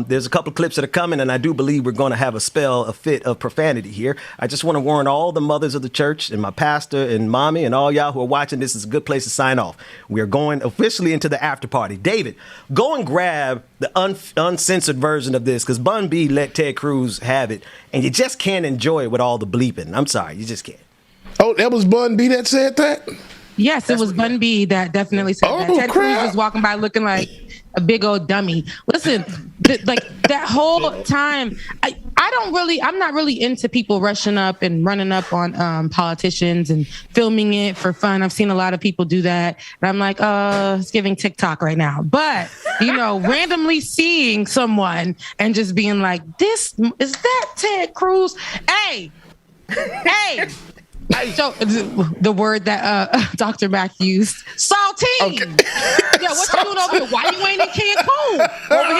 There's a couple of clips that are coming, and I do believe we're going to have a fit of profanity here. I just want to warn all the mothers of the church and my pastor and mommy and all y'all who are watching. This is a good place to sign off. We are going officially into the after party. David, go and grab the uncensored version of this, because Bun B let Ted Cruz have it, and you just can't enjoy it with all the bleeping. I'm sorry, you just can't. Oh, that was Bun B that said that? Yes, it was Bun B that definitely said that. Ted Cruz was walking by looking like a big old dummy. Listen, like that whole time, I'm not really into people rushing up and running up on politicians and filming it for fun. I've seen a lot of people do that. And I'm like, it's giving TikTok right now. But, randomly seeing someone and just being like, is that Ted Cruz? Hey! So the word that Dr. Mac used, saltine. Okay. Yeah, what you doing over here? Why you ain't in Cancun? Over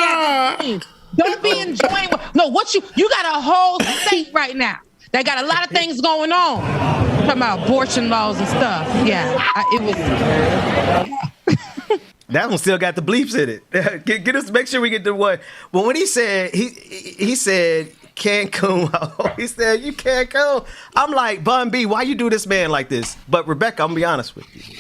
here. Don't be enjoying. No, you got a whole state right now. They got a lot of things going on. Talking about abortion laws and stuff. Yeah, that one still got the bleeps in it. Get us. Make sure we get the one. But when he said he said Cancun, he said you can't go. I'm like, Bun B, why you do this man like this? But Rebecca, I'm gonna be honest with you.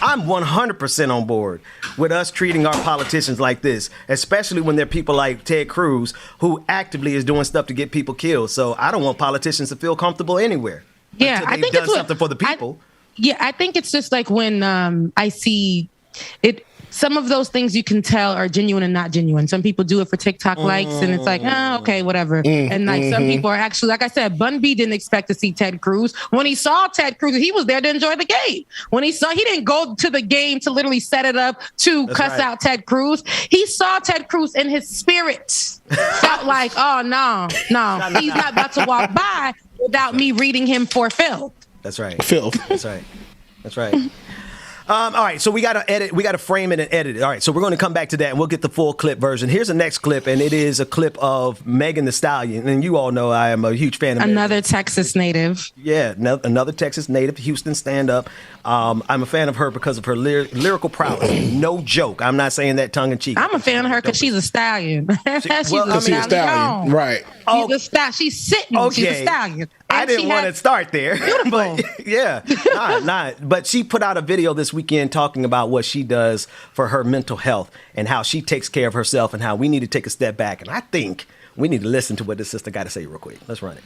I'm 100% on board with us treating our politicians like this, especially when they're people like Ted Cruz, who actively is doing stuff to get people killed. So I don't want politicians to feel comfortable anywhere. Yeah, I think done something for the people. I think it's just like when I see it. Some of those things you can tell are genuine and not genuine. Some people do it for TikTok likes, and it's like, okay, whatever. And like some people are actually, like I said, Bun B didn't expect to see Ted Cruz. When he saw Ted Cruz, he was there to enjoy the game. He didn't go to the game to literally set it up to cuss out Ted Cruz. He saw Ted Cruz in his spirit. Felt like, oh no, he's not about to walk by without me reading him for filth. That's right. Filth. That's right. All right, so we got to edit. We got to frame it and edit it. All right, so we're going to come back to that, and we'll get the full clip version. Here's the next clip, and it is a clip of Megan Thee Stallion. And you all know I am a huge fan of another Texas native. Yeah, another Texas native, Houston stand-up. I'm a fan of her because of her lyrical prowess. No joke. I'm not saying that tongue-in-cheek. I'm a fan of her because she's a stallion. she's a stallion. Right. She's sitting. Okay. She's a stallion. I didn't want to start there. Beautiful. But yeah, not. But she put out a video this weekend talking about what she does for her mental health and how she takes care of herself and how we need to take a step back. And I think we need to listen to what this sister got to say real quick. Let's run it.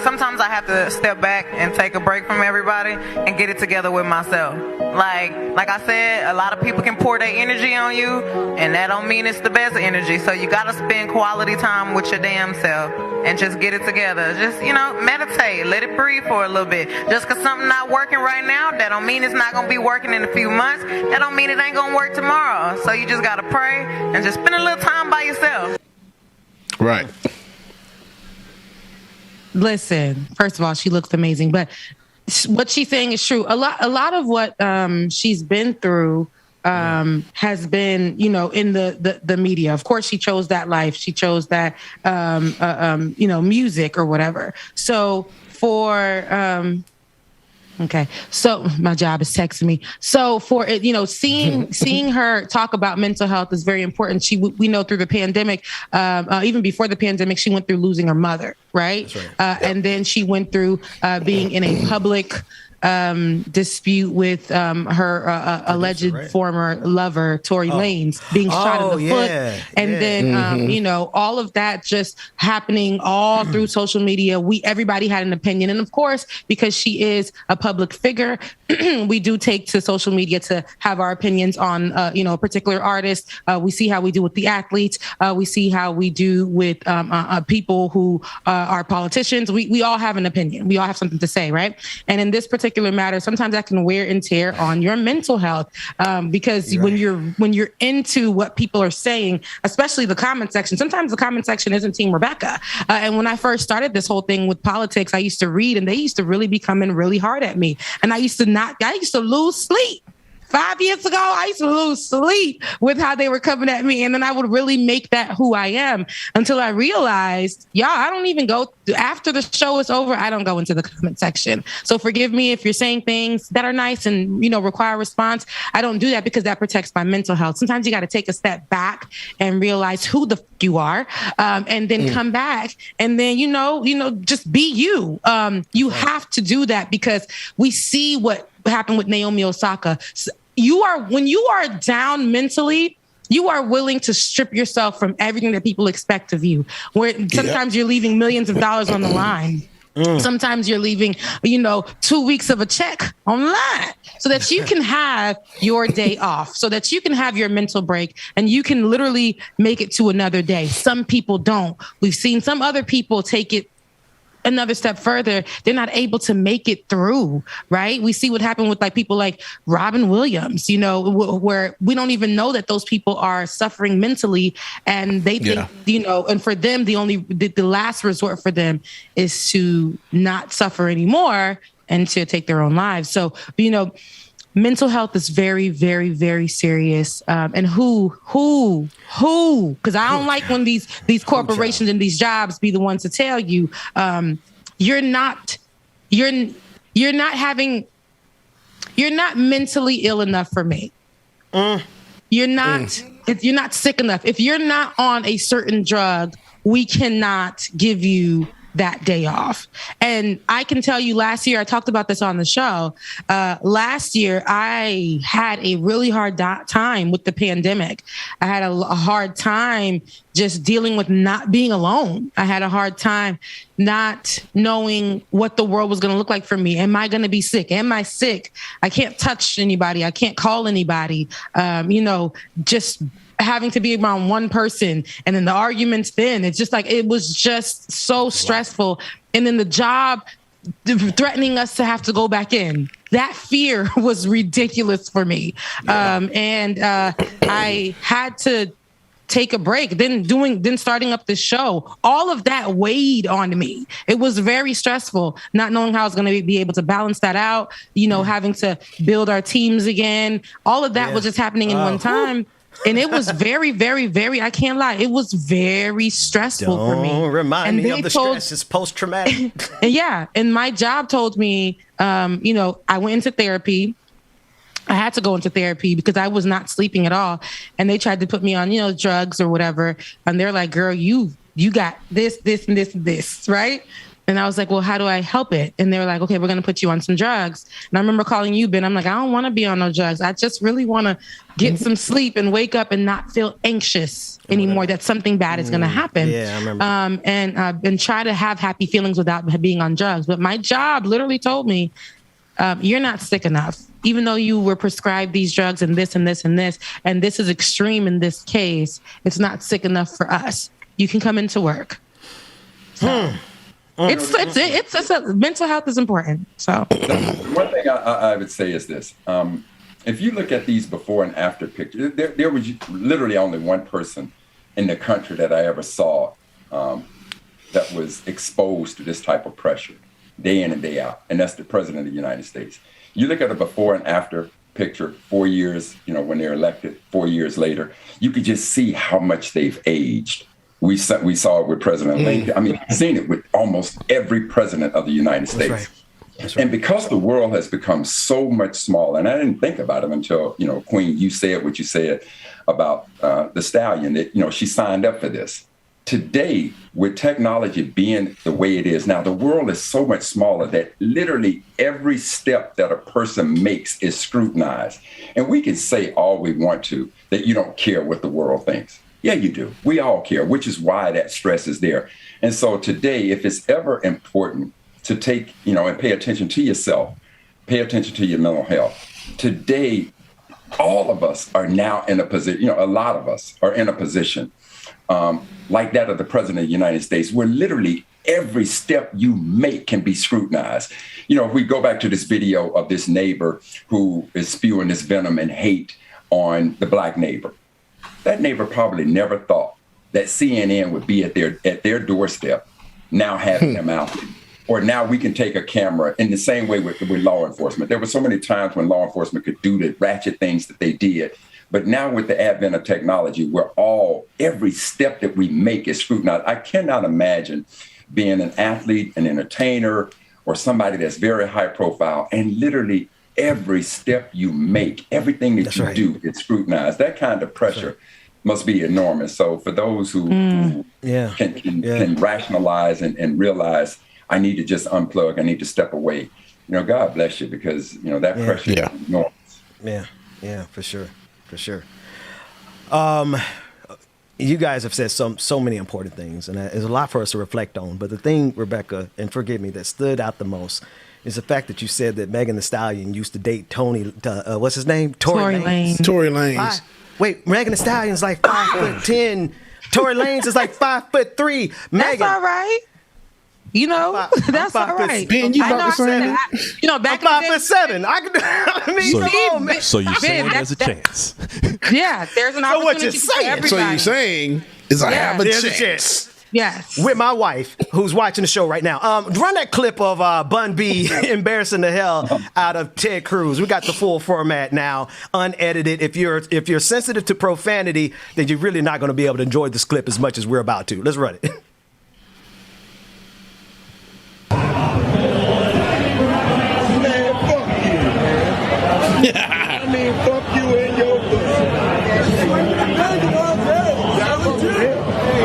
Sometimes I have to step back and take a break from everybody and get it together with myself. Like I said, a lot of people can pour their energy on you, and that don't mean it's the best energy. So you gotta spend quality time with your damn self and just get it together. Just, meditate, let it breathe for a little bit. Just cause something not working right now, that don't mean it's not gonna be working in a few months. That don't mean it ain't gonna work tomorrow. So you just gotta pray and just spend a little time by yourself. Right. Listen, first of all, she looks amazing, but what she's saying is true. A lot of what she's been through has been, in the media. Of course, she chose that life. She chose that, music or whatever. So okay. So my job is texting me. So for it, seeing her talk about mental health is very important. We know through the pandemic, even before the pandemic, she went through losing her mother, right? That's right. And then she went through being in a public dispute with her alleged former lover, Tory Lanez, being shot in the foot. And then, all of that just happening all through social media. Everybody had an opinion. And of course, because she is a public figure, we do take to social media to have our opinions on, a particular artist. We see how we do with the athletes. We see how we do with people who our politicians. We all have an opinion. We all have something to say, right? And in this particular matter, sometimes that can wear and tear on your mental health, because when you're into what people are saying, especially the comment section, sometimes the comment section isn't Team Rebecca. And when I first started this whole thing with politics, I used to read, and they used to really be coming really hard at me. And I used to lose sleep. 5 years ago, I used to lose sleep with how they were coming at me. And then I would really make that who I am until I realized, I don't even go after the show is over. I don't go into the comment section. So forgive me if you're saying things that are nice and, require a response. I don't do that because that protects my mental health. Sometimes you got to take a step back and realize who the you are, and then come back and then, just be you. You have to do that because we see what happened with Naomi Osaka. When you are down mentally, you are willing to strip yourself from everything that people expect of you. Where sometimes you're leaving millions of dollars on the line. Sometimes you're leaving, 2 weeks of a check online so that you can have your day off, so that you can have your mental break and you can literally make it to another day. Some people don't. We've seen some other people take it another step further. They're not able to make it through, right? We see what happened with people like Robin Williams, where we don't even know that those people are suffering mentally, and they think, and for them, the last resort for them is to not suffer anymore and to take their own lives. So, mental health is very, very, very serious. And who? Because I don't like when these corporations and these jobs be the ones to tell you, you're not mentally ill enough for me. You're not sick enough. If you're not on a certain drug, we cannot give you that day off. And I can tell you last year, I talked about this on the show. Last year, I had a really hard time with the pandemic. I had a hard time just dealing with not being alone. I had a hard time not knowing what the world was going to look like for me. Am I going to be sick? Am I sick? I can't touch anybody. I can't call anybody. Just having to be around one person, and then the arguments it's just it was just so stressful. And then the job threatening us to have to go back in. That fear was ridiculous for me. And I had to take a break, then starting up this show. All of that weighed on me. It was very stressful, not knowing how I was going to be able to balance that out, having to build our teams again. All of that was just happening in one time. And it was very, very, very, I can't lie, it was very stressful for me. Don't remind me of the stress. It's post-traumatic. And my job told me, I went into therapy. I had to go into therapy because I was not sleeping at all. And they tried to put me on, drugs or whatever. And they're like, girl, you got this, and this, right? And I was like, well, how do I help it? And they were like, okay, we're going to put you on some drugs. And I remember calling you, Ben. I'm like, I don't want to be on no drugs. I just really want to get some sleep and wake up and not feel anxious anymore that something bad is going to happen. Yeah, I remember. And try to have happy feelings without being on drugs. But my job literally told me, you're not sick enough. Even though you were prescribed these drugs and this and this and this, and this is extreme in this case, it's not sick enough for us. You can come into work. So, It's mental health is important. So one thing I would say is this: if you look at these before and after pictures, there was literally only one person in the country that I ever saw that was exposed to this type of pressure day in and day out, and that's the President of the United States. You look at a before and after picture, 4 years, when they're elected, 4 years later, you could just see how much they've aged. We saw it with President Lincoln. I mean, I've seen it with almost every president of the United States. That's right. That's right. And because the world has become so much smaller, and I didn't think about it until, Queen, you said what you said about the stallion, that, she signed up for this. Today, with technology being the way it is now, the world is so much smaller that literally every step that a person makes is scrutinized. And we can say all we want to, that you don't care what the world thinks. Yeah, you do. We all care, which is why that stress is there. And so today, if it's ever important to take, and pay attention to yourself, pay attention to your mental health. Today, all of us are now in a position, a lot of us are in a position like that of the President of the United States, where literally every step you make can be scrutinized. You know, if we go back to this video of this neighbor who is spewing this venom and hate on the Black neighbor, that neighbor probably never thought that CNN would be at their doorstep, now having them out. Or now we can take a camera in the same way with law enforcement. There were so many times when law enforcement could do the ratchet things that they did. But now with the advent of technology, every step that we make is scrutinized. I cannot imagine being an athlete, an entertainer, or somebody that's very high profile, and literally every step you make, everything that you do is scrutinized. That kind of pressure must be enormous. So for those who can rationalize and realize, I need to just unplug, I need to step away, you know, God bless you, because, you know, that pressure is enormous. Yeah, for sure. You guys have said so many important things, and there's a lot for us to reflect on. But the thing, Rebecca, and forgive me, that stood out the most is the fact that you said that Megan Thee Stallion used to date what's his name? Tory Lanez. Tory Lanez. Wait, Megan Thee Stallion's like 5'10". Tory Lanez is like 5'3". Megan. That's all right. You know, that's all right. Ben, you about to say that? You know, back I'm in the 5'7". So you're saying there's a chance. Yeah, there's an opportunity for everybody. So you're saying is I have a chance. Yes. With my wife, who's watching the show right now. Run that clip of Bun B embarrassing the hell out of Ted Cruz. We got the full format now, unedited. If you're sensitive to profanity, then you're really not going to be able to enjoy this clip as much as we're about to. Let's run it. I mean, fuck you and your pussy.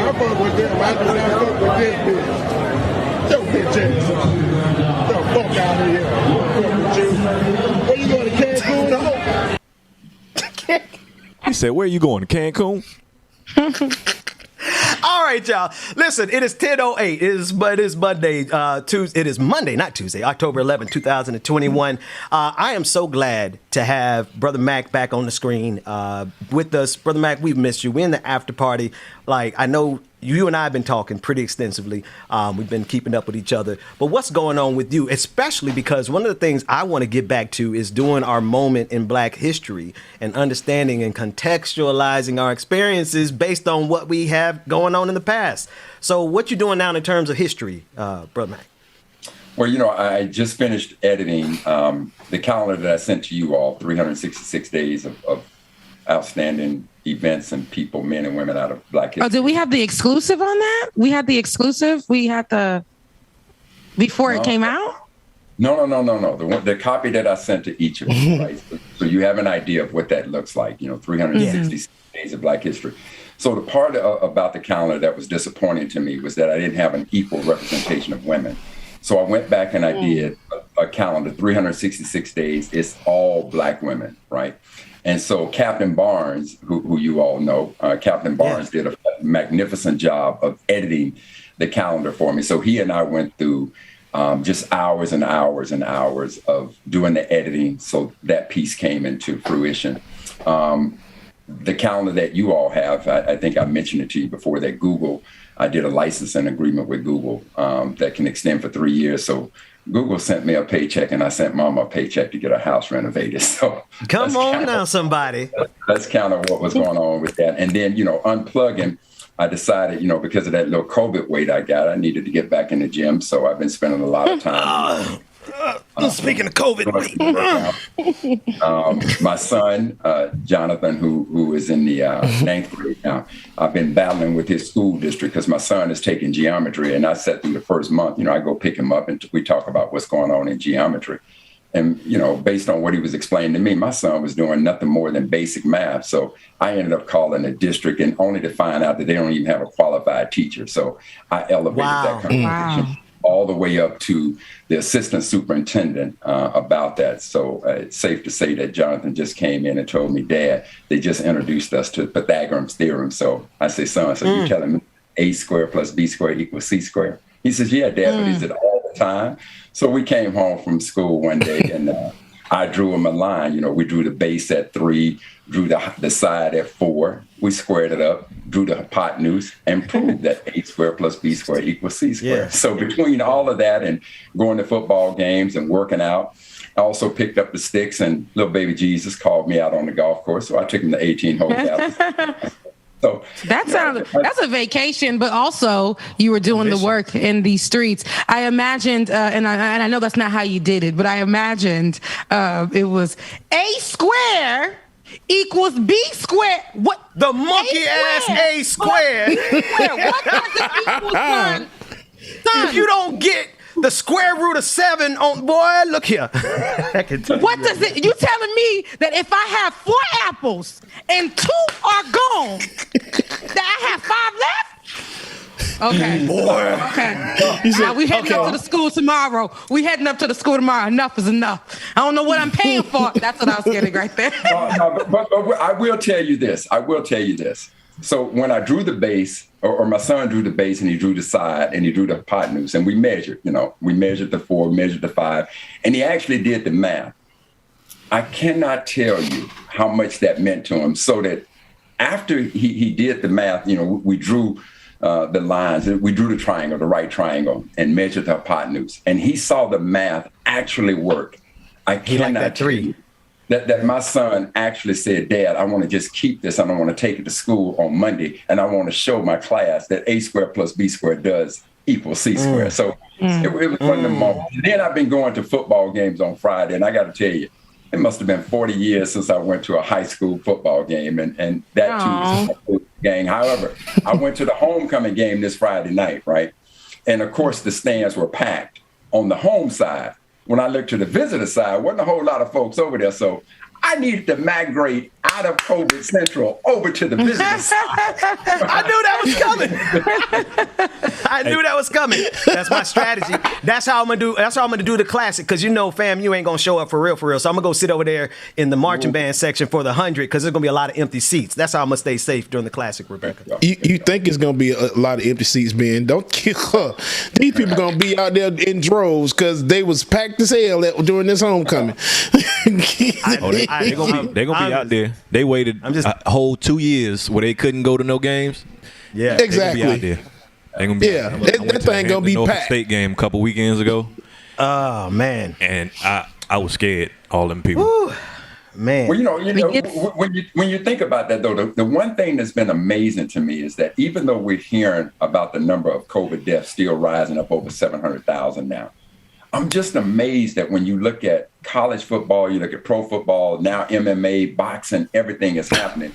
I fuck with them. I do not fuck with this bitch. Yo, bitch ass. The fuck out of here. Fuck with you. Where you going to Cancun? He said, where are you going, to Cancun? All right, y'all. Listen, it is 10:08. It is Monday. It is Monday, not Tuesday, October 11, 2021. I am so glad to have Brother Mac back on the screen with us. Brother Mac, we've missed you. We're in the after party. Like, I know you and I have been talking pretty extensively. We've been keeping up with each other. But what's going on with you? Especially because one of the things I want to get back to is doing our moment in Black history and understanding and contextualizing our experiences based on what we have going on in the past. So what you doing now in terms of history, Brother Mac? Well, you know, I just finished editing the calendar that I sent to you all, 366 days of outstanding events and people, men and women out of Black history. Oh, did we have the exclusive on that? We had the exclusive? We had the... Before it came out? No. The copy that I sent to each of you, right? So you have an idea of what that looks like, you know, 366 days of Black history. So the part about the calendar that was disappointing to me was that I didn't have an equal representation of women. So I went back and I did a calendar, 366 days. It's all Black women, right? And so Captain Barnes, who you all know, Captain Barnes did a magnificent job of editing the calendar for me. So he and I went through just hours and hours and hours of doing the editing. So that piece came into fruition. The calendar that you all have, I think I mentioned it to you before, that Google, I did a licensing agreement with Google that can extend for 3 years. So Google sent me a paycheck and I sent Mama a paycheck to get her house renovated. So come on now, somebody. That's kind of what was going on with that. And then, you know, unplugging, I decided, you know, because of that little COVID weight I got, I needed to get back in the gym. So I've been spending a lot of time. Speaking of COVID, my son, Jonathan, who is in the 9th grade now, I've been battling with his school district because my son is taking geometry. And I sat through the first month, you know, I go pick him up and we talk about what's going on in geometry. And, you know, based on what he was explaining to me, my son was doing nothing more than basic math. So I ended up calling the district, and only to find out that they don't even have a qualified teacher. So I elevated that conversation all the way up to the assistant superintendent about that. So it's safe to say that Jonathan just came in and told me, Dad, they just introduced us to Pythagoras theorem. So I say, son, so you're telling me A squared plus B squared equals C squared? He says, yeah, Dad, but is it all the time? So we came home from school one day and I drew him a line. You know, we drew the base at 3, drew the side at 4. We squared it up, drew the hypotenuse, and proved that A squared plus B squared equals C squared. Yeah. So between all of that and going to football games and working out, I also picked up the sticks, and little baby Jesus called me out on the golf course. So I took him to 18 holes out. So that's a vacation, but also you were doing the work in these streets. I imagined, and I know that's not how you did it, but I imagined it was A square equals B square. What the monkey ass A square? What does it equal, son? If you don't get the square root of 7 on, boy, look here. What does it? You telling me that if I have 4 apples and 2 are gone, that I have 5 left? Okay. Boy. Okay. Now we heading up to the school tomorrow. Enough is enough. I don't know what I'm paying for. That's what I was getting right there. But I will tell you this. So when I drew the base, or my son drew the base, and he drew the side, and he drew the hypotenuse, and we measured, we measured the 4, measured the 5, and he actually did the math. I cannot tell you how much that meant to him. So that after he did the math, we drew the lines, we drew the triangle, the right triangle, and measured the hypotenuse, and he saw the math actually work. I cannot tell you that my son actually said, Dad, I want to just keep this. I don't want to take it to school on Monday. And I want to show my class that A squared plus B squared does equal C squared. So it was one of the moments. And then I've been going to football games on Friday. And I got to tell you, it must have been 40 years since I went to a high school football game. And that too was a gang. However, I went to the homecoming game this Friday night, right? And of course, the stands were packed on the home side. When I looked to the visitor side, wasn't a whole lot of folks over there. So I needed to migrate out of COVID Central over to the visitor side. I knew that was coming. That's my strategy. That's how I'm gonna do the classic. Cause fam, you ain't gonna show up for real. So I'm gonna go sit over there in the marching band section for the 100, because there's gonna be a lot of empty seats. That's how I'm gonna stay safe during the classic, Rebecca. You think it's gonna be a lot of empty seats, Ben? Don't kill her. These people gonna be out there in droves because they was packed as hell during this homecoming. They're gonna be out there. They waited a whole 2 years where they couldn't go to no games. Yeah, exactly. They're gonna be out there. They're gonna be out there. That thing gonna be Norfolk packed. State game a couple weekends ago. Oh man, and I was scared. All them people. Ooh, man. Well, when you think about that though, the one thing that's been amazing to me is that even though we're hearing about the number of COVID deaths still rising up over 700,000 now, I'm just amazed that when you look at college football, you look at pro football, now MMA, boxing, everything is happening.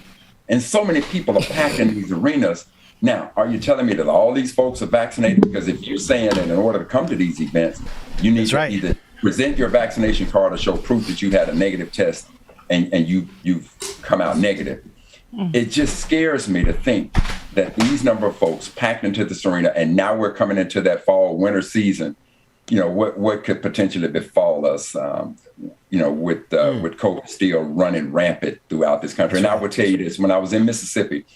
And so many people are packed in these arenas. Now, are you telling me that all these folks are vaccinated? Because if you're saying that in order to come to these events, you need to either present your vaccination card or show proof that you had a negative test and you've come out negative. It just scares me to think that these number of folks packed into this arena, and now we're coming into that fall, winter season, what could potentially befall us, with COVID still running rampant throughout this country. And I will tell you this, when I was in Mississippi,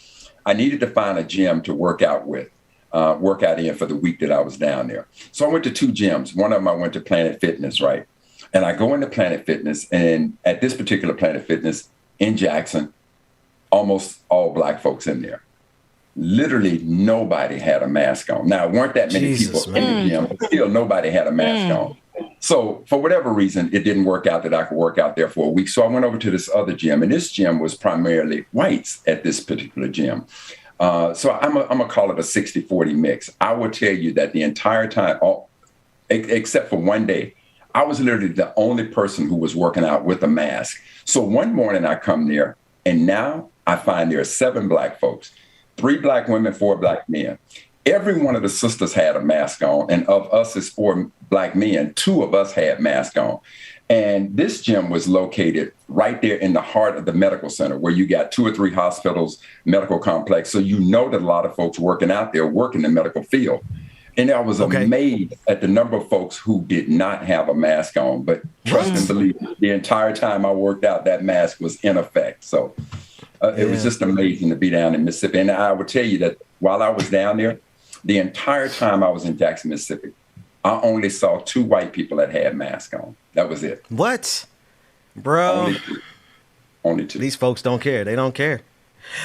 I needed to find a gym to work out in for the week that I was down there. So I went to 2 gyms. One of them I went to Planet Fitness, right? And I go into Planet Fitness, and at this particular Planet Fitness in Jackson, almost all Black folks in there. Literally nobody had a mask on. Now, weren't that many people in the gym, but still nobody had a mask on. So for whatever reason, it didn't work out that I could work out there for a week. So I went over to this other gym, and this gym was primarily whites at this particular gym. So I'm gonna call it a 60-40 mix. I will tell you that the entire time, except for one day, I was literally the only person who was working out with a mask. So one morning I come there, and now I find there are 7 Black folks. 3 Black women, 4 Black men. Every one of the sisters had a mask on, and of us as 4 Black men, 2 of us had masks on. And this gym was located right there in the heart of the medical center, where you got 2 or 3 hospitals, medical complex. So that a lot of folks working out there work in the medical field. And I was amazed at the number of folks who did not have a mask on. But trust and believe, the entire time I worked out, that mask was in effect. So it was just amazing to be down in Mississippi. And I would tell you that while I was down there, the entire time I was in Jackson, Mississippi, I only saw 2 white people that had masks on. That was it. What? Bro. Only two. These folks don't care. They don't care.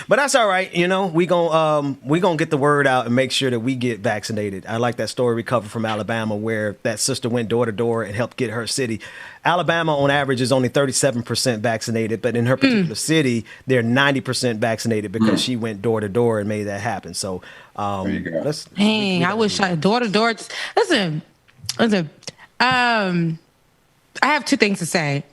But that's all right. You know, we gonna get the word out and make sure that we get vaccinated. I like that story we covered from Alabama where that sister went door to door and helped get her city. Alabama on average is only 37% vaccinated, but in her particular city, they're 90% vaccinated because she went door to door and made that happen. So Dang, I wish I door to door. Listen. I have two things to say.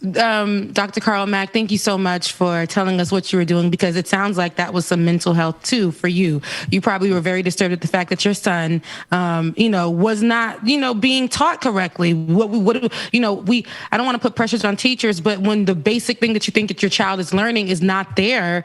Dr. Carl Mack, thank you so much for telling us what you were doing, because it sounds like that was some mental health too for you. You probably were very disturbed at the fact that your son, was not, being taught correctly. I don't want to put pressures on teachers, but when the basic thing that you think that your child is learning is not there,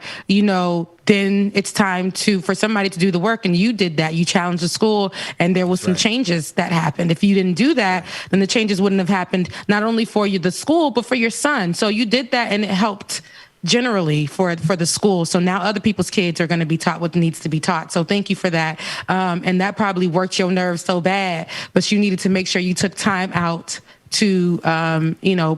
then it's time for somebody to do the work. And you did that. You challenged the school, and there was some changes that happened. If you didn't do that, then the changes wouldn't have happened, not only for you, the school, but for your son. So you did that, and it helped generally for the school. So now other people's kids are going to be taught what needs to be taught. So thank you for that. And that probably worked your nerves so bad, but you needed to make sure you took time out to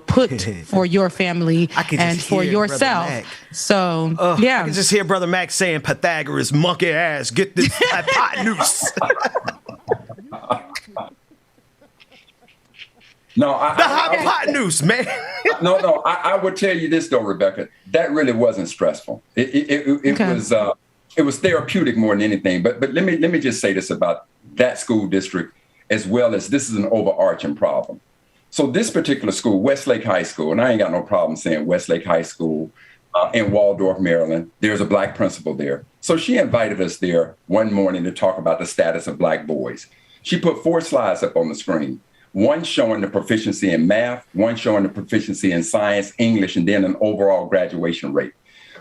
put for your family and for yourself. So I can just hear Brother Mac saying, Pythagoras, monkey ass, get this hypotenuse. No, the hypotenuse, man. No, I would tell you this though, Rebecca. That really wasn't stressful. It was therapeutic more than anything. But let me just say this about that school district, as well as this is an overarching problem. So this particular school, Westlake High School, and I ain't got no problem saying Westlake High School in Waldorf, Maryland, there's a black principal there. So she invited us there one morning to talk about the status of black boys. She put 4 slides up on the screen, one showing the proficiency in math, one showing the proficiency in science, English, and then an overall graduation rate.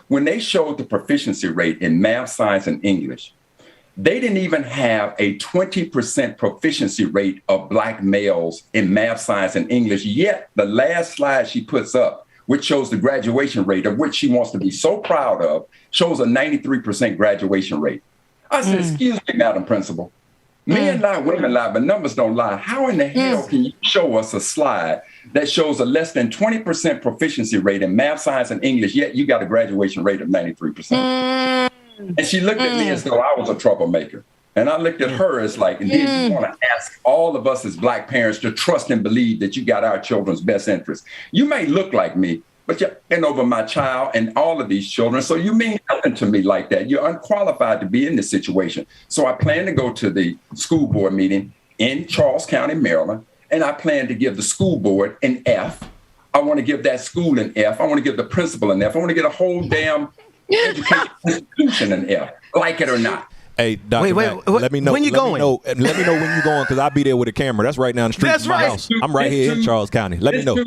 When they showed the proficiency rate in math, science, and English, they didn't even have a 20% proficiency rate of black males in math, science, and English. Yet the last slide she puts up, which shows the graduation rate of which she wants to be so proud of, shows a 93% graduation rate. I said, excuse me, Madam Principal. Men lie, women lie, but numbers don't lie. How in the hell can you show us a slide that shows a less than 20% proficiency rate in math, science, and English, yet you got a graduation rate of 93%? And she looked at me as though I was a troublemaker. And I looked at her as like, and then you want to ask all of us as black parents to trust and believe that you got our children's best interest. You may look like me, but you're in over my child and all of these children. So you mean nothing to me like that. You're unqualified to be in this situation. So I plan to go to the school board meeting in Charles County, Maryland, and I plan to give the school board an F. I want to give that school an F. I want to give the principal an F. I want to get a whole damn education institution an F, like it or not. Hey, Dr. Mac, let me know when you going. Let me know when you're going, because I'll be there with a camera. That's right down the street from my house. I'm right here in Charles County. Let me know.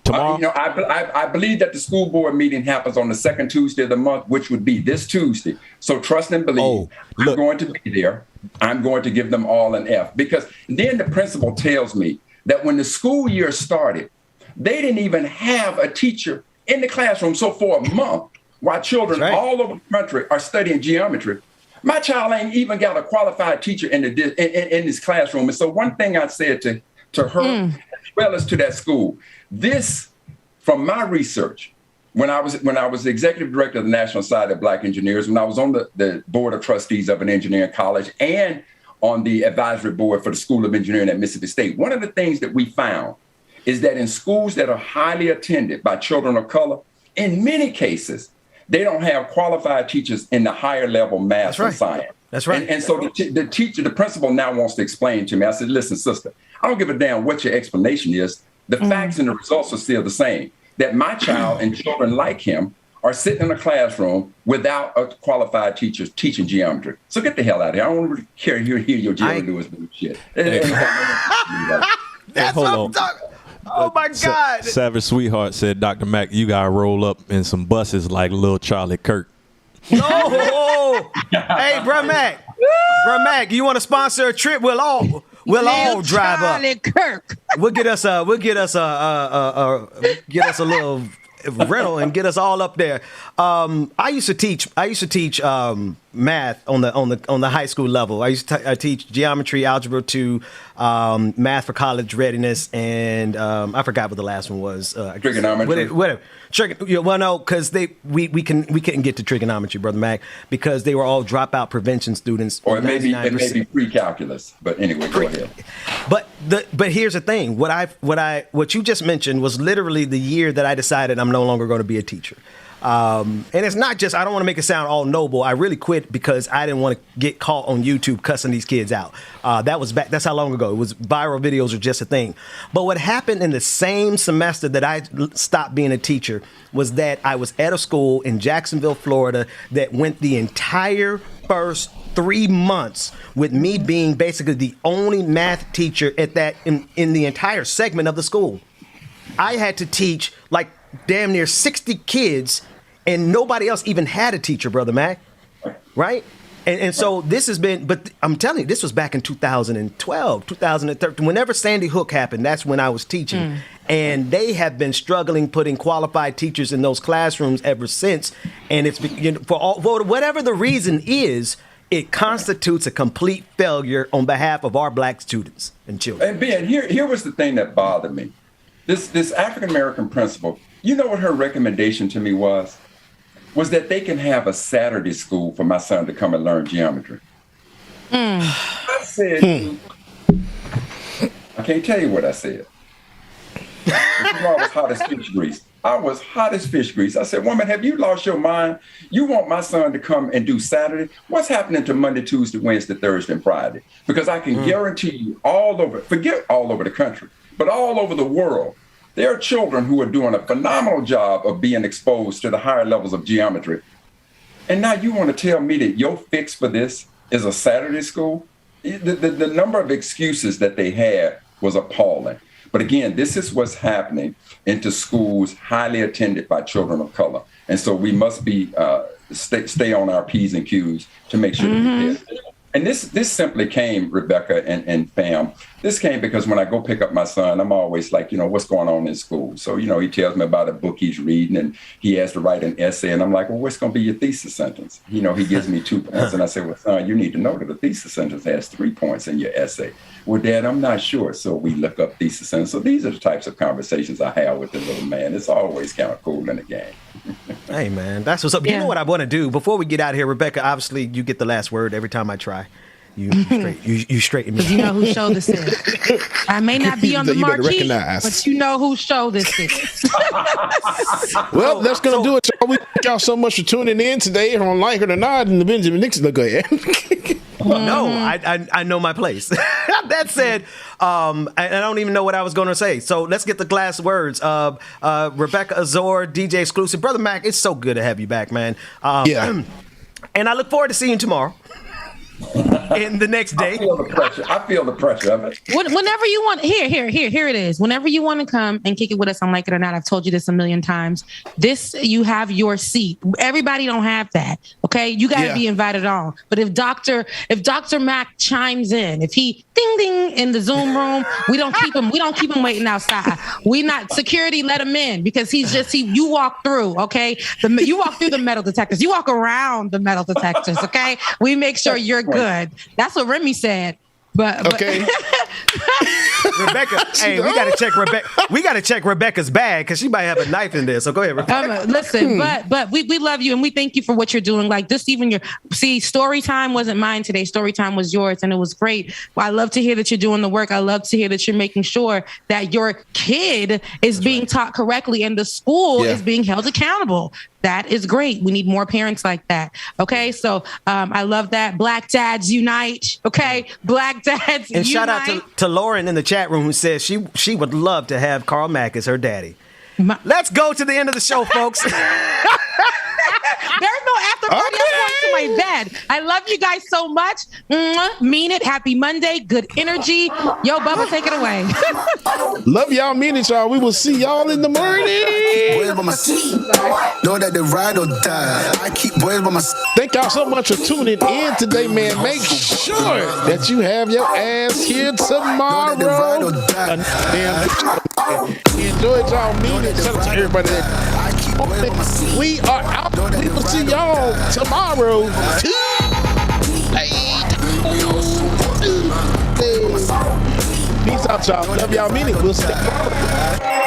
Tomorrow? I believe that the school board meeting happens on the second Tuesday of the month, which would be this Tuesday. So trust and believe. I'm going to be there. I'm going to give them all an F, because then the principal tells me that when the school year started, they didn't even have a teacher in the classroom. So for a month, while children all over the country are studying geometry, my child ain't even got a qualified teacher in this classroom. And so one thing I said to her, as well as to that school, this, from my research, when I was the executive director of the National Society of Black Engineers, when I was on the board of trustees of an engineering college and on the advisory board for the School of Engineering at Mississippi State, one of the things that we found is that in schools that are highly attended by children of color, in many cases, they don't have qualified teachers in the higher level math and science. That's right. And so the teacher, the principal now wants to explain to me. I said, listen, sister, I don't give a damn what your explanation is. The facts and the results are still the same. That my child and children like him are sitting in a classroom without a qualified teacher teaching geometry. So get the hell out of here. I don't really care to hear your Jerry Lewis bullshit. That's what I'm talking. Oh my God! Savage Sweetheart said, "Dr. Mac, you gotta roll up in some buses like Lil Charlie Kirk." No, hey, Bro Mac, you want to sponsor a trip? We'll all drive up. Charlie Kirk. We'll get us a little rental and get us all up there. I used to teach math on the high school level. I used to teach geometry, algebra 2, math for college readiness, and I forgot what the last one was. Trigonometry. Whatever. Well, no, because we couldn't get to trigonometry, Brother Mac, because they were all dropout prevention students. Or it may be pre-calculus, but anyway, go ahead. But here's the thing: what you just mentioned was literally the year that I decided I'm no longer going to be a teacher. And it's not just, I don't want to make it sound all noble. I really quit because I didn't want to get caught on YouTube cussing these kids out. That's how long ago. It was viral videos were just a thing. But what happened in the same semester that I stopped being a teacher was that I was at a school in Jacksonville, Florida, that went the entire first 3 months with me being basically the only math teacher at that in the entire segment of the school. I had to teach like damn near 60 kids, and nobody else even had a teacher, Brother Mac, right? And so this has been, but I'm telling you, this was back in 2012, 2013. Whenever Sandy Hook happened, that's when I was teaching. And they have been struggling putting qualified teachers in those classrooms ever since. And it's, for whatever the reason is, it constitutes a complete failure on behalf of our black students and children. And Ben, here was the thing that bothered me. This African-American principal, you know what her recommendation to me was? Was that they can have a Saturday school for my son to come and learn geometry. I said, I can't tell you what I said. I was hot as fish grease. I said, woman, have you lost your mind? You want my son to come and do Saturday? What's happening to Monday, Tuesday, Wednesday, Thursday, and Friday? Because I can guarantee you forget all over the country, but all over the world, there are children who are doing a phenomenal job of being exposed to the higher levels of geometry. And now you want to tell me that your fix for this is a Saturday school? The number of excuses that they had was appalling. But again, this is what's happening into schools highly attended by children of color. And so we must be stay on our P's and Q's to make sure that we pay attention. And this simply came, Rebecca and fam, this came because when I go pick up my son, I'm always like, what's going on in school? So, he tells me about a book he's reading and he has to write an essay. And I'm like, well, what's going to be your thesis sentence? He gives me 2 points. And I say, well, son, you need to know that a thesis sentence has 3 points in your essay. Well, Dad, I'm not sure. So we look up thesis sentence. So these are the types of conversations I have with the little man. It's always kind of cool in the game. Hey, man, that's what's up. Yeah. You know what I want to do? Before we get out of here, Rebecca, obviously you get the last word every time I try. You straighten me. You know whose show this is. I may not be on the marquee, but you know whose show this is. Well, that's going to do it, y'all. We thank y'all so much for tuning in today on Like It or Not in the Benjamin Dixon. Go ahead. No, I know my place. That said, I don't even know what I was going to say. So let's get the last words. Rebecca Azor, DJ Exclusive. Brother Mac, it's so good to have you back, man. And I look forward to seeing you tomorrow. In the next day. I feel the pressure of it. Whenever you want, here it is. Whenever you want to come and kick it with us on Like It or Not, I've told you this a million times. You have your seat. Everybody don't have that. Okay, you got to be invited on. But if Dr. Mac chimes in, if he ding ding in the Zoom room, we don't keep him. We don't keep him waiting outside. We not security. Let him in because you walk through. Okay, you walk through the metal detectors. You walk around the metal detectors. Okay, we make sure you're good. That's what Remy said. But okay. Rebecca, hey, we gotta check Rebecca. We gotta check Rebecca's bag because she might have a knife in there. So go ahead, Rebecca. Listen, but we love you and we thank you for what you're doing. Like just even story time wasn't mine today. Story time was yours, and it was great. Well, I love to hear that you're doing the work. I love to hear that you're making sure that your kid is being taught correctly and the school is being held accountable. That is great. We need more parents like that. Okay, so I love that. Black dads unite. Okay, black dads and unite. Shout out to Lauren in the chat room who says she would love to have Carl Mack as her daddy. Let's go to the end of the show, folks. There's no after party. I'm going to my bed. I love you guys so much. Mean it. Happy Monday. Good energy. Yo, Bubba, take it away. Love y'all. Mean it, y'all. We will see y'all in the morning. Know that they ride or die. I keep boys by my. Thank y'all so much for tuning in today, man. Make sure that you have your ass here tomorrow. We enjoyed y'all meeting. Shout out to everybody that. We are out. We will see y'all tomorrow. Peace out, y'all. Love y'all meeting. We'll stay.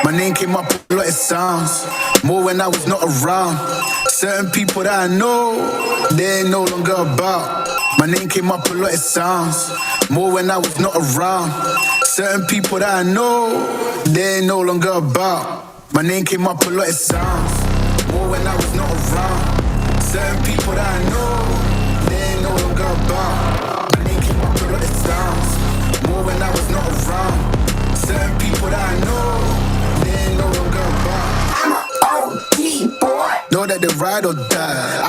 My name came up a lot of sounds, more when I was not around. Certain people that I know, they ain't no longer about. My name came up a lot of sounds, more when I was not around. Certain people that I know, they ain't no longer about. My name came up a lot of sounds, more when I was not around. Certain people that I know, they ain't no longer about. My name came up a lot of sounds, more when I was not around. Certain people that I know, they ain't no longer about. I'm an OG boy. Know that they ride or die.